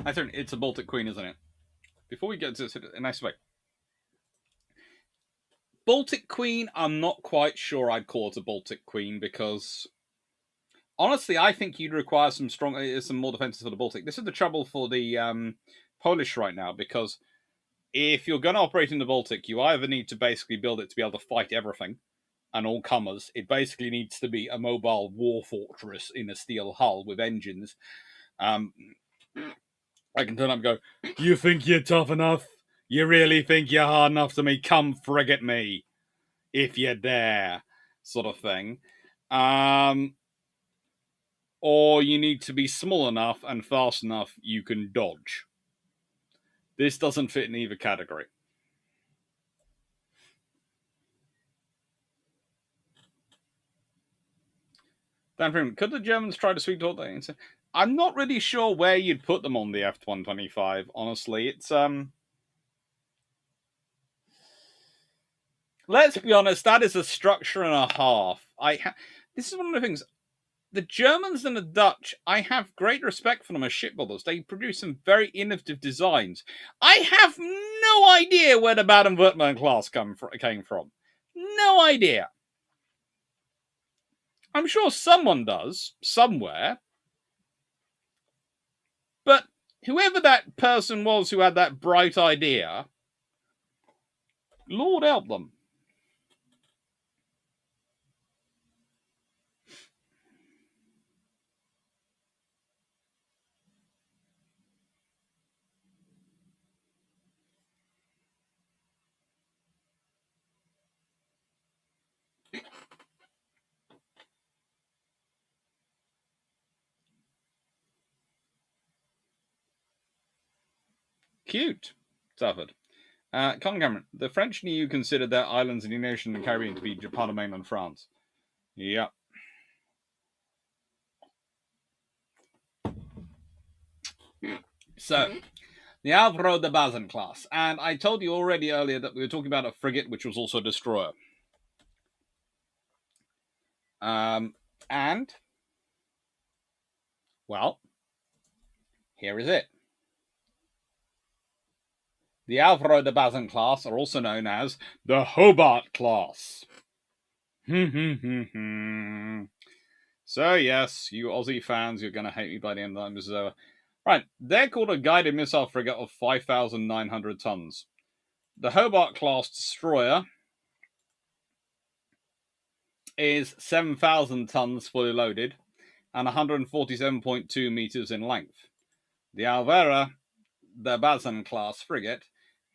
[SPEAKER 1] I think it's a Baltic Queen, isn't it? Before we get to this, a nice way. Baltic Queen, I'm not quite sure I'd call it a Baltic Queen because honestly, I think you'd require some more defenses for the Baltic. This is the trouble for the Polish right now because if you're going to operate in the Baltic, you either need to basically build it to be able to fight everything and all comers. It basically needs to be a mobile war fortress in a steel hull with engines. I can turn up and go, "You think you're tough enough? You really think you're hard enough to me? Come frigate me, if you dare," sort of thing. Or you need to be small enough and fast enough you can dodge. This doesn't fit in either category. Dan Freeman, could the Germans try to sweep the I'm not really sure where you'd put them on the F-125, honestly. It's, let's be honest, that is a structure and a half. This is one of the things. The Germans and the Dutch, I have great respect for them as shipbuilders. They produce some very innovative designs. I have no idea where the Baden-Württemberg class came from. No idea. I'm sure someone does, somewhere. But whoever that person was who had that bright idea, Lord help them. Cute. Suffered. Colin Cameron, the French and EU considered their islands in the ocean and Caribbean to be part of mainland France. Yeah. So, the Alvaro de Bazin class. And I told you already earlier that we were talking about a frigate, which was also a destroyer. And, well, here is it. The Alvaro de Bazin class are also known as the Hobart class. So, yes, you Aussie fans, you're going to hate me by the end of this is over. Right, they're called a guided missile frigate of 5,900 tons. The Hobart class destroyer is 7,000 tons fully loaded and 147.2 meters in length. The Alvaro de Bazin class frigate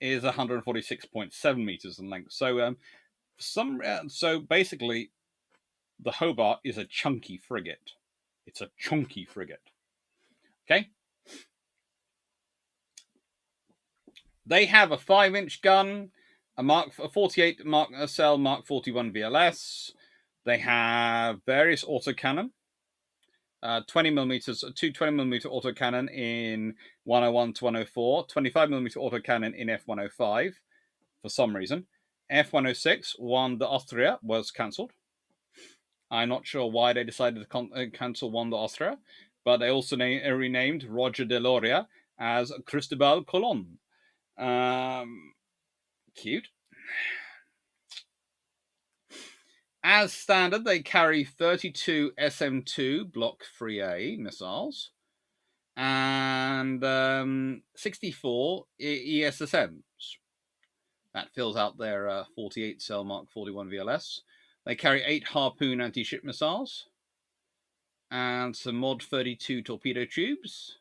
[SPEAKER 1] is 146.7 meters in length. So, so basically, the Hobart is a chunky frigate. It's a chunky frigate. Okay. They have a 5-inch gun, a 48 cell Mark 41 VLS. They have various autocannon. 20 millimeters, two 20 millimeter autocannon in 101 to 104, 25 millimeter autocannon in F105 for some reason. F106, one the Austria was cancelled. I'm not sure why they decided to cancel one the Austria, but they also renamed Roger de Loria as Cristobal Colon. Cute. As standard, they carry 32 SM2 Block 3A missiles and 64 ESSMs. That fills out their 48 cell Mark 41 VLS. They carry 8 Harpoon anti-ship missiles and some Mod 32 torpedo tubes.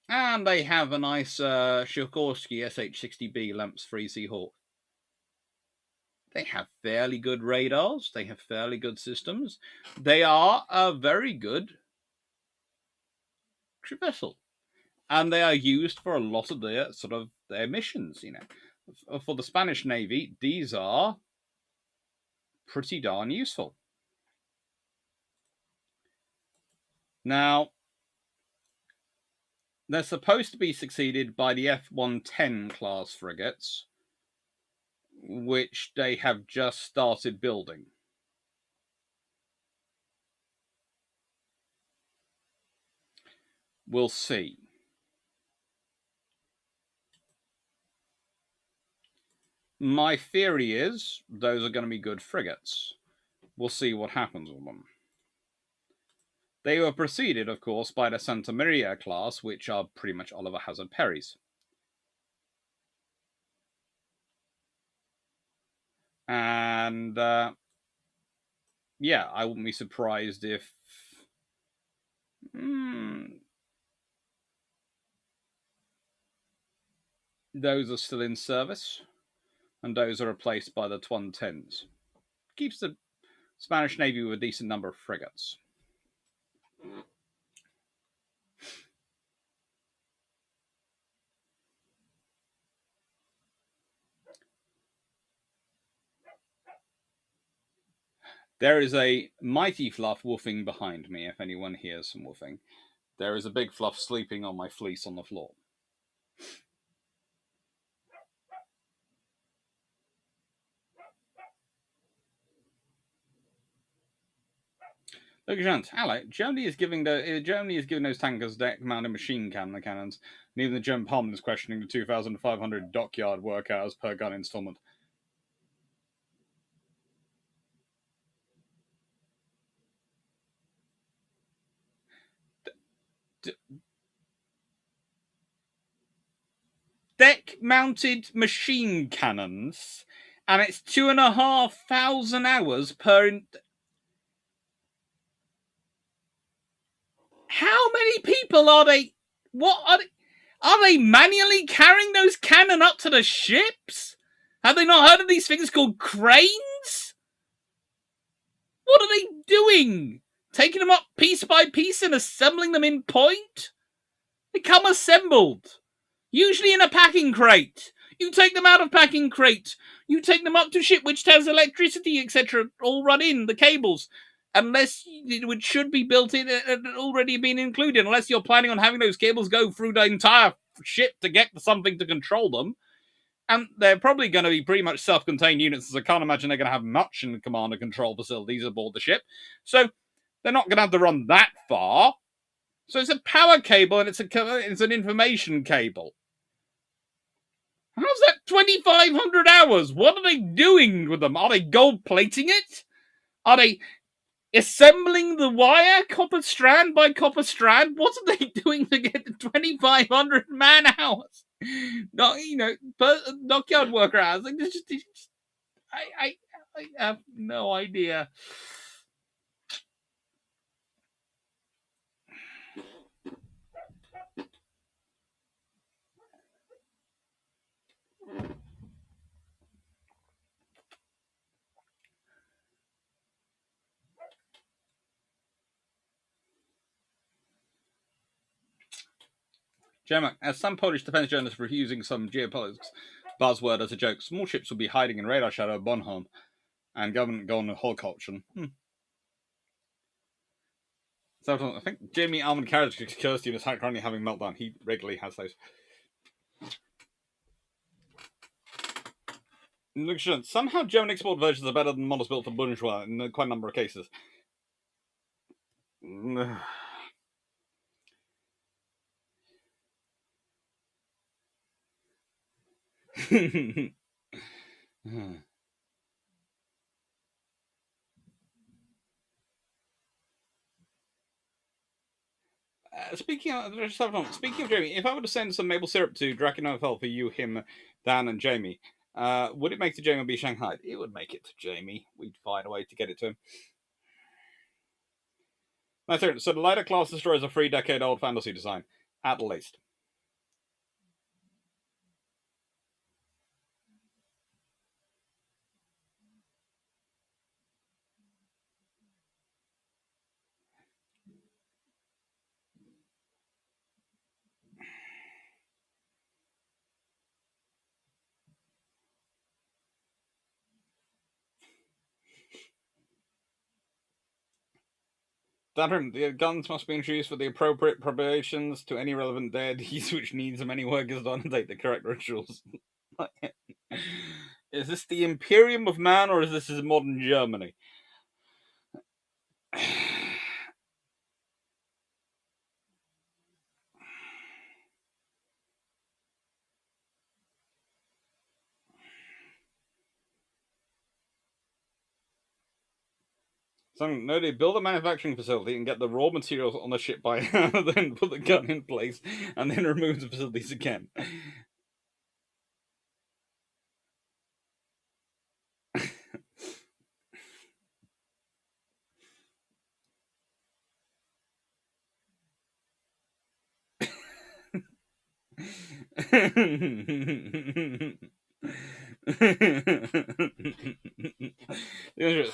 [SPEAKER 1] And they have a nice Sikorsky SH-60B Lamps 3 Seahawk. They have fairly good radars. They have fairly good systems. They are a very good vessel. And they are used for a lot of their missions, you know. For the Spanish Navy, these are pretty darn useful. Now, they're supposed to be succeeded by the F-110 class frigates, which they have just started building. We'll see. My theory is those are going to be good frigates. We'll see what happens with them. They were preceded, of course, by the Santa Maria class, which are pretty much Oliver Hazard Perrys. And yeah, I wouldn't be surprised if those are still in service, and those are replaced by the Twan 10s. Keeps the Spanish Navy with a decent number of frigates. There is a mighty fluff woofing behind me, if anyone hears some woofing. There is a big fluff sleeping on my fleece on the floor. Look at hello. Germany is giving those tankers deck-mounted machine cannons, and even the German Parliament is questioning the 2,500 dockyard work hours per gun installment. Deck-mounted machine cannons, and it's 2,500 hours per. How many people are they? What are they? Are they manually carrying those cannon up to the ships? Have they not heard of these things called cranes? What are they doing? Taking them up piece by piece and assembling them in point? They come assembled, usually in a packing crate. You take them out of packing crate. You take them up to ship, which has electricity, etc., all run in, the cables. Unless it should be built in, already been included, unless you're planning on having those cables go through the entire ship to get something to control them. And they're probably going to be pretty much self-contained units, as I can't imagine they're going to have much in command and control facilities aboard the ship. So they're not going to have to run that far. So it's a power cable and it's an information cable. How's that 2,500 hours? What are they doing with them? Are they gold plating it? Are they assembling the wire copper strand by copper strand? What are they doing to get the 2,500 man hours? Not, dockyard worker hours. I have no idea. Jermak, as some Polish defense journalists were using some geopolitics buzzword as a joke, small ships would be hiding in radar shadow of Bonhomme and government gone horticulture. So I think Jamie Almond Kirsty is currently having meltdown. He regularly has those. Somehow German export versions are better than models built for bourgeois in quite a number of cases. Speaking of Jamie, if I were to send some maple syrup to Drakenofel for you, him, Dan, and Jamie, would it make the Jamie be Shanghai? It would make it to Jamie. We'd find a way to get it to him. So the lighter class destroyer is a 3-decade-old fantasy design, at least. The guns must be introduced with the appropriate preparations to any relevant deities which needs many workers to undertake the correct rituals. Is this the Imperium of Man, or is this modern Germany? So no, they build a manufacturing facility and get the raw materials on the ship by hand, then put the gun in place, and then remove the facilities again.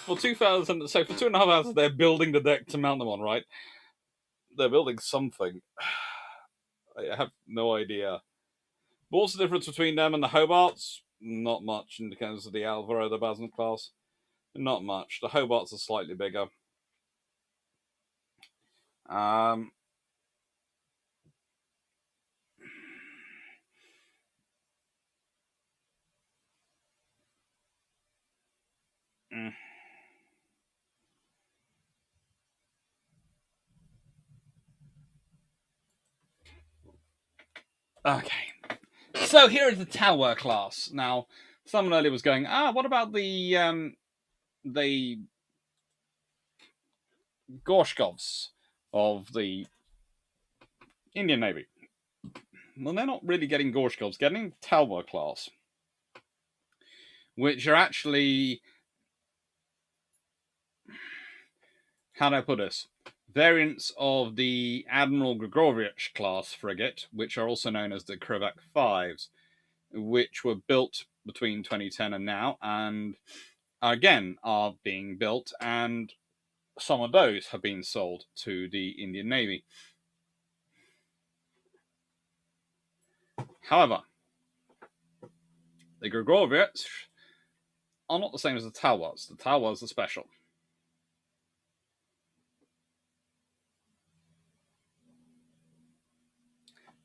[SPEAKER 1] For 2,000, so for 2.5 hours, they're building the deck to mount them on, right? They're building something. I have no idea. What's the difference between them and the Hobarts? Not much in terms of the Alvaro, the Basant class. Not much. The Hobarts are slightly bigger. Um, mm. Okay. So here is the Tower class. Now, someone earlier was going, what about the Gorshkovs of the Indian Navy? Well, they're not really getting Gorshkovs, getting Tower class, which are actually, how do I put this? Variants of the Admiral Grigorovich class frigate, which are also known as the Krivak 5s, which were built between 2010 and now, and again are being built, and some of those have been sold to the Indian Navy. However, the Grigorovich are not the same as the Towers. The Towers are special.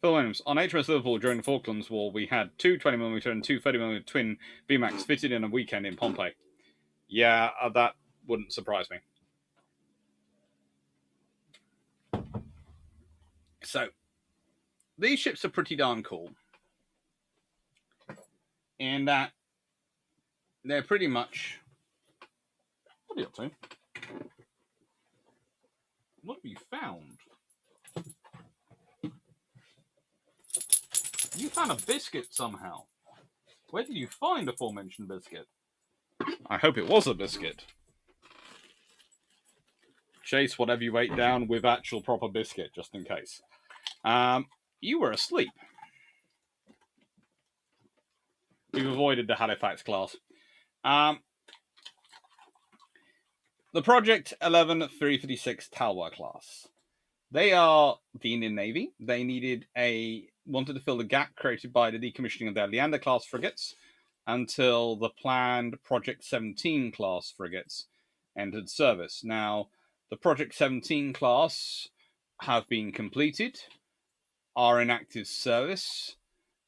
[SPEAKER 1] Phil Williams, on HMS Liverpool during the Falklands War, we had two 20mm and two 30mm twin VMAX fitted in a weekend in Pompey. Yeah, that wouldn't surprise me. So, these ships are pretty darn cool in that they're pretty much. What are you up to? What have you found? You found a biscuit somehow. Where did you find the aforementioned biscuit? I hope it was a biscuit. Chase whatever you ate down with actual proper biscuit, just in case. You were asleep. We've avoided the Halifax class. The Project 11356 Talwar class. They are the Indian Navy. They wanted to fill the gap created by the decommissioning of their Leander class frigates until the planned Project 17 class frigates entered service. Now, the Project 17 class have been completed, are in active service,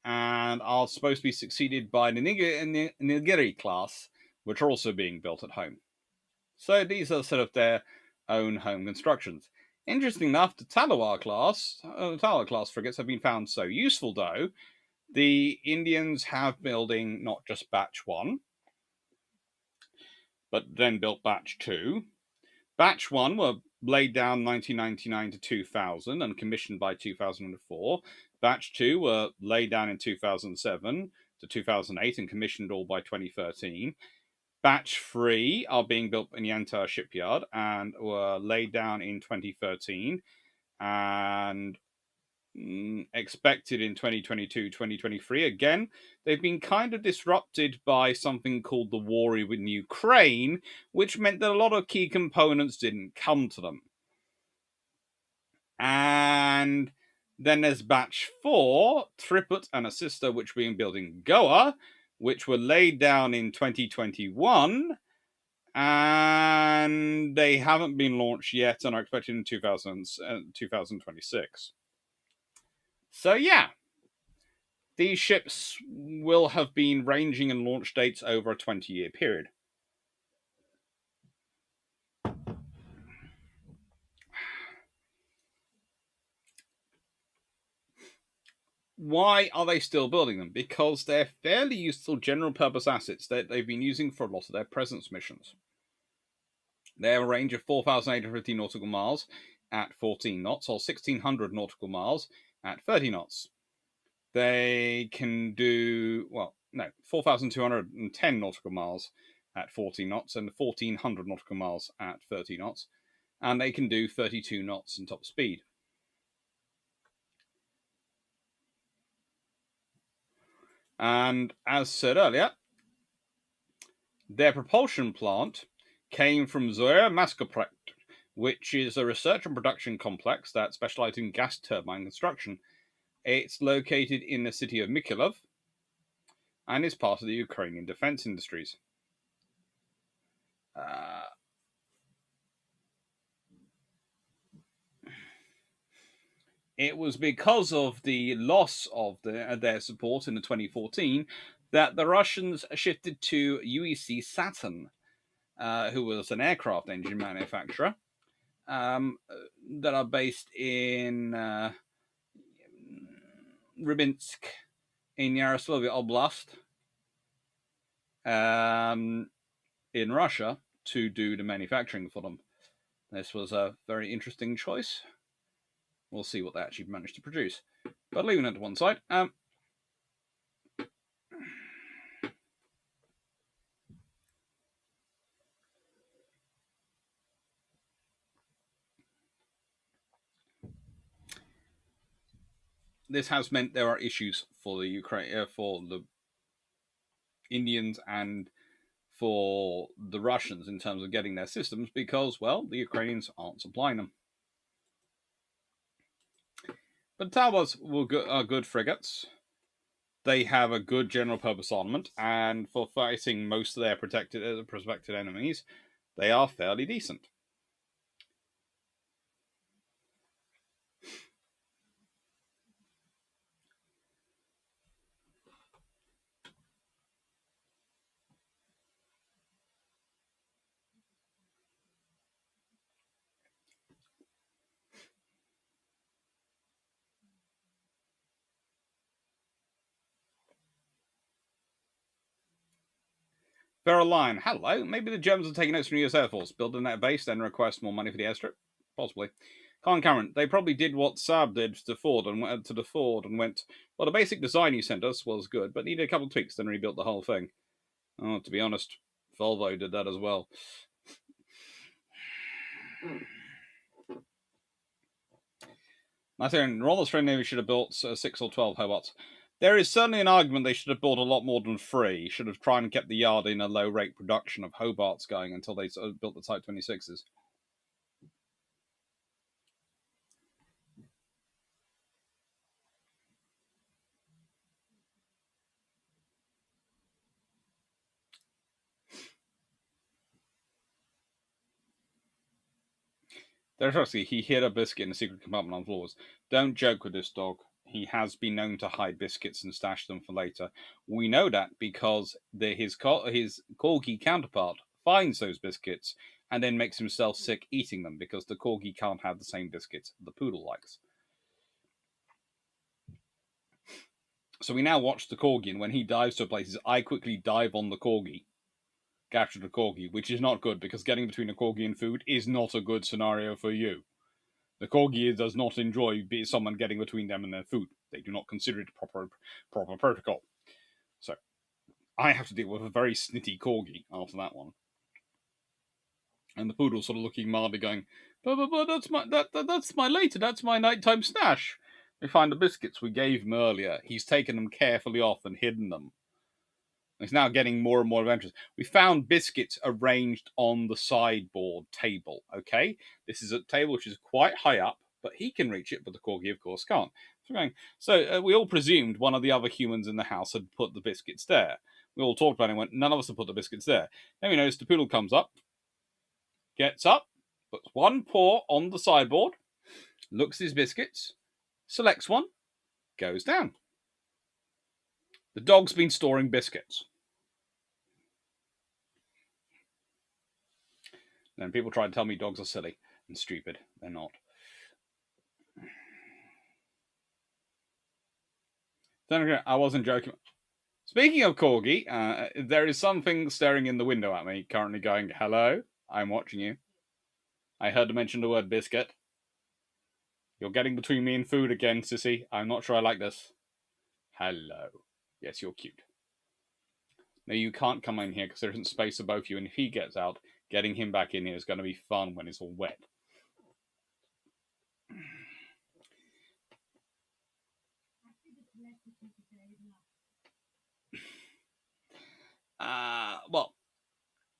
[SPEAKER 1] and are supposed to be succeeded by the Nilgiri class, which are also being built at home. So these are sort of their own home constructions. Interesting enough, the Talwar class frigates have been found so useful, though. The Indians have building not just Batch 1, but then built Batch 2. Batch 1 were laid down 1999 to 2000 and commissioned by 2004. Batch 2 were laid down in 2007 to 2008 and commissioned all by 2013. Batch 3 are being built in Yantar shipyard and were laid down in 2013 and expected in 2022-2023. Again, they've been kind of disrupted by something called the war with Ukraine, which meant that a lot of key components didn't come to them. And then there's Batch 4, Triplet and a sister, which were being built in Goa, which were laid down in 2021, and they haven't been launched yet and are expected in 2026. So yeah, these ships will have been ranging in launch dates over a 20-year period. Why are they still building them? Because they're fairly useful general purpose assets that they've been using for a lot of their presence missions. They have a range of 4,850 nautical miles at 14 knots, or 1,600 nautical miles at 30 knots. They can do, 4,210 nautical miles at 14 knots and 1,400 nautical miles at 30 knots. And they can do 32 knots in top speed. And as said earlier, their propulsion plant came from Zoer Mascoproject, which is a research and production complex that specializes in gas turbine construction. It's located in the city of Mykolaiv and is part of the Ukrainian defense industries. It was because of the loss of their support in the 2014 that the Russians shifted to UEC Saturn, who was an aircraft engine manufacturer that are based in Rybinsk in Yaroslavl Oblast in Russia to do the manufacturing for them. This was a very interesting choice. We'll see what they actually managed to produce. But leaving it to one side, this has meant there are issues for the for the Indians and for the Russians in terms of getting their systems because, well, the Ukrainians aren't supplying them. But Talbots are good frigates. They have a good general purpose armament, and for fighting most of their prospective enemies, they are fairly decent. Feral Lion, hello. Maybe the Germans are taking notes from the US Air Force, build a net base, then request more money for the airstrip? Possibly. Colin Cameron, they probably did what Saab did to Ford and went, well, the basic design you sent us was good, but needed a couple of tweaks, then rebuilt the whole thing. Oh, to be honest, Volvo did that as well. I think Royal Australian Navy should have built 6 or 12 Hobarts. There is certainly an argument they should have built a lot more than 3. Should have tried and kept the yard in a low rate production of Hobarts going until they built the Type 26s. There's actually, he hid a biscuit in a secret compartment on floors. Don't joke with this dog. He has been known to hide biscuits and stash them for later. We know that because his corgi counterpart finds those biscuits and then makes himself sick eating them because the corgi can't have the same biscuits the poodle likes. So we now watch the corgi, and when he dives to places, I quickly dive on the corgi, capture the corgi, which is not good because getting between a corgi and food is not a good scenario for you. The corgi does not enjoy someone getting between them and their food. They do not consider it proper protocol. So I have to deal with a very snitty corgi after that one. And the poodle sort of looking mildly going, but that's my later, that's my nighttime stash. We find the biscuits we gave him earlier. He's taken them carefully off and hidden them. He's now getting more and more adventurous. We found biscuits arranged on the sideboard table, okay? This is a table which is quite high up, but he can reach it, but the corgi, of course, can't. So we all presumed one of the other humans in the house had put the biscuits there. We all talked about it and went, none of us have put the biscuits there. Then we noticed the poodle comes up, gets up, puts one paw on the sideboard, looks at his biscuits, selects one, goes down. The dog's been storing biscuits. Then people try to tell me dogs are silly and stupid. They're not. Then I wasn't joking. Speaking of corgi, there is something staring in the window at me, currently going, hello, I'm watching you. I heard her mention the word biscuit. You're getting between me and food again, sissy. I'm not sure I like this. Hello. Yes, you're cute. No, you can't come in here because there isn't space for both of you, and if he gets out, getting him back in here is going to be fun when it's all wet. Well,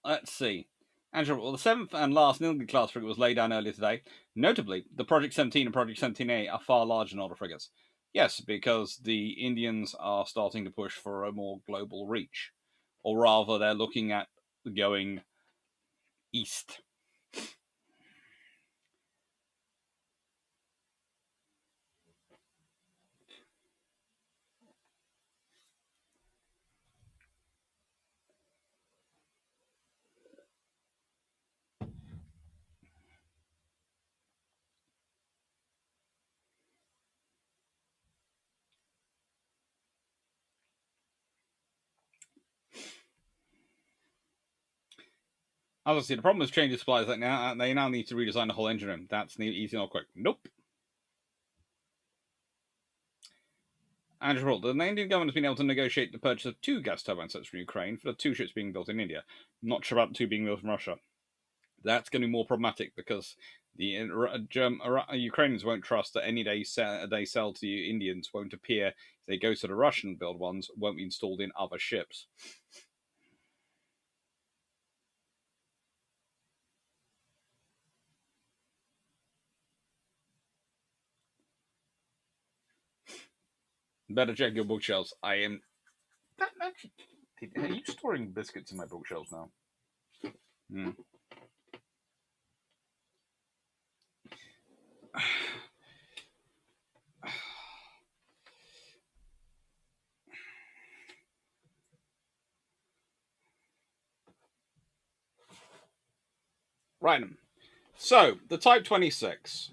[SPEAKER 1] let's see. Angela, well, the seventh and last Nilgiri class frigate was laid down earlier today. Notably, the Project 17 and Project 17A are far larger than older frigates. Yes, because the Indians are starting to push for a more global reach. Or rather, they're looking at going east. Obviously, the problem with changing supplies like now, they now need to redesign the whole engine room. That's easy or quick. Nope. Andrew, the Indian government has been able to negotiate the purchase of 2 gas turbine sets from Ukraine for the 2 ships being built in India. Not sure about the 2 being built from Russia. That's going to be more problematic because the Ukrainians won't trust that any day they sell to the Indians won't appear. If they go to the Russian built ones, won't be installed in other ships. Better check your bookshelves. I am. Are you storing biscuits in my bookshelves now? Hmm. Right. So, the Type 26.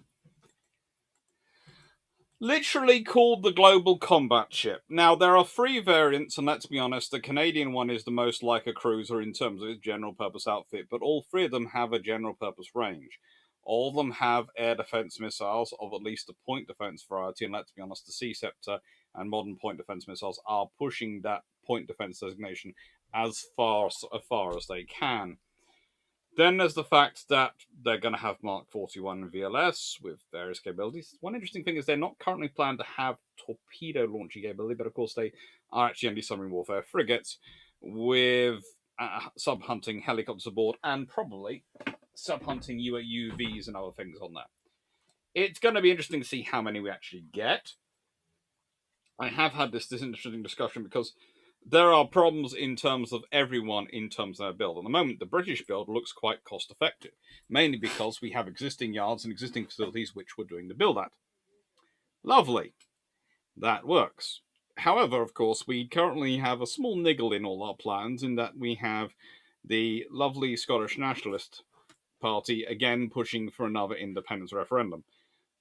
[SPEAKER 1] Literally called the Global Combat Ship. Now, there are 3 variants, and let's be honest, the Canadian one is the most like a cruiser in terms of its general purpose outfit, but all 3 of them have a general purpose range. All of them have air defense missiles of at least a point defense variety, and let's be honest, the Sea Scepter and modern point defense missiles are pushing that point defense designation as far as they can. Then there's the fact that they're going to have Mark 41 VLS with various capabilities. One interesting thing is they're not currently planned to have torpedo launching capability, but of course they are actually anti-submarine warfare frigates with sub-hunting helicopters aboard and probably sub-hunting UAVs and other things on there. It's going to be interesting to see how many we actually get. I have had this interesting discussion because there are problems in terms of everyone in terms of their build. At the moment, the British build looks quite cost effective, mainly because we have existing yards and existing facilities which we're doing the build at. Lovely. That works. However, of course, we currently have a small niggle in all our plans in that we have the lovely Scottish Nationalist Party again pushing for another independence referendum.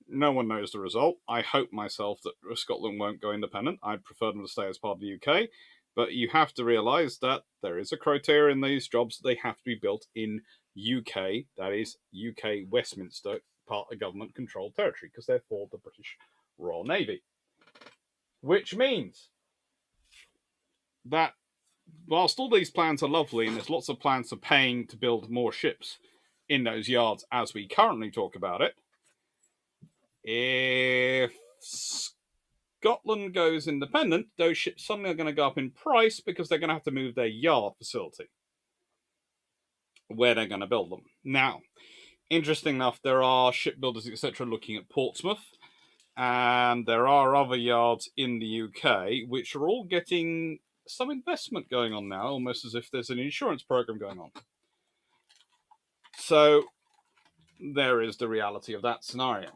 [SPEAKER 1] No one knows the result. I hope myself that Scotland won't go independent. I'd prefer them to stay as part of the UK. But you have to realise that there is a criteria in these jobs that they have to be built in UK, that is UK Westminster, part of government controlled territory, because they're for the British Royal Navy. Which means that whilst all these plans are lovely, and there's lots of plans for paying to build more ships in those yards as we currently talk about it, if Scotland goes independent, those ships suddenly are going to go up in price because they're going to have to move their yard facility where they're going to build them. Now, interesting enough, there are shipbuilders, etc., looking at Portsmouth, and there are other yards in the UK which are all getting some investment going on now, almost as if there's an insurance program going on. So, there is the reality of that scenario.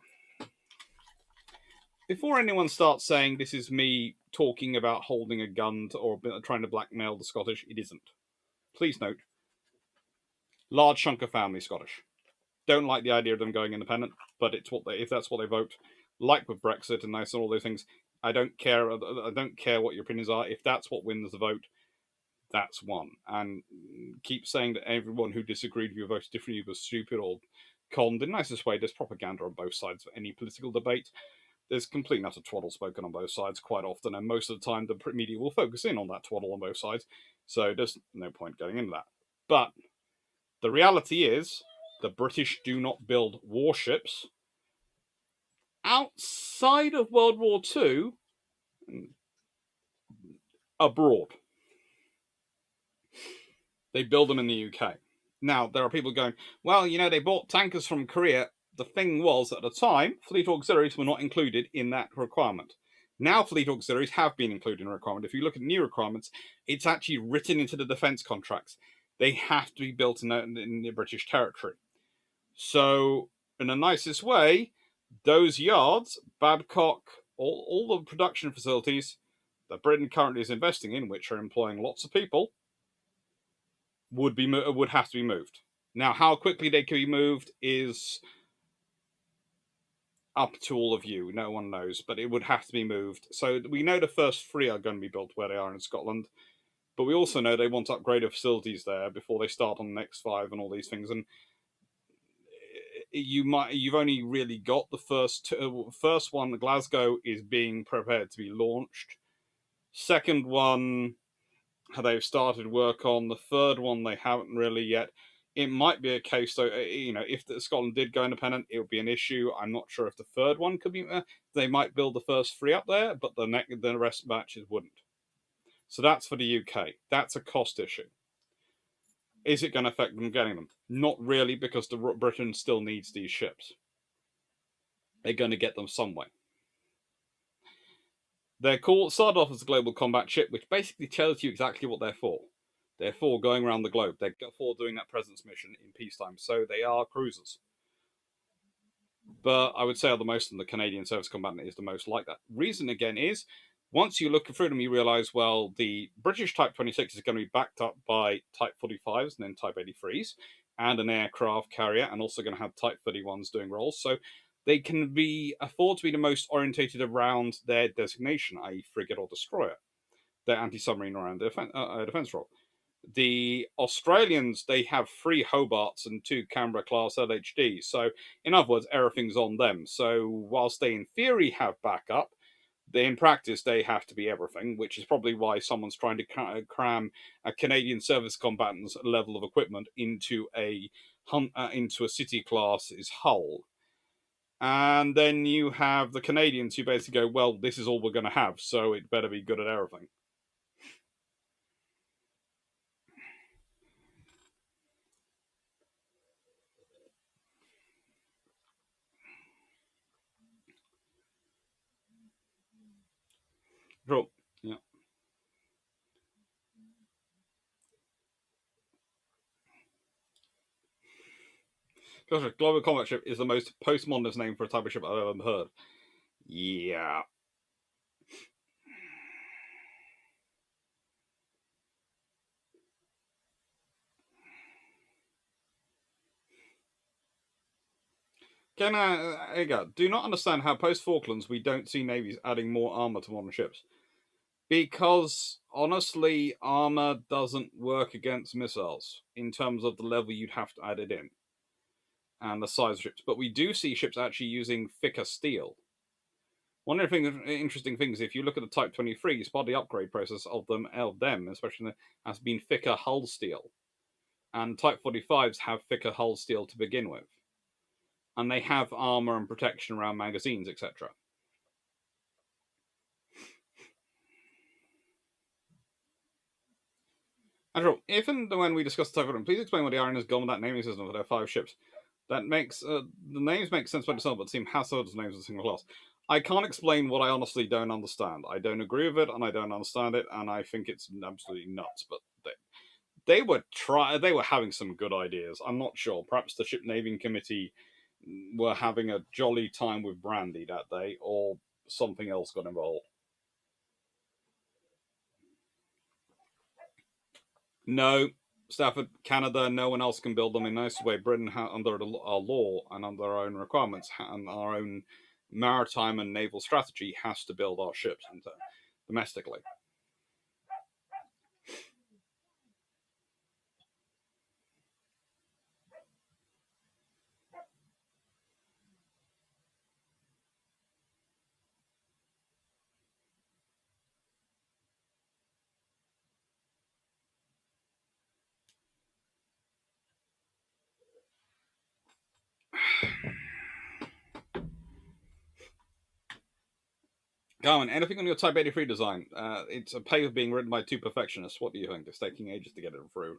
[SPEAKER 1] Before anyone starts saying this is me talking about holding a gun or trying to blackmail the Scottish, it isn't. Please note, large chunk of family Scottish. Don't like the idea of them going independent, but it's what if that's what they vote. Like with Brexit and all those things, I don't care. I don't care what your opinions are. If that's what wins the vote, that's one. And keep saying that everyone who disagreed with you voted differently was stupid or conned in the nicest way. There's propaganda on both sides of any political debate. There's complete and utter twaddle spoken on both sides quite often, and most of the time the media will focus in on that twaddle on both sides, so there's no point going into that. But the reality is, the British do not build warships outside of World War II abroad. They build them in the UK. Now, there are people going, well, they bought tankers from Korea. The thing was, at the time, fleet auxiliaries were not included in that requirement. Now, fleet auxiliaries have been included in the requirement. If you look at new requirements, it's actually written into the defence contracts. They have to be built in the British territory. So, in the nicest way, those yards, Babcock, all the production facilities that Britain currently is investing in, which are employing lots of people, would have to be moved. Now, how quickly they can be moved is up to all of you. No one knows, but it would have to be moved. So we know the first 3 are going to be built where they are in Scotland, but we also know they want upgraded facilities there before they start on the next 5 and all these things. And you've only really got the first one. Glasgow is being prepared to be launched. Second one, they've started work on. The third one, they haven't really yet. It might be a case, though, if Scotland did go independent, it would be an issue. I'm not sure if the third one could be. They might build the first 3 up there, but the rest of the batches wouldn't. So that's for the UK. That's a cost issue. Is it going to affect them getting them? Not really, because Britain still needs these ships. They're going to get them some way. They're started off as a global combat ship, which basically tells you exactly what they're for. They're for going around the globe. They're for doing that presence mission in peacetime. So they are cruisers. But I would say the most of the Canadian Surface Combatant is the most like that. Reason, again, is once you look through them, you realise, well, the British Type 26 is going to be backed up by Type 45s and then Type 83s and an aircraft carrier, and also going to have Type 31s doing roles. So they can afford to be the most orientated around their designation, i.e. frigate or destroyer, their anti-submarine around defence role. The Australians, they have 3 Hobarts and 2 Canberra-class LHDs. So, in other words, everything's on them. So, whilst they in theory have backup, in practice they have to be everything, which is probably why someone's trying to cram a Canadian Surface Combatant's level of equipment into a City class's hull. And then you have the Canadians who basically go, well, this is all we're going to have, so it better be good at everything. Cool. Yeah. Gosh, a global combat ship is the most postmodernist name for a type of ship I've ever heard. Yeah. Do not understand how post Falklands we don't see navies adding more armor to modern ships. Because honestly, armor doesn't work against missiles in terms of the level you'd have to add it in and the size of ships. But we do see ships actually using thicker steel. One of the interesting things, if you look at the Type 23s, part of the upgrade process of them, especially, has been thicker hull steel. And Type 45s have thicker hull steel to begin with. And they have armor and protection around magazines, etc. Andrew, if and when we discuss the Type 1, please explain what the Iron has gone with that naming system for their 5 ships. That makes the names make sense by themselves, but seem hazardous as names of a single class. I can't explain what I honestly don't understand. I don't agree with it, and I don't understand it, and I think it's absolutely nuts. But they were having some good ideas. I'm not sure. Perhaps the ship naming committee were having a jolly time with brandy that day, or something else got involved. No, Stafford, Canada, no one else can build them in this way. Britain, under our law and under our own requirements and our own maritime and naval strategy, has to build our ships domestically. Garmin, anything on your Type 83 design? It's a paper being written by two perfectionists. What do you think? It's taking ages to get it through.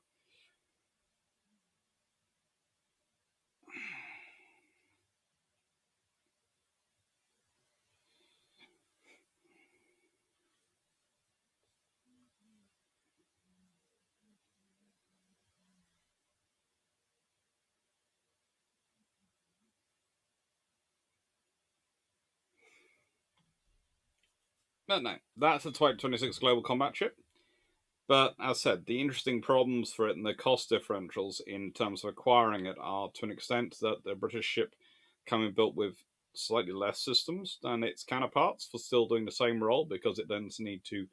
[SPEAKER 1] No, that's a Type 26 global combat ship. But as said, the interesting problems for it and the cost differentials in terms of acquiring it are to an extent that the British ship coming built with slightly less systems than its counterparts for still doing the same role because it then need to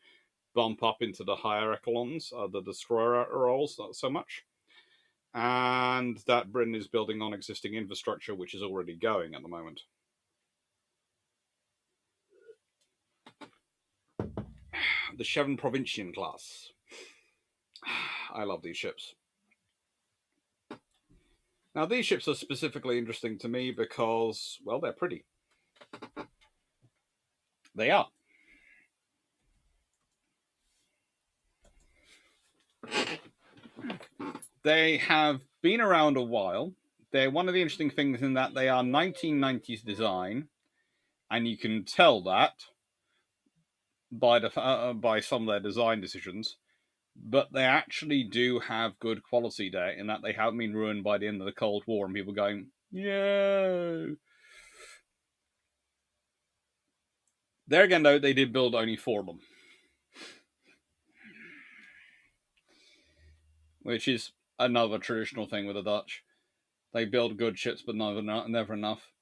[SPEAKER 1] bump up into the higher echelons, the destroyer roles, not so much. And that Britain is building on existing infrastructure which is already going at the moment. The Chevron Provincian class. I love these ships. Now, these ships are specifically interesting to me because, well, they're pretty. They are. They have been around a while. They're one of the interesting things in that they are 1990s design, and you can tell that by some of their design decisions. But they actually do have good quality there in that they haven't been ruined by the end of the Cold War and people going, yeah. There again, though, they did build only 4 of them, which is another traditional thing with the Dutch. They build good ships, but never enough.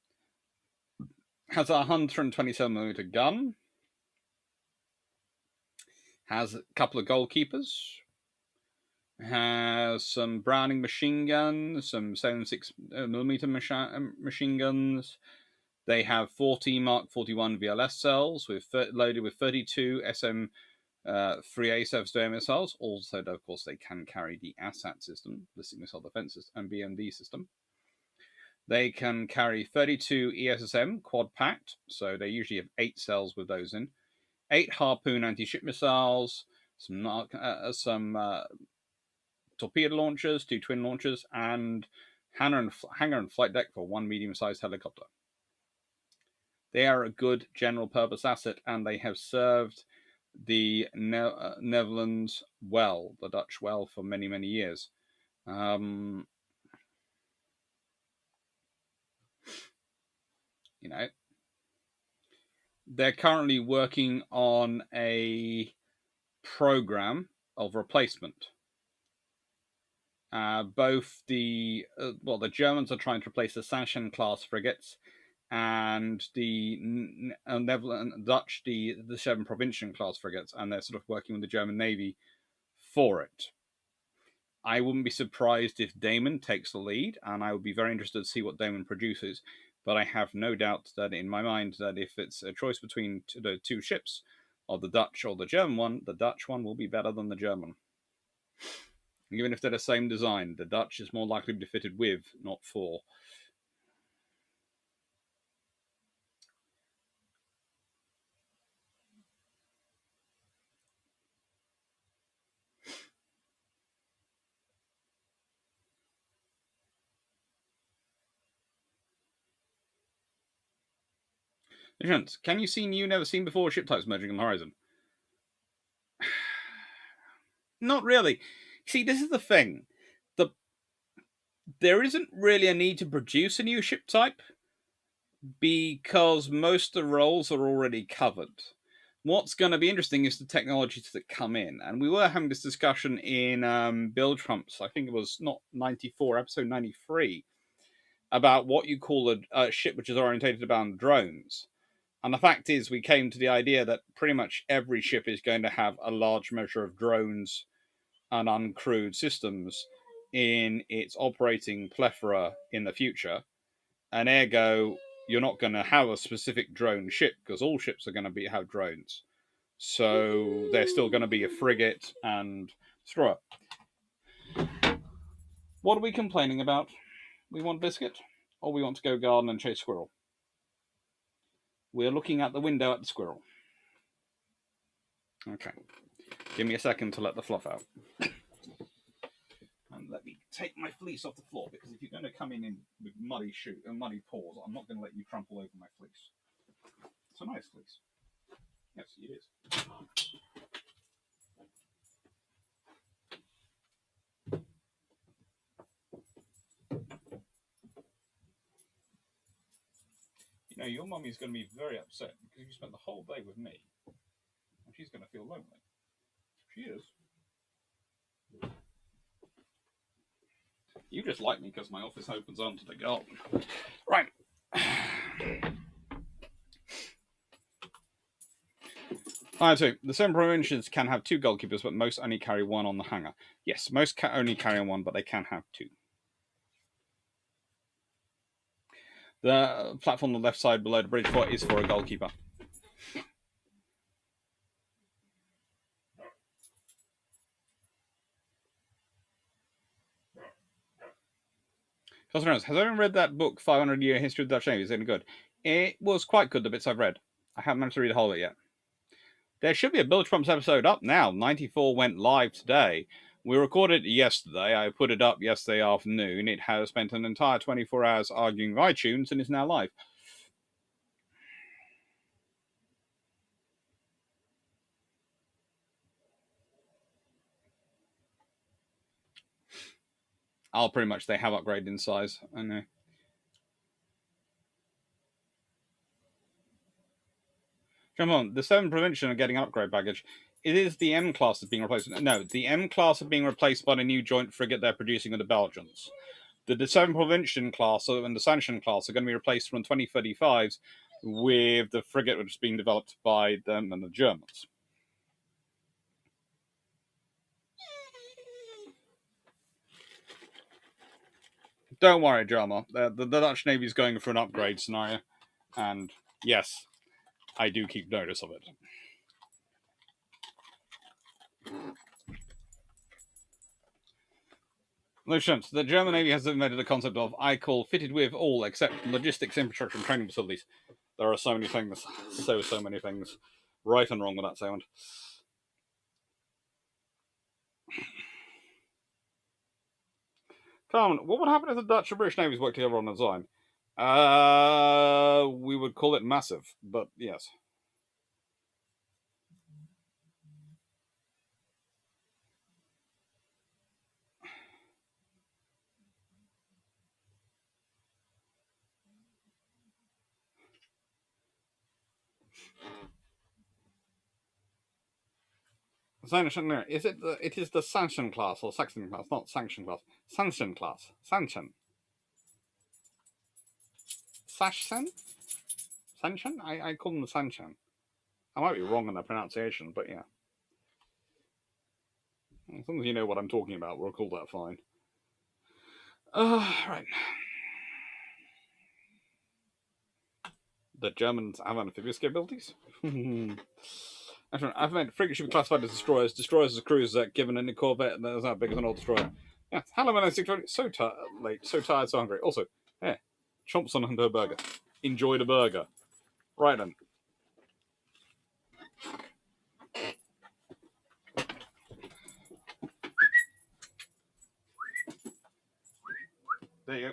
[SPEAKER 1] Has a 127mm gun. Has a couple of goalkeepers. Has some Browning machine guns, some 76mm machine guns. They have 40 Mark 41 VLS cells loaded with 32 SM 3A missiles. Also, of course, they can carry the ASAT system, ballistic missile defense system, and BMD system. They can carry 32 ESSM quad packed, so they usually have 8 cells with those in. 8 Harpoon anti-ship missiles, some torpedo launchers, 2 twin launchers, and hangar and flight deck for 1 medium-sized helicopter. They are a good general-purpose asset, and they have served the Netherlands well, the Dutch well, for many, many years. They're currently working on a program of replacement. Both the Germans are trying to replace the Sachen class frigates, and the Netherlands Dutch the 7 Provincian class frigates, and they're sort of working with the German Navy for it. I wouldn't be surprised if Damon takes the lead, and I would be very interested to see what Damon produces. But I have no doubt that in my mind that if it's a choice between the 2 ships, of the Dutch or the German one, the Dutch one will be better than the German. Even if they're the same design, the Dutch is more likely to be fitted with, not for. Can you see new, never seen before ship types merging on the horizon? Not really. See, this is the thing. There isn't really a need to produce a new ship type because most of the roles are already covered. What's going to be interesting is the technologies that come in. And we were having this discussion in Bill Trump's, I think it was not 94, episode 93, about what you call a ship which is orientated around drones. And the fact is, we came to the idea that pretty much every ship is going to have a large measure of drones and uncrewed systems in its operating plethora in the future. And ergo, you're not going to have a specific drone ship because all ships are going to have drones. So there's still going to be a frigate and destroyer. What are we complaining about? We want biscuit, or we want to go garden and chase squirrel? We're looking out the window at the squirrel. Okay. Give me a second to let the fluff out. And let me take my fleece off the floor, because if you're going to come in with muddy paws, I'm not going to let you trample over my fleece. It's a nice fleece. Yes, it is. You know, your mummy's going to be very upset because you spent the whole day with me. And she's going to feel lonely. She is. You just like me because my office opens onto the garden. Right. So the 7 provincials can have 2 goalkeepers, but most only carry 1 on the hanger. Yes, most can only carry 1, but they can have 2. The platform on the left side below the bridge fort is for a goalkeeper. Has anyone read that book, 500-Year History of the Dutch Navy? Is it any good? It was quite good, the bits I've read. I haven't managed to read the whole of it yet. There should be a Bilge Pumps episode up now. 94 went live today. We recorded it yesterday. I put it up yesterday afternoon. It has spent an entire 24 hours arguing with iTunes and is now live. Pretty much, they have upgraded in size. I know. Come on, the 7 Provincial are getting upgrade baggage. It is the M class that's being replaced. No, the M class are being replaced by the new joint frigate they're producing with the Belgians. The 7 Provincial class and the Sanction class are going to be replaced from 2035s with the frigate which is being developed by them and the Germans. Don't worry, Drama. The Dutch Navy is going for an upgrade scenario. And yes, I do keep notice of it. Lucians, the German Navy has invented the concept of I call fitted with all except logistics, infrastructure, and training facilities. There are so many things. So many things. Right and wrong with that statement. Carmen, what would happen if the Dutch and British navies worked together on a design? We would call it massive, but yes. Is it it is the sanction class or Saxon class, not sanction class. Sanction class. Sanction. Sanction? Sanction? I call them the sanction. I might be wrong on the pronunciation, but yeah. As long as you know what I'm talking about, we'll call that fine. Right. The Germans have amphibious capabilities. I've meant frigates should be classified as destroyers. Destroyers as cruisers, given a corvette that's not big as an old destroyer. Yeah, hello, man. So late, so tired, so hungry. Also, yeah, chomps on her burger. Enjoy the burger. Right then. There you go.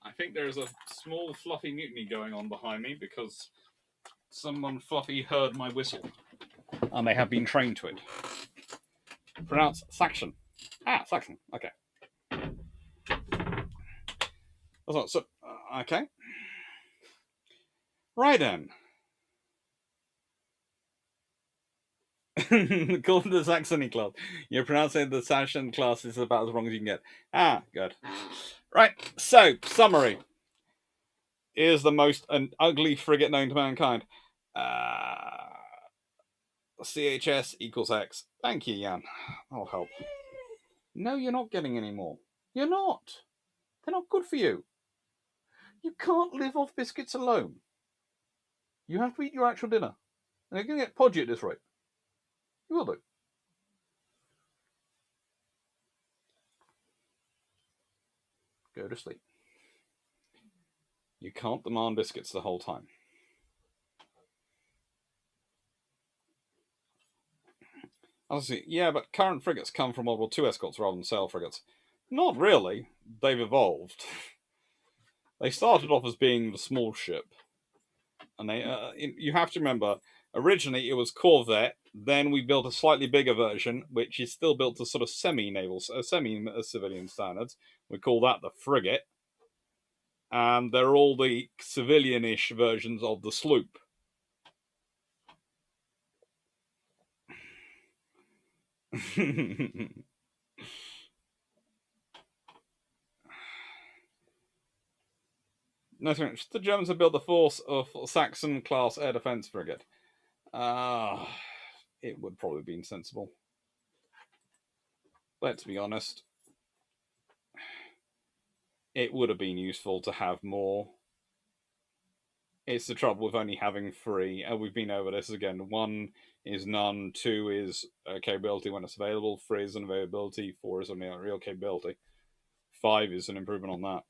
[SPEAKER 1] I think there's a small fluffy mutiny going on behind me because someone fluffy heard my whistle. And they have been trained to it. Pronounce Saxon. Saxon. Okay. So, okay. Right then. Call it the Saxony class. You're pronouncing the Saxon class is about as wrong as you can get. Good. Right. So, summary. Is the most an ugly frigate known to mankind. CHS equals X. Thank you, Jan. That'll help. No, you're not getting any more. You're not. They're not good for you. You can't live off biscuits alone. You have to eat your actual dinner. And you're going to get podgy at this rate. You will do. Go to sleep. You can't demand biscuits the whole time. Honestly, yeah, but current frigates come from World War II escorts rather than sail frigates. Not really. They've evolved. They started off as being the small ship, and you have to remember, originally it was corvette. Then we built a slightly bigger version, which is still built to sort of semi-naval, semi-civilian standards. We call that the frigate, and they're all the civilian-ish versions of the sloop. No, the Germans have built the Force of Saxon class air defense frigate. It would probably be sensible. Let's be honest. It would have been useful to have more. It's the trouble with only having 3. We've been over this again. 1 is none. 2 is capability when it's available. 3 is an availability. 4 is a real capability. 5 is an improvement on that.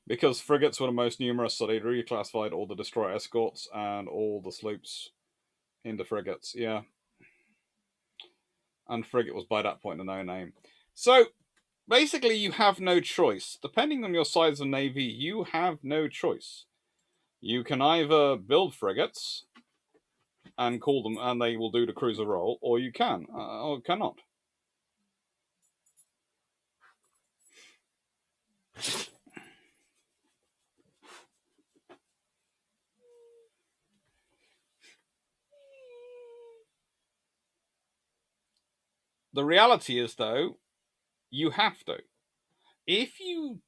[SPEAKER 1] Because frigates were the most numerous, so they reclassified all the destroyer escorts and all the sloops into frigates. Yeah. And frigate was by that point a no name. So basically, you have no choice. Depending on your size of navy, you have no choice. You can either build frigates and call them, and they will do the cruiser role, or you can, or cannot. The reality is, though, you have to. If you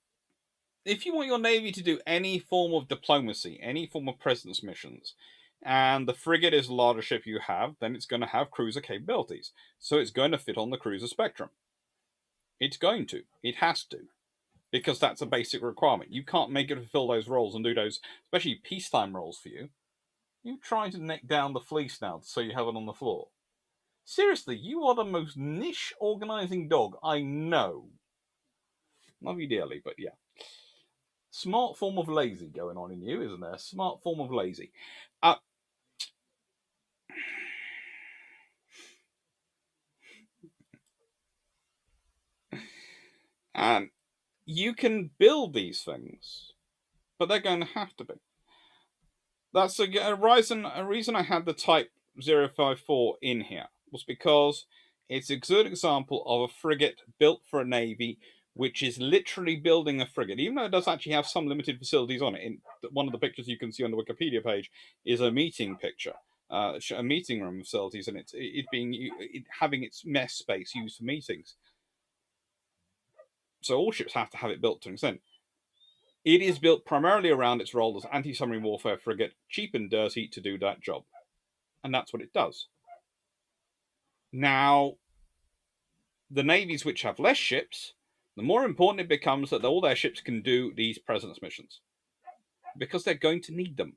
[SPEAKER 1] want your navy to do any form of diplomacy, any form of presence missions, and the frigate is the largest ship you have, then it's going to have cruiser capabilities. So it's going to fit on the cruiser spectrum. It's going to. It has to. Because that's a basic requirement. You can't make it fulfill those roles and do those, especially peacetime roles for you. You're trying to neck down the fleece now so you have it on the floor. Seriously, you are the most niche organizing dog I know. Love you dearly, but yeah. Smart form of lazy going on in you, isn't there? Smart form of lazy. And you can build these things, but they're going to have to be. That's a reason I had the Type 054 in here was because it's a good example of a frigate built for a navy, which is literally building a frigate, even though it does actually have some limited facilities on it. In one of the pictures you can see on the Wikipedia page is a meeting picture, a meeting room facilities, and it having its mess space used for meetings. So all ships have to have it built to an extent. It is built primarily around its role as anti-submarine warfare frigate, cheap and dirty to do that job. And that's what it does. Now, the navies which have less ships, the more important it becomes that all their ships can do these presence missions. Because they're going to need them.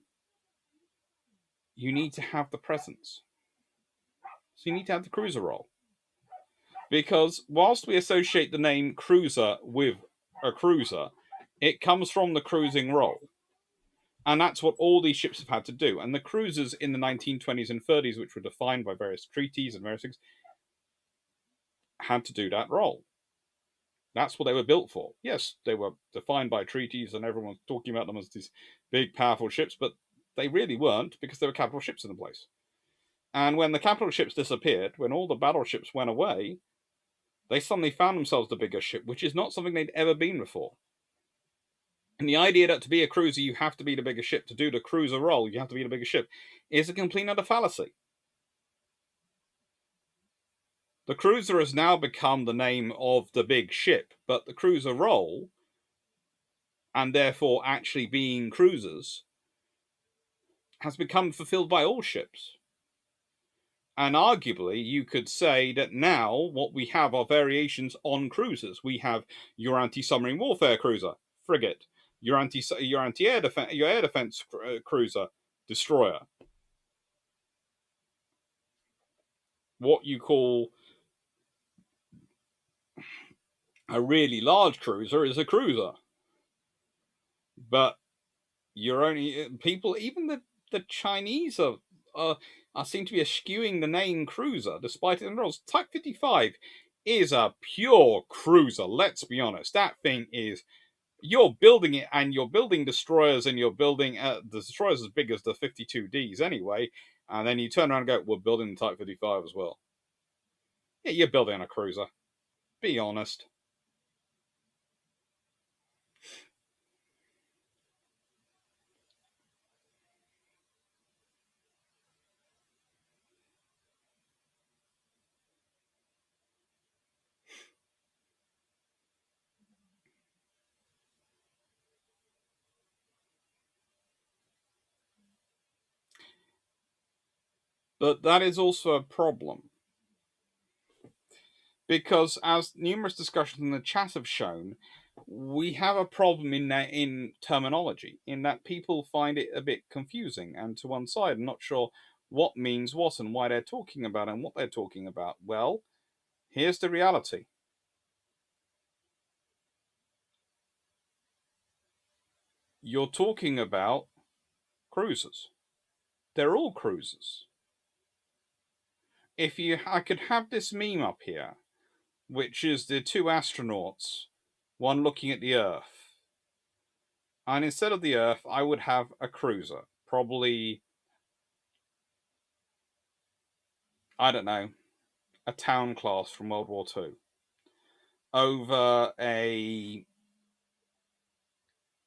[SPEAKER 1] You need to have the presence. So you need to have the cruiser role. Because whilst we associate the name cruiser with a cruiser, it comes from the cruising role. And that's what all these ships have had to do. And the cruisers in the 1920s and 30s, which were defined by various treaties and various things, had to do that role. That's what they were built for. Yes, they were defined by treaties and everyone's talking about them as these big, powerful ships, but they really weren't because there were capital ships in the place. And when the capital ships disappeared, when all the battleships went away, they suddenly found themselves the bigger ship, which is not something they'd ever been before. And the idea that to be a cruiser, you have to be the bigger ship, to do the cruiser role, you have to be the bigger ship, is a complete and utter fallacy. The cruiser has now become the name of the big ship, but the cruiser role, and therefore actually being cruisers, has become fulfilled by all ships. And arguably, you could say that now what we have are variations on cruisers. We have your anti-submarine warfare cruiser, frigate, your air defense cruiser, destroyer. what you call a really large cruiser is a cruiser. But you're only people, even the Chinese are seem to be eschewing the name cruiser, despite it. Type 55 is a pure cruiser. Let's be honest. That thing is. You're building it, and you're building destroyers, and you're building the destroyers as big as the 52Ds anyway. And then you turn around and go, "We're building the Type 55 as well." Yeah, you're building a cruiser. Be honest. But that is also a problem because, as numerous discussions in the chat have shown, we have a problem in terminology, in that people find it a bit confusing and to one side, and not sure what means what and why they're talking about and what they're talking about. Well, here's the reality. You're talking about cruisers. They're all cruisers. I could have this meme up here, which is the two astronauts, one looking at the Earth. And instead of the Earth, I would have a cruiser. Probably, I don't know, a town class from World War II. Over a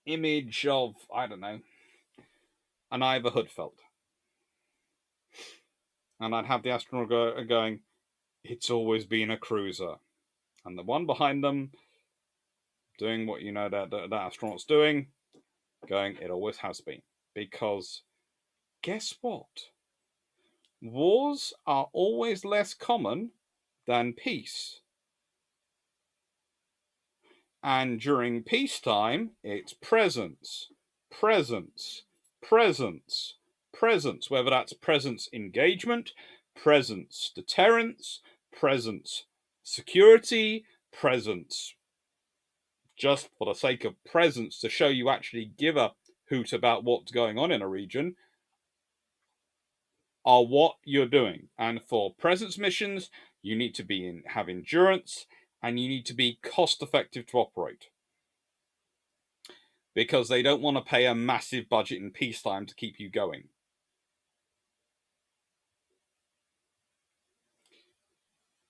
[SPEAKER 1] image of, I don't know, an Ivor Hoodfeld. And I'd have the astronaut going, "It's always been a cruiser." And the one behind them doing what that astronaut's doing, going, "It always has been." Because guess what? Wars are always less common than peace. And during peacetime, it's presence, presence, presence, presence, whether that's presence engagement, presence deterrence, presence security, presence just for the sake of presence to show you actually give a hoot about what's going on in a region, are what you're doing. And for presence missions, you need to have endurance, and you need to be cost effective to operate. Because they don't want to pay a massive budget in peacetime to keep you going.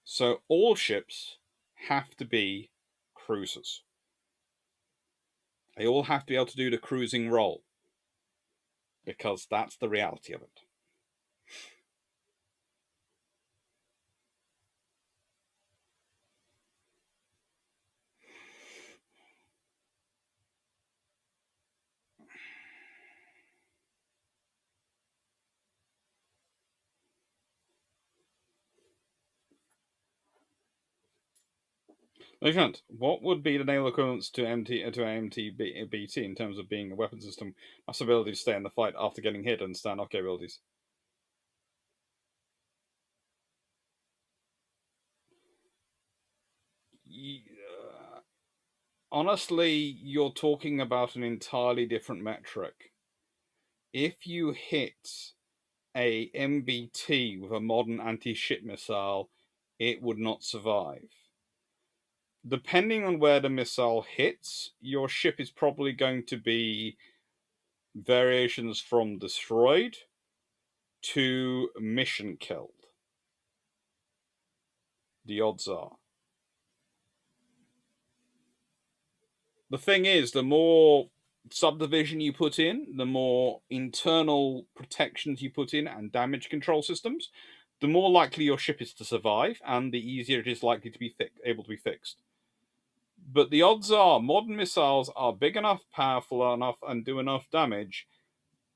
[SPEAKER 1] So all ships have to be cruisers. They all have to be able to do the cruising role. Because that's the reality of it. Lieutenant, what would be the naval equivalents to AMTBT in terms of being a weapon system, plus ability to stay in the fight after getting hit, and standoff capabilities? Honestly, you're talking about an entirely different metric. If you hit a MBT with a modern anti-ship missile, it would not survive. Depending on where the missile hits, your ship is probably going to be variations from destroyed to mission killed. The odds are. The thing is, the more subdivision you put in, the more internal protections you put in and damage control systems, the more likely your ship is to survive, and the easier it is likely to be able to be fixed. But the odds are modern missiles are big enough, powerful enough, and do enough damage.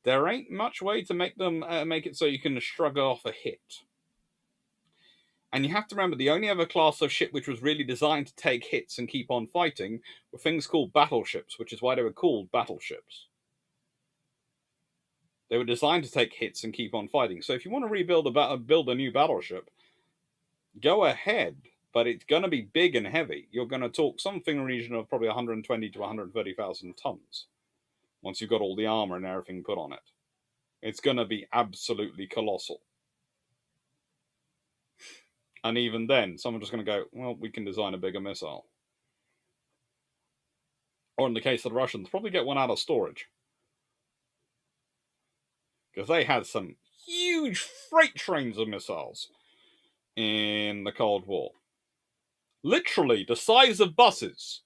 [SPEAKER 1] There ain't much way to make them make it so you can shrug off a hit. And you have to remember, the only other class of ship which was really designed to take hits and keep on fighting were things called battleships, which is why they were called battleships. They were designed to take hits and keep on fighting. So if you want to build a new battleship, go ahead, but it's going to be big and heavy. You're going to talk something in the region of probably 120 to 130,000 tons once you've got all the armor and everything put on it. It's going to be absolutely colossal. And even then, someone's just going to go, well, we can design a bigger missile. Or in the case of the Russians, probably get one out of storage. Because they had some huge freight trains of missiles in the Cold War. Literally the size of buses.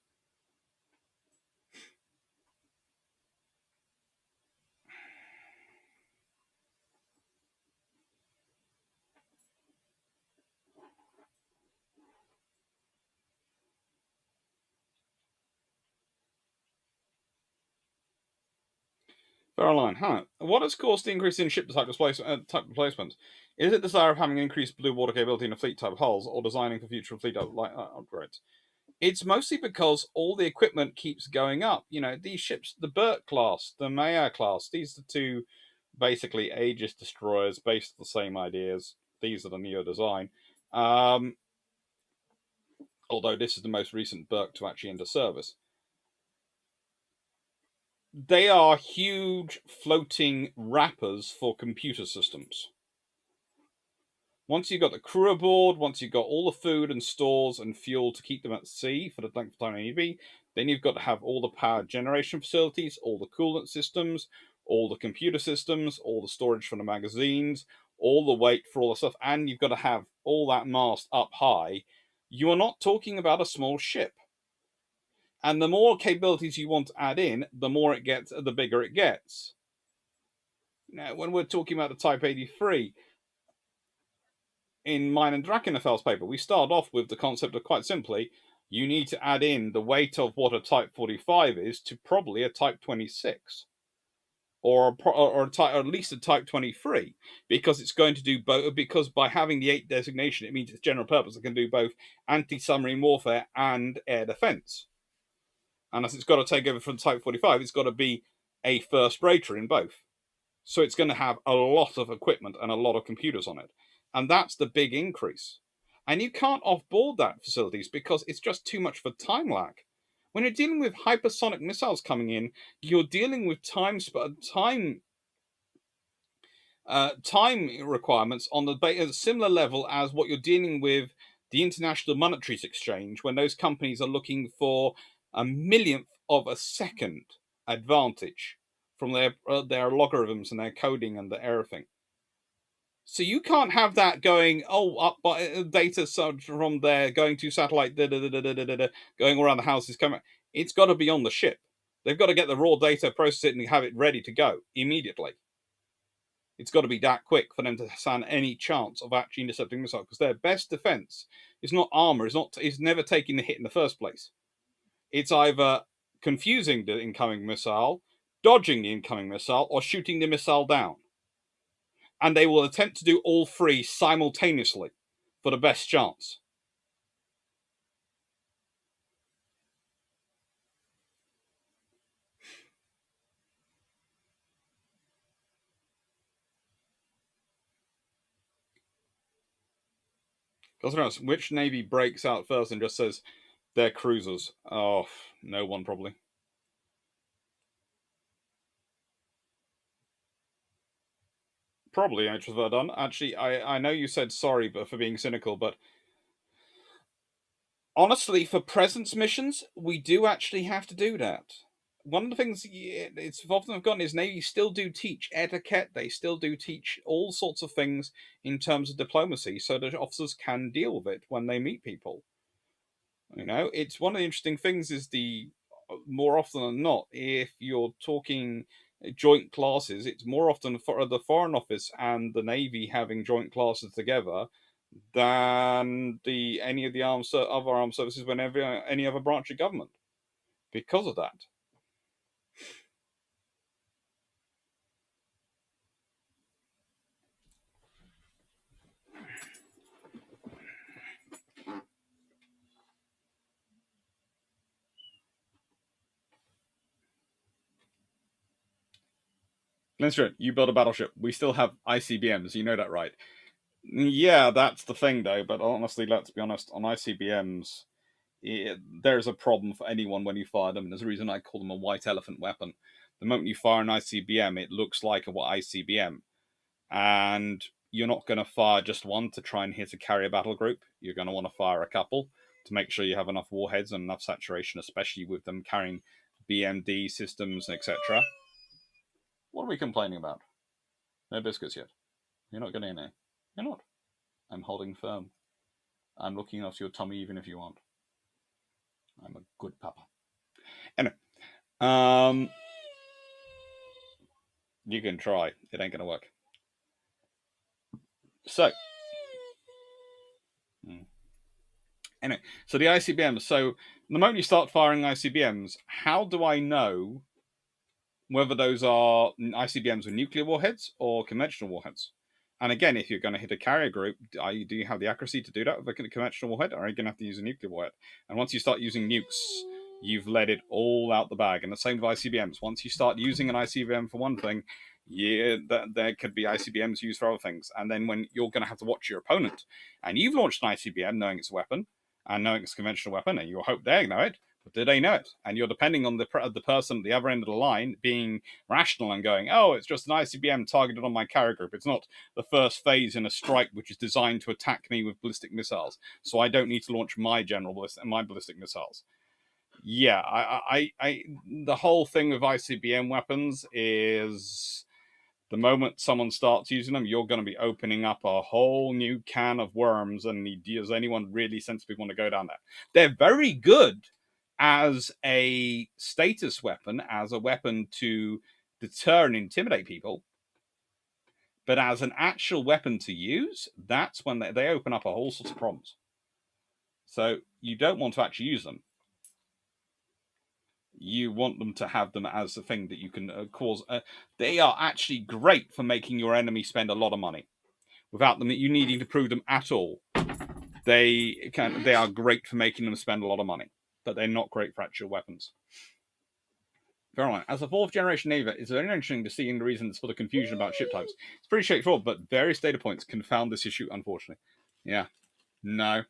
[SPEAKER 1] Caroline, what has caused the increase in ship type replacement? Is it desire of having increased blue water capability in a fleet type hulls, or designing for future fleet upgrades? It's mostly because all the equipment keeps going up. You know, these ships, the Burt class, the Maya class, these are the two basically Aegis destroyers based on the same ideas. These are the Neo design. Although this is the most recent Burke to actually enter service. They are huge floating wrappers for computer systems. Once you've got the crew aboard, once you've got all the food and stores and fuel to keep them at sea for the length of time they need to be, then you've got to have all the power generation facilities, all the coolant systems, all the computer systems, all the storage for the magazines, all the weight for all the stuff, and you've got to have all that mast up high. You are not talking about a small ship. And the more capabilities you want to add in, the more it gets, the bigger it gets. Now, when we're talking about the Type 83, in mine and Drakenfeld's paper, we start off with the concept of, quite simply, you need to add in the weight of what a Type 45 is to probably a Type 26. Or at least a Type 23, because it's going to do both. Because by having the 8 designation, it means it's general purpose. It can do both anti-submarine warfare and air defense. And as it's got to take over from Type 45, it's got to be a first rater in both. So it's going to have a lot of equipment and a lot of computers on it. And that's the big increase. And you can't offboard that facilities because it's just too much for time lag. When you're dealing with hypersonic missiles coming in, you're dealing with time requirements on the similar level as what you're dealing with the International Monetary Exchange, when those companies are looking for a millionth of a second advantage from their logarithms and their coding and the everything. So you can't have that going, up by data from there, going to satellite, going around the houses, coming. It's got to be on the ship. They've got to get the raw data, process it, and have it ready to go immediately. It's got to be that quick for them to stand any chance of actually intercepting missiles, because their best defense is not armor, is never taking the hit in the first place. It's either confusing the incoming missile, dodging the incoming missile, or shooting the missile down. And they will attempt to do all three simultaneously for the best chance. Because which navy breaks out first and just says they're cruisers? Oh, no one probably. Probably, which was well done. Actually, I know you said sorry for being cynical, but honestly, for presence missions, we do actually have to do that. One of the things it's often forgotten is Navy still do teach etiquette. They still do teach all sorts of things in terms of diplomacy, so that officers can deal with it when they meet people. You know, it's one of the interesting things is the more often than not, if you're talking joint classes, it's more often for the Foreign Office and the Navy having joint classes together than any of the other armed services whenever any other branch of government because of that. Glenstone, you build a battleship. We still have ICBMs. You know that, right? Yeah, that's the thing, though. But honestly, let's be honest. On ICBMs, there's a problem for anyone when you fire them. There's a reason I call them a white elephant weapon. The moment you fire an ICBM, it looks like a ICBM, and you're not going to fire just one to try and hit a carrier battle group. You're going to want to fire a couple to make sure you have enough warheads and enough saturation, especially with them carrying BMD systems, etc. What are we complaining about? No biscuits yet. You're not getting any. You're not. I'm holding firm. I'm looking after your tummy even if you aren't. I'm a good papa. Anyway, you can try. It ain't gonna work. So, anyway, so the ICBMs. So the moment you start firing ICBMs, how do I know whether those are ICBMs with nuclear warheads or conventional warheads? And again, if you're going to hit a carrier group, do you have the accuracy to do that with a conventional warhead, or are you going to have to use a nuclear warhead? And once you start using nukes, you've let it all out the bag. And the same with ICBMs. Once you start using an ICBM for one thing, yeah, there could be ICBMs used for other things. And then when you're going to have to watch your opponent, and you've launched an ICBM knowing it's a weapon, and knowing it's a conventional weapon, and you hope they know it, but do they know it? And you're depending on the person at the other end of the line being rational and going, oh, it's just an ICBM targeted on my carrier group. It's not the first phase in a strike which is designed to attack me with ballistic missiles, so I don't need to launch my ballistic missiles. Yeah, the whole thing with ICBM weapons is the moment someone starts using them, you're going to be opening up a whole new can of worms. And does anyone really sensibly want to go down there? They're very good as a status weapon, as a weapon to deter and intimidate people. But as an actual weapon to use, that's when they open up a whole sorts of problems. So you don't want to actually use them. You want them to have them as a thing that you can cause. They are actually great for making your enemy spend a lot of money without them you needing to prove them at all. They are great for making them spend a lot of money, but they're not great for actual weapons. Fair enough. As a fourth generation Navy, it's very interesting to see the reasons for the confusion about ship types. It's pretty straightforward, but various data points confound this issue, unfortunately. Yeah. No.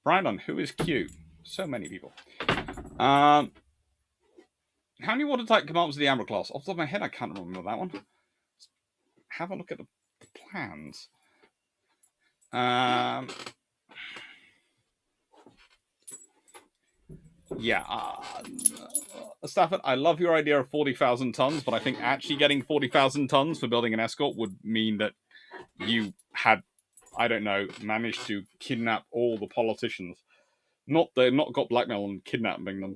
[SPEAKER 1] Brandon, who is Q? So many people. How many watertight commands of the Amber class? Off the top of my head, I can't remember that one. Have a look at the plans. Yeah, Stafford, I love your idea of 40,000 tons, but I think actually getting 40,000 tons for building an escort would mean that you had, I don't know, managed to kidnap all the politicians. Not got blackmail and kidnapping them.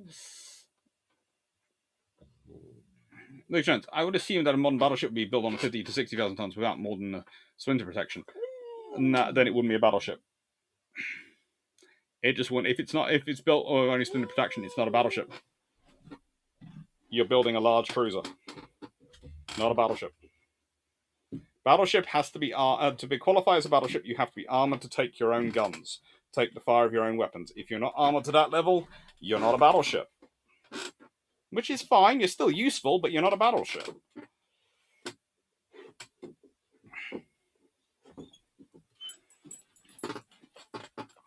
[SPEAKER 1] No chance. I would assume that a modern battleship would be built on 50 to 60,000 tons without more than a splinter protection. And then it wouldn't be a battleship. It just wouldn't. If it's built or only splinter protection, it's not a battleship. You're building a large cruiser, not a battleship. Battleship has to be to be qualified as a battleship. You have to be armored to take your own guns, take the fire of your own weapons. If you're not armored to that level, you're not a battleship. Which is fine. You're still useful, but you're not a battleship.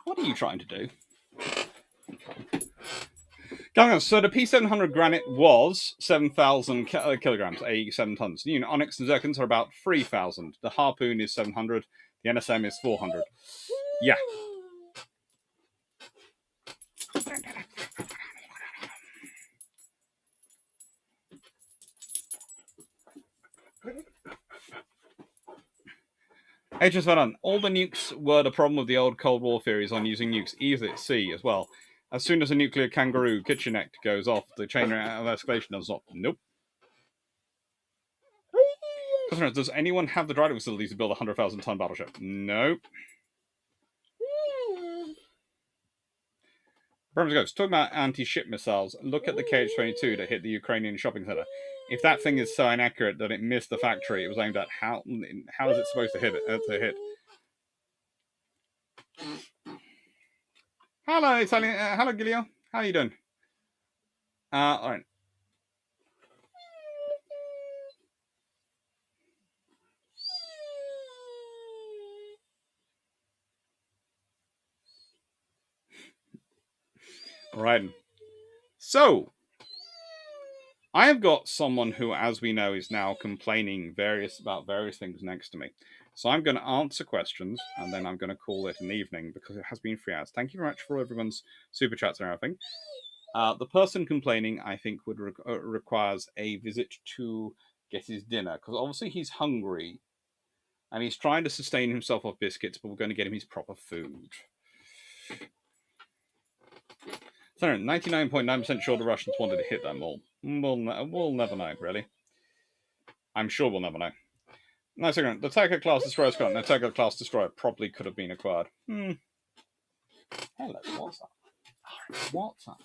[SPEAKER 1] What are you trying to do? So the P700 Granite was 7,000 kilograms, 7 tons. You know, Onyx and Zircons are about 3,000. The Harpoon is 700. The NSM is 400. Yeah. HS Van, all the nukes were the problem of the old Cold War theories on using nukes. Easy at sea as well. As soon as a nuclear kangaroo kitchenette goes off, the chain of escalation does not. Nope. Does anyone have the drydock facility to build a 100,000 ton battleship? Nope. Brahms goes, talking about anti-ship missiles, look at the KH-22 that hit the Ukrainian shopping center. If that thing is so inaccurate that it missed the factory it was aimed at, how is it supposed to hit it? Hello, Italian. Hello, Gilio. How are you doing? All right. Right. So, I have got someone who, as we know, is now complaining about various things next to me. So I'm going to answer questions, and then I'm going to call it an evening because it has been 3 hours. Thank you very much for everyone's super chats and everything. The person complaining, I think, would requires a visit to get his dinner because obviously he's hungry, and he's trying to sustain himself off biscuits, but we're going to get him his proper food. So 99.9% sure the Russians wanted to hit that mall. We'll never know, really. I'm sure we'll never know. No, second. The Tiger class destroyer is gone. The Tiger class destroyer probably could have been acquired. Hello, what's that? What's that?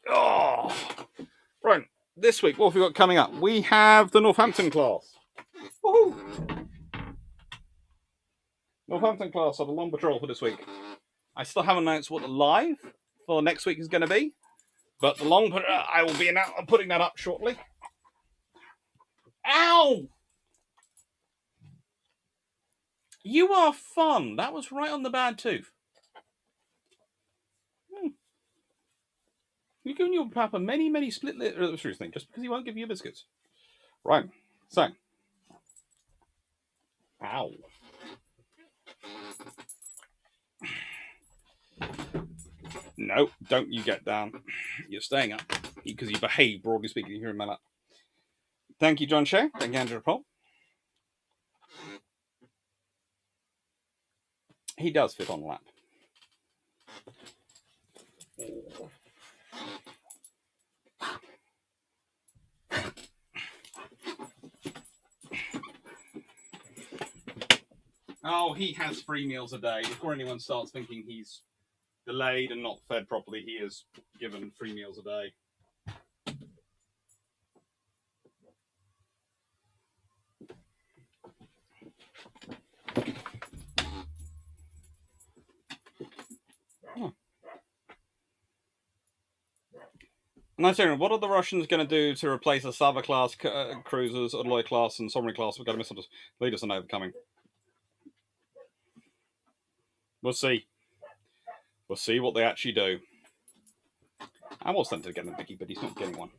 [SPEAKER 1] Oh, right. This week, what have we got coming up? We have the Northampton class. Woohoo! Northampton class are the long patrol for this week. I still haven't announced what the live for next week is going to be, but the long I will be putting that up shortly. Ow! You are fun. That was right on the bad tooth. You're giving your papa many split things just because he won't give you biscuits. Right. So. Ow. No, don't you get down. You're staying up because you behave, broadly speaking, here in my lap. Thank you, John Shea. Thank you, Andrew Paul. He does fit on the lap. Oh, he has 3 meals a day. Before anyone starts thinking he's delayed and not fed properly, he is given 3 meals a day. Nice hearing. What are the Russians going to do to replace the Sava class cruisers, Udaloy class, and Somri class? We've got to miss us. Lead us in overcoming. We'll see. We'll see what they actually do. I was tempted to get a Vicky, but he's not getting one.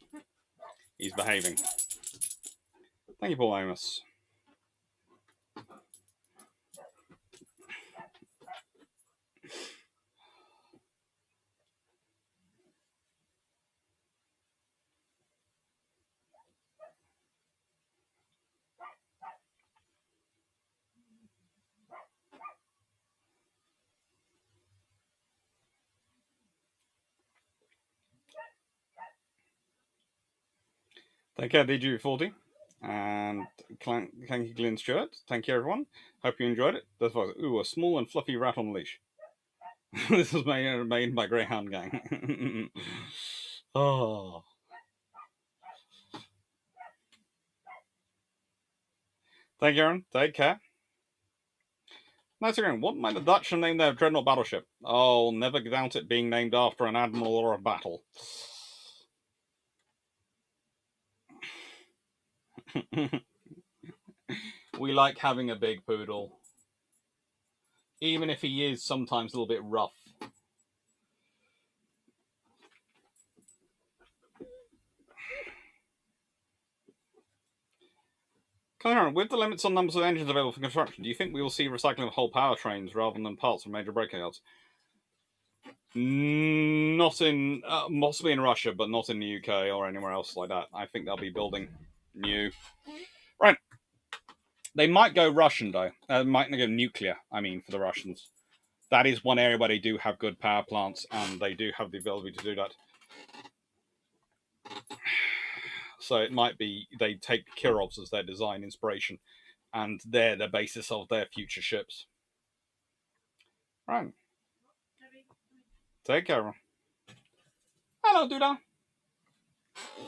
[SPEAKER 1] He's behaving. Thank you, Paul Amos. Thank you, DG40. And thank you, Glenn Stewart. Thank you, everyone. Hope you enjoyed it. Ooh, a small and fluffy rat on a leash. This was made by Greyhound Gang. Oh. Thank you, Aaron. Take care. Nice again. What might the Dutch have named their dreadnought battleship? Oh, never doubt it being named after an admiral or a battle. We like having a big poodle. Even if he is sometimes a little bit rough. With the limits on numbers of engines available for construction, do you think we will see recycling of whole powertrains rather than parts from major breakout? Not in, possibly in Russia, but not in the UK or anywhere else like that. I think they'll be building new. Right. They might go Russian, though. Might go nuclear, I mean, for the Russians. That is one area where they do have good power plants, and they do have the ability to do that. So it might be they take Kirovs as their design inspiration, and they're the basis of their future ships. Right. Take care. Hello, Duda.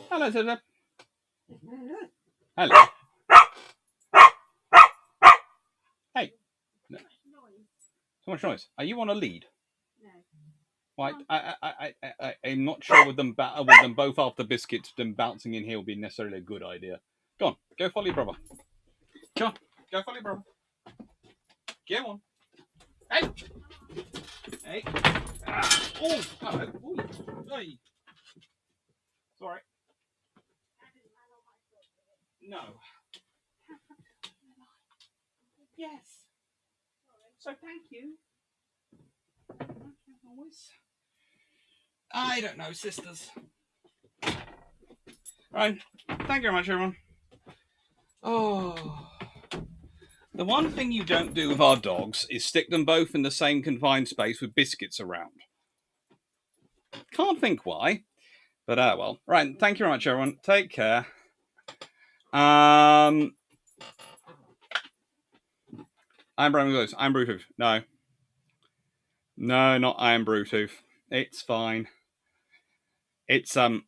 [SPEAKER 1] Hello, Zip. Hello. Hey. No. Too much noise. Are you on a lead? No. Right. I'm not sure with them both after biscuits, them bouncing in here will be necessarily a good idea. Go on. Go follow your brother. Come on. Go follow your brother. Get on. Hey. Hey. Oh, hello. Ooh. Hey. Sorry. No. Yes. So thank you. Always. I don't know, sisters. Right. Thank you very much, everyone. Oh. The one thing you don't do with our dogs is stick them both in the same confined space with biscuits around. Can't think why, but well. Right. Thank you very much, everyone. Take care. I'm Brown Ghost. I'm Bluetooth. No. No, not I am Bluetooth. It's fine. It's I've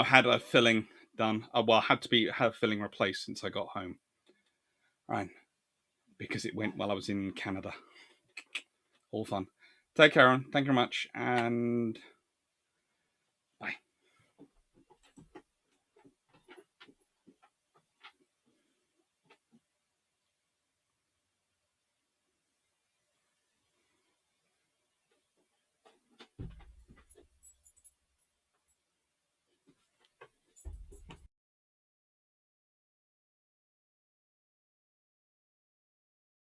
[SPEAKER 1] had a filling done. Well, I had to have filling replaced since I got home. Right. Because it went while I was in Canada. All fun. Take care, Aaron. Thank you very much, and bye.